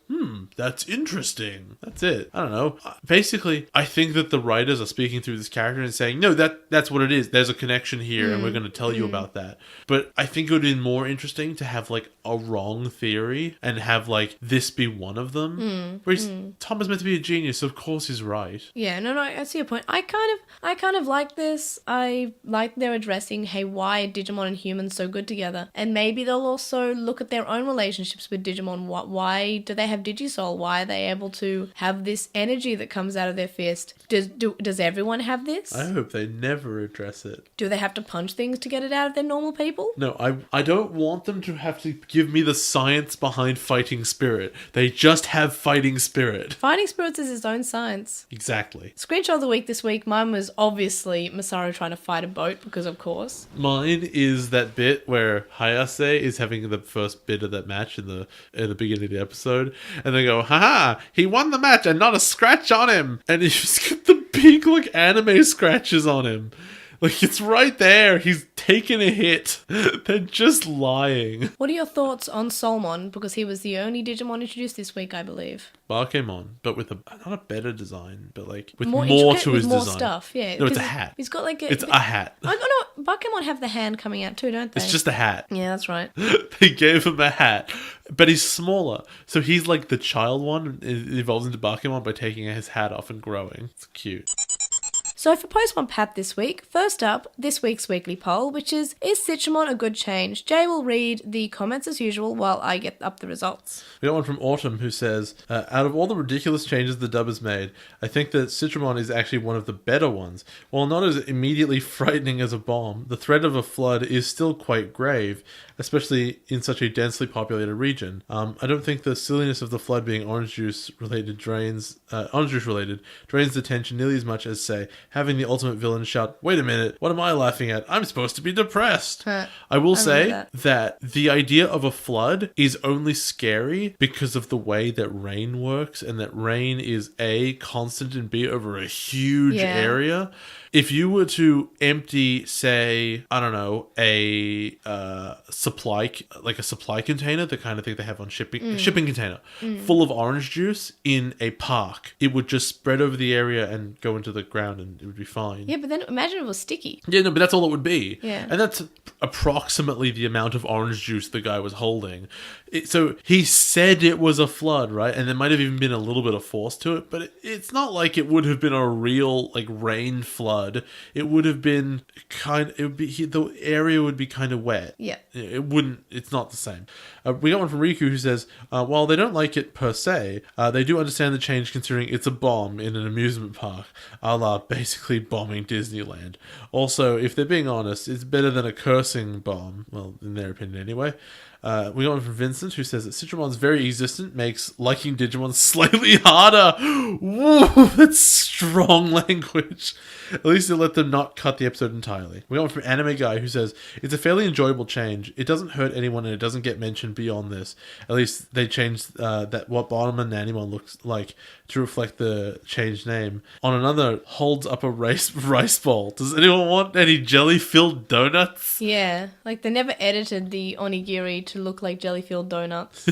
that's interesting. That's it. I don't know. Basically, I think that the writers are speaking through this character and saying, no, that's what it is. There's a connection here and we're going to tell you about that. But I think it would have been more interesting to have like a wrong theory and have like this be one of them. Whereas Tom is meant to be a genius, so of course he's right. Yeah, no, I see your point. I kind of like this. I like they're addressing, hey, why are Digimon and humans so good together? And maybe they'll also look at their own relationships with Digimon. Why do they have Digisoul? Why are they able to have this energy that comes out of their fist? Does everyone have this? I hope they never address it. Do they have to punch things to get it out of their normal people? No, I don't want them to have to give me the science behind fighting spirit. They just have fighting spirit. Fighting spirits is its own science. Exactly. Screenshot of the week this week, mine was obviously Masaru trying to fight a boat, because of course. Mine is that bit where Hayase is having the first bit of that match in the beginning of the episode, and they go, haha, he won the match and not a scratch on him. And he's just got the big like anime scratches on him. Like, it's right there. He's taken a hit. They're just lying. What are your thoughts on Solmon? Because he was the only Digimon introduced this week, I believe. Barkemon, but with not a better design, but like with more to his more design. Stuff, yeah. No, it's a hat. He's got like It's a hat. Oh no, Barkemon have the hand coming out too, don't they? It's just a hat. Yeah, that's right. They gave him a hat, but he's smaller. So he's like the child one. It evolves into Barkemon by taking his hat off and growing. It's cute. So for Postmon Pat this week, first up, this week's weekly poll, which is Citramon a good change? Jay will read the comments as usual while I get up the results. We got one from Autumn who says, out of all the ridiculous changes the dub has made, I think that Citramon is actually one of the better ones. While not as immediately frightening as a bomb, the threat of a flood is still quite grave, especially in such a densely populated region. I don't think the silliness of the flood being orange juice related drains the tension nearly as much as, say, having the ultimate villain shout, "Wait a minute, what am I laughing at? I'm supposed to be depressed." I will say that the idea of a flood is only scary because of the way that rain works, and that rain is A, constant, and B, over a huge area. If you were to empty, say, I don't know, a supply container, the kind of thing they have on shipping container, full of orange juice in a park, it would just spread over the area and go into the ground, and it would be fine. Yeah, but then imagine if it was sticky. Yeah, no, but that's all it would be. Yeah. And that's approximately the amount of orange juice the guy was holding. So he said it was a flood, right? And there might have even been a little bit of force to it, but it's not like it would have been a real, like, rain flood. It would have been the area would be kind of wet. Yeah. It's not the same. We got one from Riku who says, while they don't like it per se, they do understand the change considering it's a bomb in an amusement park, a la basically bombing Disneyland. Also, if they're being honest, it's better than a cursing bomb. Well, in their opinion anyway. We got one from Vincent who says that Citramon's very existence makes liking Digimon slightly harder. Woo, that's strong language. At least it let them not cut the episode entirely. We got one from Anime Guy who says, it's a fairly enjoyable change. It doesn't hurt anyone and it doesn't get mentioned beyond this. At least they changed that what Bonneman Nanimon looks like to reflect the changed name. On another, holds up a rice bowl. Does anyone want any jelly-filled donuts? Yeah, like they never edited the onigiri to look like jelly-filled donuts.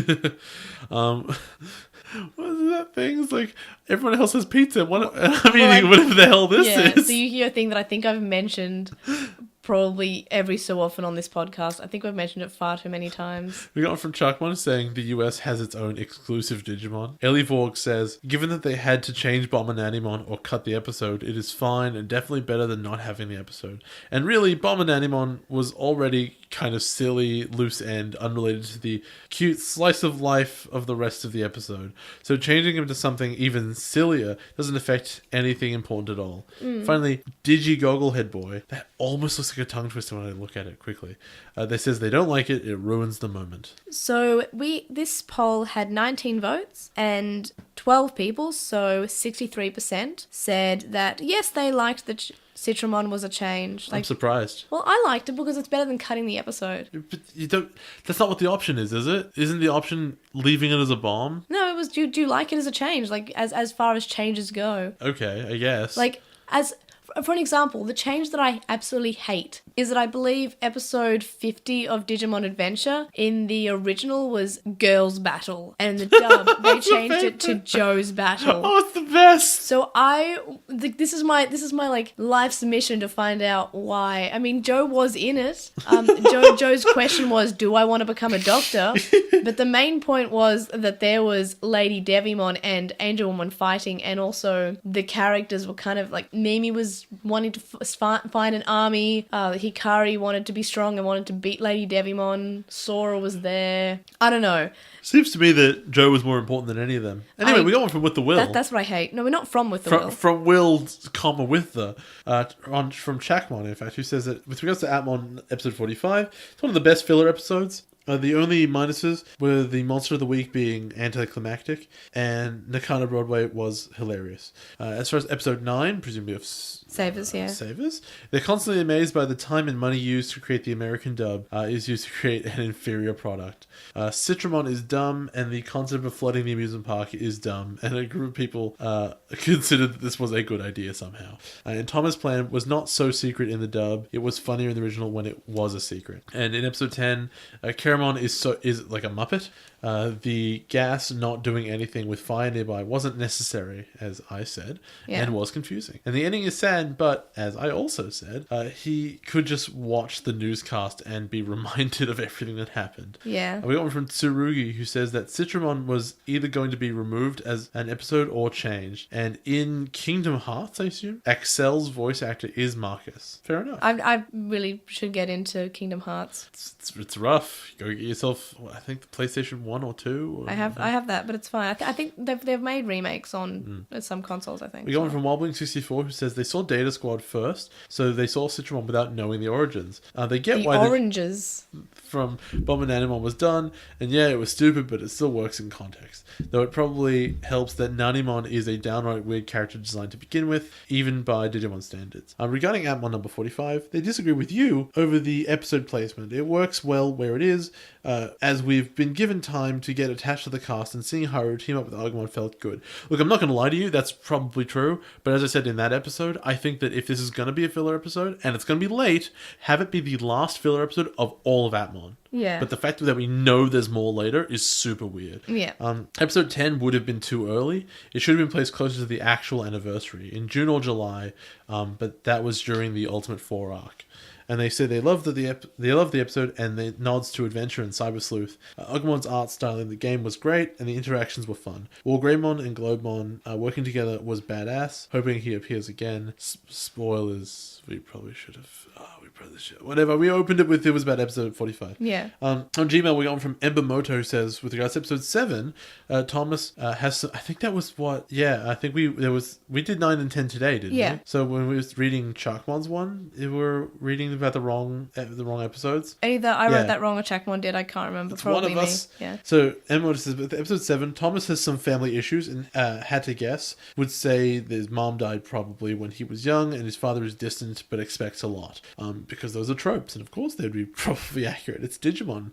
What is that thing? It's like everyone else has pizza. I'm eating whatever the hell this is. So you hear a thing that I think I've mentioned probably every so often on this podcast. I think we've mentioned it far too many times. We got one from Chuckmon saying the US has its own exclusive Digimon. Ellie Vorg says, given that they had to change Bomber Nanimon or cut the episode, it is fine and definitely better than not having the episode. And really, Bomber Nanimon was already kind of silly, loose end, unrelated to the cute slice of life of the rest of the episode. So changing him to something even sillier doesn't affect anything important at all. Finally, Digi Gogglehead Boy. That almost looks like a tongue twister when I look at it quickly. They says they don't like it. It ruins the moment. So this poll had 19 votes and 12 people, so 63% said that yes, they liked the Citramon was a change. I'm surprised. Well, I liked it because it's better than cutting the episode. But you don't. That's not what the option is it? Isn't the option leaving it as a bomb? No, it was. Do you like it as a change? Like as far as changes go. Okay, I guess. Like for an example, the change that I absolutely hate is that I believe episode 50 of Digimon Adventure in the original was Girls Battle, and in the dub they changed it to Joe's Battle. Oh, it's the best. So this is my like life's mission to find out why. I mean, Joe was in it. Joe's question was, do I want to become a doctor? But the main point was that there was Lady Devimon and Angel Woman fighting, and also the characters were kind of like, Mimi was wanting to find an army, Hikari wanted to be strong and wanted to beat Lady Devimon, Sora was there. I don't know. Seems to me that Joe was more important than any of them. Anyway, we got one from With the Will. That's what I hate. No, we're not from With the Will. From Will, comma, with the. From Chakmon, in fact, who says that with regards to Atmon episode 45, it's one of the best filler episodes. The only minuses were the Monster of the Week being anticlimactic, and Nakano Broadway was hilarious. As far as episode 9, presumably of Savers, yeah. Savers, they're constantly amazed by the time and money used to create the American dub is used to create an inferior product. Citramon is dumb, and the concept of flooding the amusement park is dumb, and a group of people considered that this was a good idea somehow. And Thomas' plan was not so secret in the dub, it was funnier in the original when it was a secret. And in episode 10, Caramon is like a Muppet. The gas not doing anything with fire nearby wasn't necessary, as I said, and was confusing. And the ending is sad, but as I also said, he could just watch the newscast and be reminded of everything that happened. Yeah. And we got one from Tsurugi, who says that Citramon was either going to be removed as an episode or changed. And in Kingdom Hearts, I assume, Axel's voice actor is Marcus. Fair enough. I really should get into Kingdom Hearts. It's rough. Go get yourself, I think, the PlayStation 1 or 2. I have that, but it's fine. I think they've made remakes on some consoles, I think. We got one from Wildwing64, who says they saw Data Squad first, so they saw Citramon without knowing the origins. They get the why oranges from Bomb and Animon was done, and yeah, it was stupid, but it still works in context. Though it probably helps that Nanimon is a downright weird character design to begin with, even by Digimon standards. Regarding Atmon number 45, they disagree with you over the episode placement. It works well where it is, as we've been given time to get attached to the cast, and seeing Haru team up with Agumon felt good. Look, I'm not going to lie to you, that's probably true, but as I said in that episode, I think that if this is going to be a filler episode, and it's going to be late, have it be the last filler episode of all of Atmon. Yeah. But the fact that we know there's more later is super weird. Yeah. Episode 10 would have been too early. It should have been placed closer to the actual anniversary, in June or July, but that was during the Ultimate 4 arc. And they say they love the episode, and the nods to Adventure and Cyber Sleuth. Agumon's art style in the game was great, and the interactions were fun. Greymon and Globemon working together was badass. Hoping he appears again. Spoilers. We probably should have. Whatever. We opened it with it was about episode 45. Yeah. On Gmail, we got one from Embermoto, who says, with regards to episode 7, Thomas has some, I think that was what. Yeah, I think we did 9 and 10 today, didn't we? So when we was reading Sharkmon's one, we were reading about the wrong episodes. Either I wrote that wrong or Chakmon did. I can't remember. It's Probably one of us. Me. Yeah. So Embermoto says, with episode 7, Thomas has some family issues and had to guess. Would say his mom died probably when he was young, and his father is distant but expects a lot. Because those are tropes, and of course they'd be probably accurate. It's Digimon.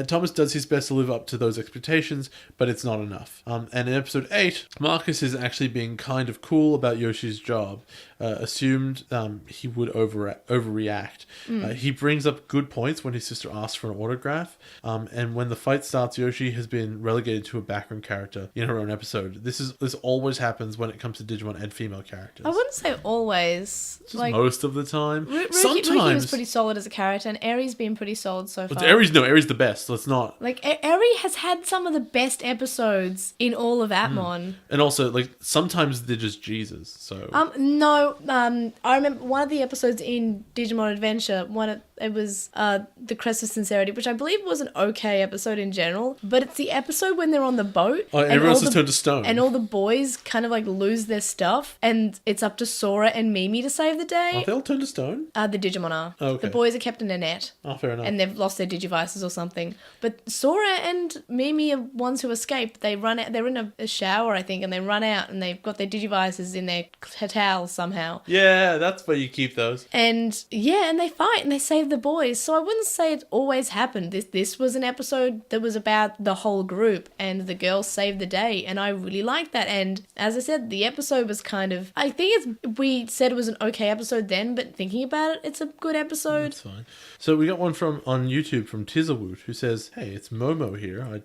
Thomas does his best to live up to those expectations, but it's not enough. And in episode 8, Marcus is actually being kind of cool about Yoshi's job. Assumed he would overreact. He brings up good points when his sister asks for an autograph. And when the fight starts, Yoshi has been relegated to a background character in her own episode. This always happens when it comes to Digimon and female characters. I wouldn't say always. Just most of the time. Sometimes Ruki was pretty solid as a character, and Eri's been pretty solid so far. Eri's the best. Let's not. Eri has had some of the best episodes in all of Atmon. And also, sometimes they're just Jesus. So no. I remember one of the episodes in Digimon Adventure. It was the Crest of Sincerity, which I believe was an okay episode in general. But it's the episode when they're on the boat. Oh, and everyone else is turned to stone. And all the boys kind of lose their stuff, and it's up to Sora and Mimi to save the day. Are they all turned to stone? The Digimon are. Oh, okay. The boys are kept in a net. Oh, fair enough. And they've lost their Digivices or something. But Sora and Mimi are ones who escaped. They run out. They're in a shower, I think, and they run out, and they've got their Digivices in their towels somehow. Yeah, that's where you keep those. And and they fight and they save the boys. So I wouldn't say it always happened. This was an episode that was about the whole group, and the girls saved the day, and I really liked that. And as I said, the episode was kind of, I think we said it was an okay episode then, but thinking about it, it's a good episode. That's fine. So we got one on YouTube from Tizzawoot, who says, "Hey, it's Momo here.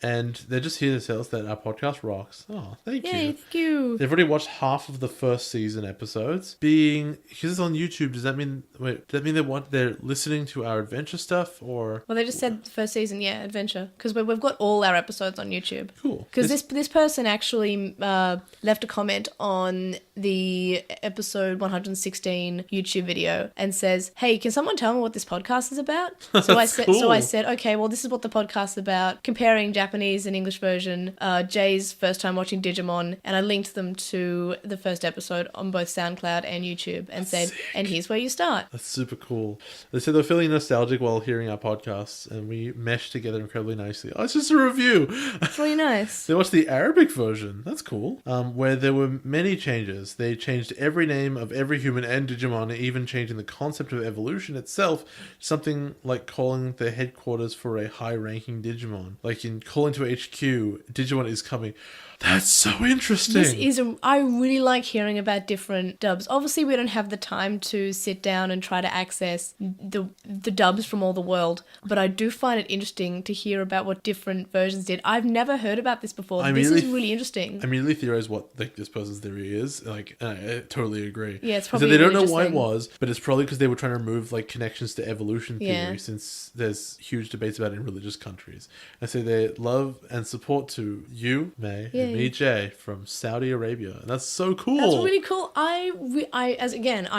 And they're just here to tell us that our podcast rocks." Oh, thank you. Thank you. They've already watched half of the first season episodes. Because it's on YouTube, does that mean they're listening to our adventure stuff, or? Well, they just said the first season, adventure, because we've got all our episodes on YouTube. Cool. Because this person actually left a comment on the episode 116 YouTube video and says, "Hey, can someone tell me what this podcast is about?" So I said, "Okay, well, this is what the podcast is about, comparing Japanese and English version, Jay's first time watching Digimon," and I linked them to the first episode on both SoundCloud and YouTube, and said, "And here's where you start." That's super cool. They said they're feeling nostalgic while hearing our podcasts, and we meshed together incredibly nicely. Oh, it's just a review. It's really nice. They watched the Arabic version. That's cool. Where there were many changes. They changed every name of every human and Digimon, even changing the concept of evolution itself. Something like calling the headquarters for a high-ranking Digimon. Like in calling to HQ, Digimon is coming. That's so interesting. I really like hearing about different dubs. Obviously, we don't have the time to sit down and try to access the dubs from all the world, but I do find it interesting to hear about what different versions did. I've never heard about this before. This is really interesting. I immediately theorize what this person's theory is. Like, I totally agree. Yeah, it's probably so they don't really know why it interesting. was, but it's probably because they were trying to remove like connections to evolution theory, since there's huge debates about it in religious countries. And so they love and support to you, May, and me, Jay, from Saudi Arabia. And that's so cool. That's really cool. I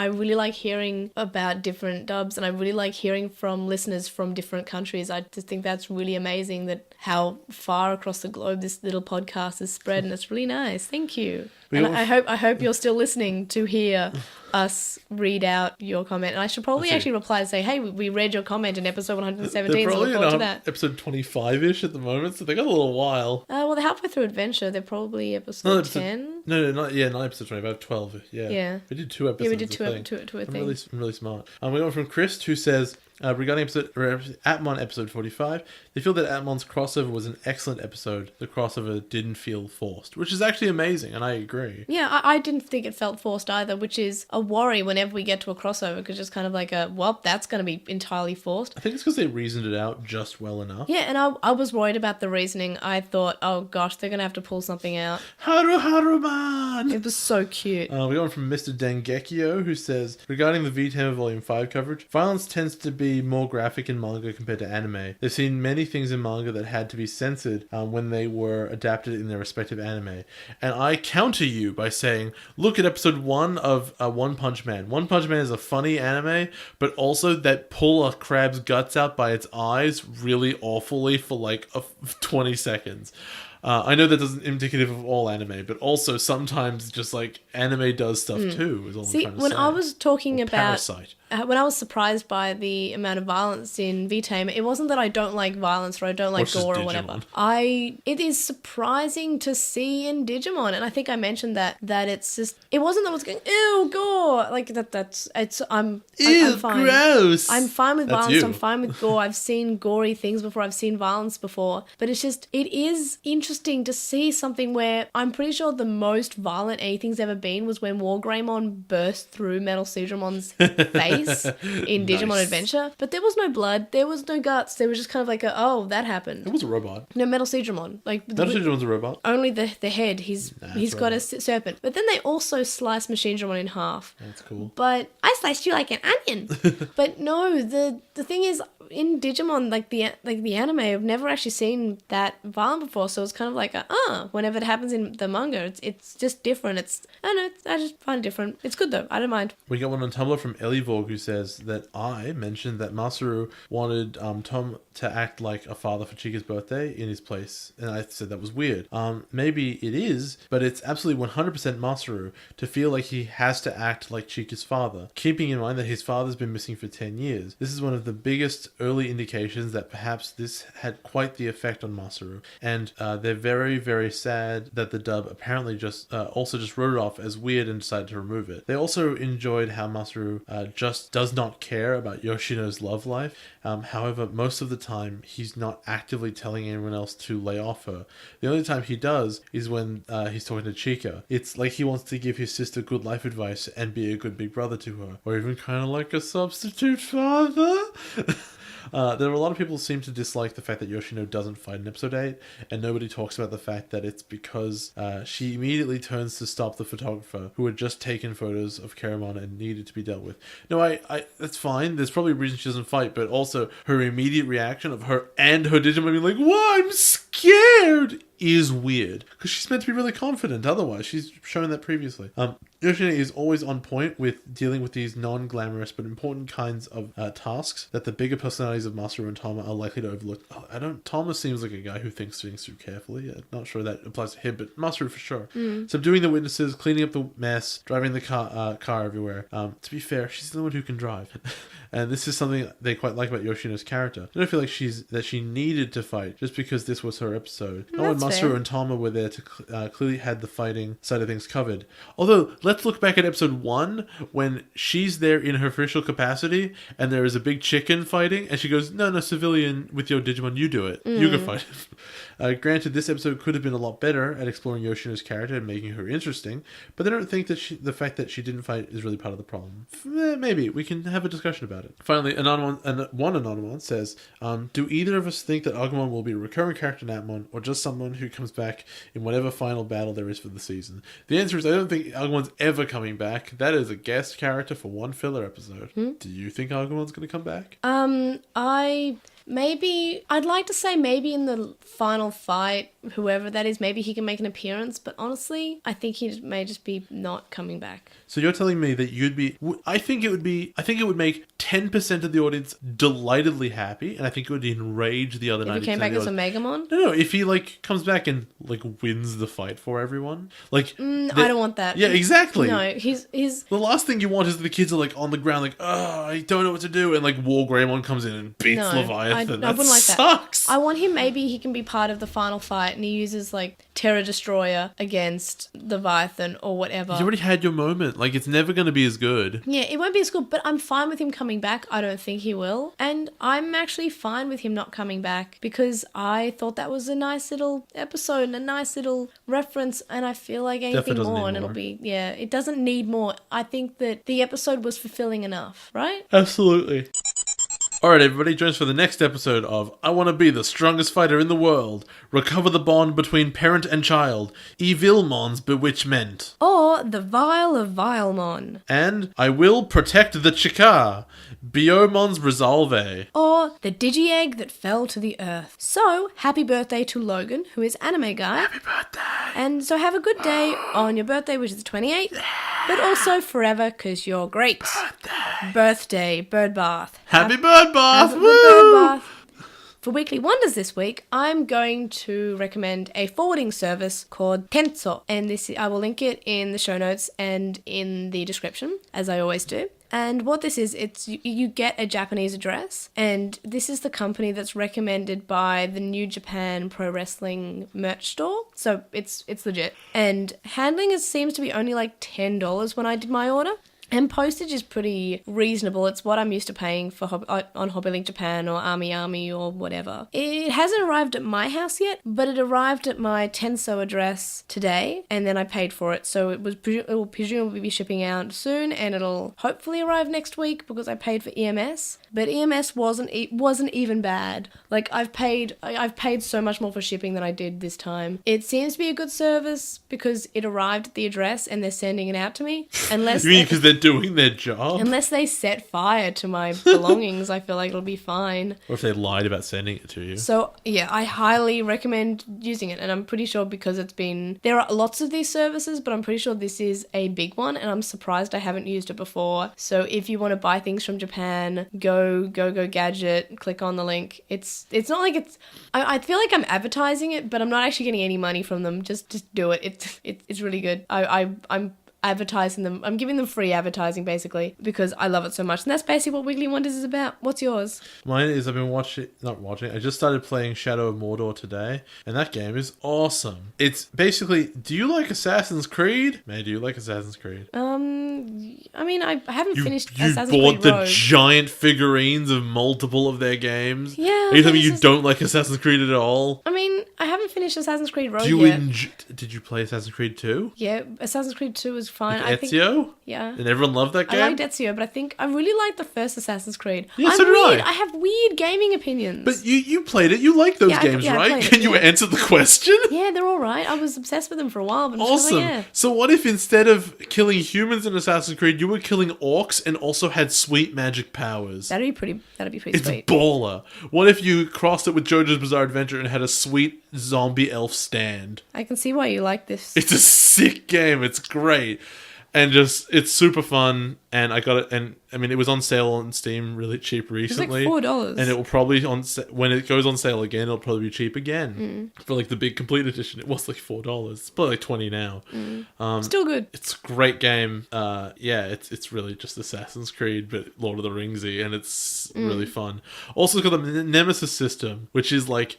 really like hearing about different dubs, and I really like hearing from listeners from different countries. I just think that's really amazing that how far across the globe this little podcast has spread, and it's really nice. Thank you. And I hope you're still listening to hear us read out your comment. And I should probably actually reply and say, hey, we read your comment in episode 117. They're probably so look forward to that. episode 25-ish at the moment, so they got a little while. Well, they're halfway through Adventure. They're probably episode 10. No, not episode 25, 12. Yeah. We did 2 episodes. Yeah, we did two a thing. I'm really smart. We got one from Chris, who says, regarding Atmon episode 45, they feel that Atmon's crossover was an excellent episode. The crossover didn't feel forced, which is actually amazing, and I agree. Yeah, I didn't think it felt forced either, which is a worry whenever we get to a crossover, because it's kind of like that's going to be entirely forced. I think it's because they reasoned it out just well enough. Yeah, and I was worried about the reasoning. I thought, oh gosh, they're going to have to pull something out. Haru man! It was so cute. We got one from Mr. Dengekio, who says, regarding the V-Tamer Volume 5 coverage, violence tends to be more graphic in manga compared to anime. They've seen many things in manga that had to be censored when they were adapted in their respective anime. And I counter you by saying, look at episode 1 of One Punch Man. One Punch Man is a funny anime, but also that pull a crab's guts out by its eyes really awfully for like 20 seconds. I know that doesn't indicative of all anime, but also sometimes just like anime does stuff too. Is all I'm trying to say. When I was talking about Parasite. When I was surprised by the amount of violence in V-Tamer, it wasn't that I don't like violence or I don't like gore or whatever. It is surprising to see in Digimon, and I think I mentioned that it's just, it wasn't that I was going, ew, gore, like I'm fine. Gross. I'm fine with That's violence, you. I'm fine with gore, I've seen gory things before, I've seen violence before, but it's just, it is interesting to see something where I'm pretty sure the most violent anything's ever been was when Wargreymon burst through Metal Sudramon's face in Digimon Adventure, but there was no blood, there was no guts, there was just kind of like that happened. It was a robot. No, Metal Sudramon. Metal Sudramon's a robot. Only the head, he's got a serpent. But then they also slice Machine Dramon in half. That's cool. But I sliced you like an onion. But no, the thing is, in Digimon, like the anime, I've never actually seen that violent before, so it's kind of like whenever it happens in the manga, it's just different. I don't know, I just find it different. It's good though, I don't mind. We got one on Tumblr from Ellie Vorg, who says that I mentioned that Masaru wanted Tom to act like a father for Chika's birthday in his place, and I said that was weird. Maybe it is, but it's absolutely 100% Masaru to feel like he has to act like Chika's father, keeping in mind that his father's been missing for 10 years. This is one of the biggest early indications that perhaps this had quite the effect on Masaru, and they're very, very sad that the dub apparently just wrote it off as weird and decided to remove it. They also enjoyed how Masaru just does not care about Yoshino's love life. However, most of the time he's not actively telling anyone else to lay off her. The only time he does is when he's talking to Chika. It's like he wants to give his sister good life advice and be a good big brother to her, or even kind of like a substitute father. There are a lot of people who seem to dislike the fact that Yoshino doesn't fight in episode 8, and nobody talks about the fact that it's because she immediately turns to stop the photographer who had just taken photos of Keramon and needed to be dealt with. No, I that's fine. There's probably a reason she doesn't fight, but also her immediate reaction of her and her Digimon being like, "Whoa, I'm scared," is weird, because she's meant to be really confident otherwise. She's shown that previously. Yoshino is always on point with dealing with these non-glamorous but important kinds of tasks that the bigger personalities of Masaru and Tama are likely to overlook. Tama seems like a guy who thinks things through carefully. I'm not sure that applies to him, but Masaru for sure. Subduing the witnesses, cleaning up the mess, driving the car everywhere. To be fair, she's the one who can drive. And this is something they quite like about Yoshino's character. I don't feel like she needed to fight just because this was her filler episode. No one, That's Masaru fair. and Tama were there to clearly had the fighting side of things covered. Although, let's look back at episode 1 when she's there in her official capacity and there is a big chicken fighting and she goes, no, civilian with your Digimon, you do it. You can fight it. Granted, this episode could have been a lot better at exploring Yoshino's character and making her interesting, but I don't think that the fact that she didn't fight is really part of the problem. Maybe. We can have a discussion about it. Finally, one Anonymon says, do either of us think that Agumon will be a recurring character in Atmon or just someone who comes back in whatever final battle there is for the season? The answer is I don't think Agumon's ever coming back. That is a guest character for one filler episode. Do you think Agumon's going to come back? I'd like to say maybe in the final fight, whoever that is, maybe he can make an appearance, but honestly, I think he may just be not coming back. So you're telling me that I think it would make 10% of the audience delightedly happy, and I think it would enrage the other 90%. If he came back as a Megamon? No, if he, comes back and, wins the fight for everyone. I don't want that. Yeah, exactly. No, he's... The last thing you want is the kids are, on the ground, I don't know what to do, and, War Greymon comes in and beats Leviathan. I wouldn't like that. Sucks! I want him, maybe he can be part of the final fight, and he uses, Terra Destroyer against Leviathan or whatever. You already had your moment. It's never going to be as good. Yeah, it won't be as good, but I'm fine with him coming back. I don't think he will. And I'm actually fine with him not coming back because I thought that was a nice little episode and a nice little reference, and I feel like anything more and it'll be, it doesn't need more. I think that the episode was fulfilling enough, right? Absolutely. Alright everybody, join us for the next episode of I Want to Be the Strongest Fighter in the World. Recover the bond between parent and child. Evilmon's Bewitchment. Or The Vial of Vilemon. And I Will Protect the Chikar. Biomon's Resolve. Or The Digi-Egg That Fell to the Earth. So, happy birthday to Logan, who is Anime Guy. Happy birthday. And so have a good day on your birthday, which is the 28th. Yeah. But also forever, because you're great. Birthday, Bird Bath. Happy Bird Bath! Woo! Bird Bath. For Weekly Wonders this week, I'm going to recommend a forwarding service called Tenso. And I will link it in the show notes and in the description, as I always do. And what this is, you get a Japanese address, and this is the company that's recommended by the New Japan Pro Wrestling merch store. So it's legit. And handling seems to be only $10 when I did my order. And postage is pretty reasonable. It's what I'm used to paying for on HobbyLink Japan or Army or whatever. It hasn't arrived at my house yet, but it arrived at my Tenso address today, and then I paid for it. So it will presumably be shipping out soon, and it'll hopefully arrive next week because I paid for EMS. But EMS wasn't even bad. I've paid so much more for shipping than I did this time. It seems to be a good service because it arrived at the address and they're sending it out to me. Unless you mean because they're doing their job? Unless they set fire to my belongings, I feel like it'll be fine. Or if they lied about sending it to you. So, yeah, I highly recommend using it. And I'm pretty sure because there are lots of these services, but I'm pretty sure this is a big one. And I'm surprised I haven't used it before. So if you want to buy things from Japan, go Gadget, click on the link. It's not like I feel like I'm advertising it, but I'm not actually getting any money from them. Just do it. It's really good. I'm advertising them. I'm giving them free advertising basically because I love it so much. And that's basically what Weekly Wonders is about. What's yours? Mine is I just started playing Shadow of Mordor today, and that game is awesome. It's basically, do you like Assassin's Creed? Man, do you like Assassin's Creed? I mean, I haven't finished Assassin's Creed You bought the Rogue. giant figurines of multiple of their games? Yeah. Are you telling me you don't like Assassin's Creed at all? I mean, I haven't finished Assassin's Creed Rogue yet. Did you play Assassin's Creed 2? Yeah, Assassin's Creed 2 was fine. Like Ezio? Yeah. And everyone loved that game? I liked Ezio, but I think I really liked the first Assassin's Creed. Yeah, so did I. I have weird gaming opinions. But you played it. You like those games, right? Can you answer the question? Yeah, they're all right. I was obsessed with them for a while. But awesome. Yeah. So what if instead of killing humans in Assassin's Creed, you were killing orcs and also had sweet magic powers? That'd be pretty It's sweet. Baller. What if you crossed it with JoJo's Bizarre Adventure and had a sweet zombie elf stand? I can see why you like this. It's a sick game. It's great. And it's super fun, and I got it, and I mean, it was on sale on Steam really cheap recently. It's like $4. And it will probably, when it goes on sale again, it'll probably be cheap again. For like the big complete edition, it was like $4. It's probably like $20 now. Still good. It's a great game. Yeah, it's really just Assassin's Creed, but Lord of the Ringsy, and it's really fun. Also, it's got the Nemesis system, which is like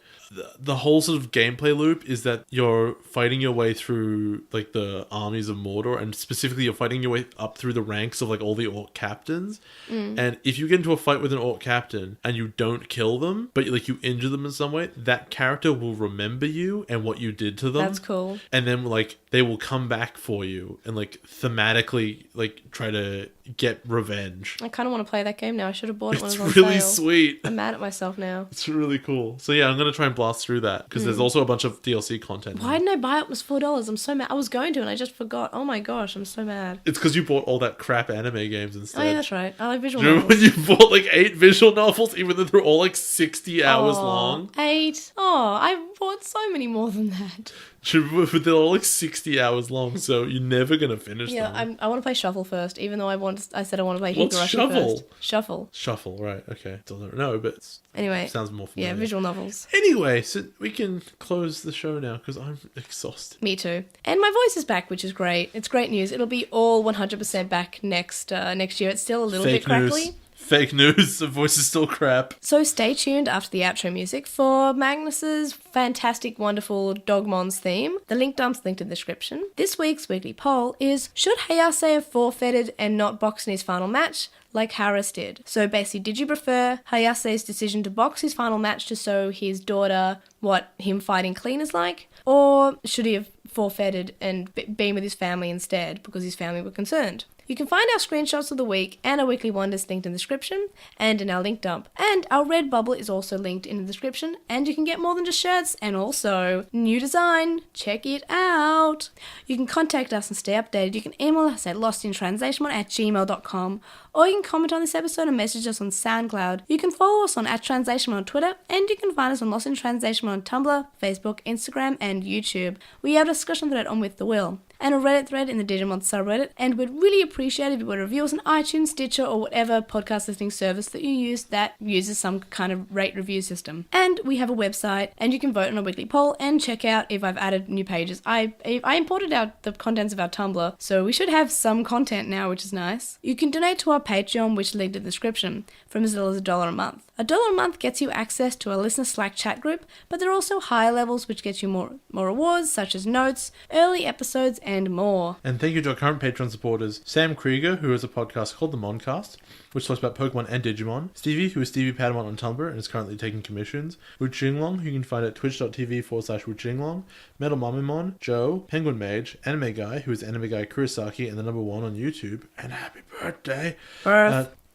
the whole sort of gameplay loop is that you're fighting your way through like the armies of Mordor, and specifically you're fighting your way up through the ranks of like all the orc captains. And if you get into a fight with an orc captain and you don't kill them, but like you injure them in some way, that character will remember you and what you did to them. That's cool. And then like they will come back for you and like thematically like try to get revenge. I kind of want to play that game now. I should have bought it when It's it was on really sale. sweet. I'm mad at myself now. It's really cool. So yeah, I'm gonna try and blast through that because there's also a bunch of DLC content. Why didn't I buy it? It was $4. I'm so mad. I was going to and I just forgot. Oh my gosh, I'm so mad. It's because you bought all that crap anime games instead. Oh yeah, that's right. I like visual Do you remember novels. when you bought like 8 visual novels, even though they're all like 60 hours long? 8. Oh, I bought so many more than that. But they're all like 60 hours long, so you're never gonna finish Yeah, them. I want to play Shuffle first, even though I said I want to play What's Higurashi Shuffle? first. Shuffle. Shuffle, right? Okay, don't know, but Anyway. sounds more familiar. Yeah, visual novels. Anyway, so we can close the show now because I'm exhausted. Me too. And my voice is back, which is great. It's great news. It'll be all 100% back next year. It's still a little bit crackly. Fake news. The voice is still crap. So stay tuned after the outro music for Magnus's fantastic, wonderful Dogmon's theme. The link dump's linked in the description. This week's weekly poll is, should Hayase have forfeited and not boxed in his final match like Harris did? So basically, did you prefer Hayase's decision to box his final match to show his daughter what him fighting clean is like? Or should he have forfeited and been with his family instead because his family were concerned? You can find our screenshots of the week and our weekly wonders linked in the description and in our link dump. And our Redbubble is also linked in the description, and you can get more than just shirts and also new design. Check it out. You can contact us and stay updated. You can email us at LostinTranslationmon@gmail.com, or you can comment on this episode and message us on SoundCloud. You can follow us on @TranslationMon on Twitter, and you can find us on Lost in Translation on Tumblr, Facebook, Instagram, and YouTube. We have a discussion thread on With the Will, and a Reddit thread in the Digimon subreddit, and we'd really appreciate if you would review us on iTunes, Stitcher, or whatever podcast listening service that you use that uses some kind of rate review system. And we have a website, and you can vote on a weekly poll and check out if I've added new pages. I imported out the contents of our Tumblr, so we should have some content now, which is nice. You can donate to our Patreon, which is linked in the description, from as little as $1 a month. $1 a month gets you access to a listener Slack chat group, but there are also higher levels which get you more rewards, such as notes, early episodes, and more. And thank you to our current Patreon supporters, Sam Krieger, who has a podcast called The Moncast, which talks about Pokemon and Digimon, Stevie, who is Stevie Padamon on Tumblr and is currently taking commissions, Wuchinglong, who you can find at twitch.tv/Wuchinglong, Metal Mamimon, Joe, Penguin Mage, Anime Guy, who is Anime Guy Kurosaki and the #1 on YouTube, and happy birthday!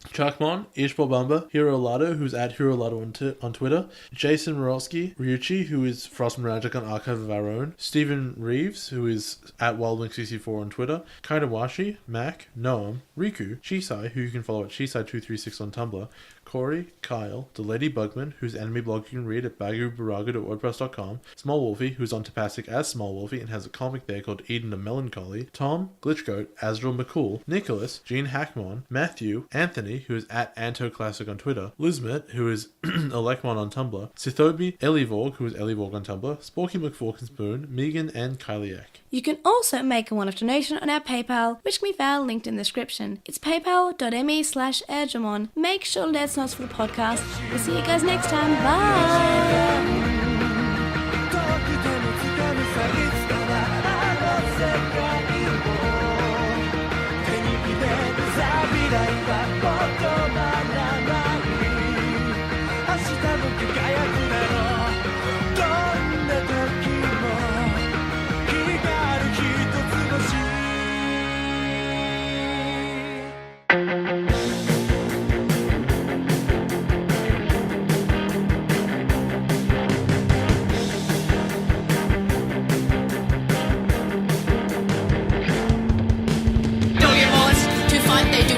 Chakmon, Ishbal Bamba, Hiro Lado, who's at Hiro Lado on Twitter, Jason Morosky, Ryuchi, who is Frost Magic on Archive of Our Own, Stephen Reeves, who is at WildLink64 on Twitter, Kaidawashi, Mac, Noam, Riku, Shisai, who you can follow at Shisai236 on Tumblr, Corey, Kyle, the Lady Bugman, whose anime blog you can read at bagubaraga.wordpress.com, Small Wolfie, who's on Tapastic as Small Wolfie and has a comic there called Eden of Melancholy, Tom, Glitchgoat, Azrael McCool, Nicholas, Gene Hackmon, Matthew, Anthony, who is at AntoClassic on Twitter, Lizmet, who is Alekmon on Tumblr, Sithobi, Ellivorg, who is Ellivorg on Tumblr, Sporky McFork and Spoon, Megan, and Kyliak. You can also make a one-off donation on our PayPal, which can be found linked in the description. It's paypal.me/Airjamon. Make sure to let us know for the podcast. We'll see you guys next time. Bye!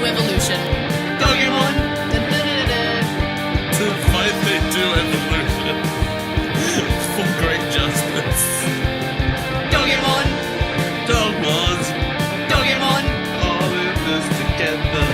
Evolution. Digimon! To fight they do evolution. For great justice. Digimon! Dogmons! Digimon! All in this together.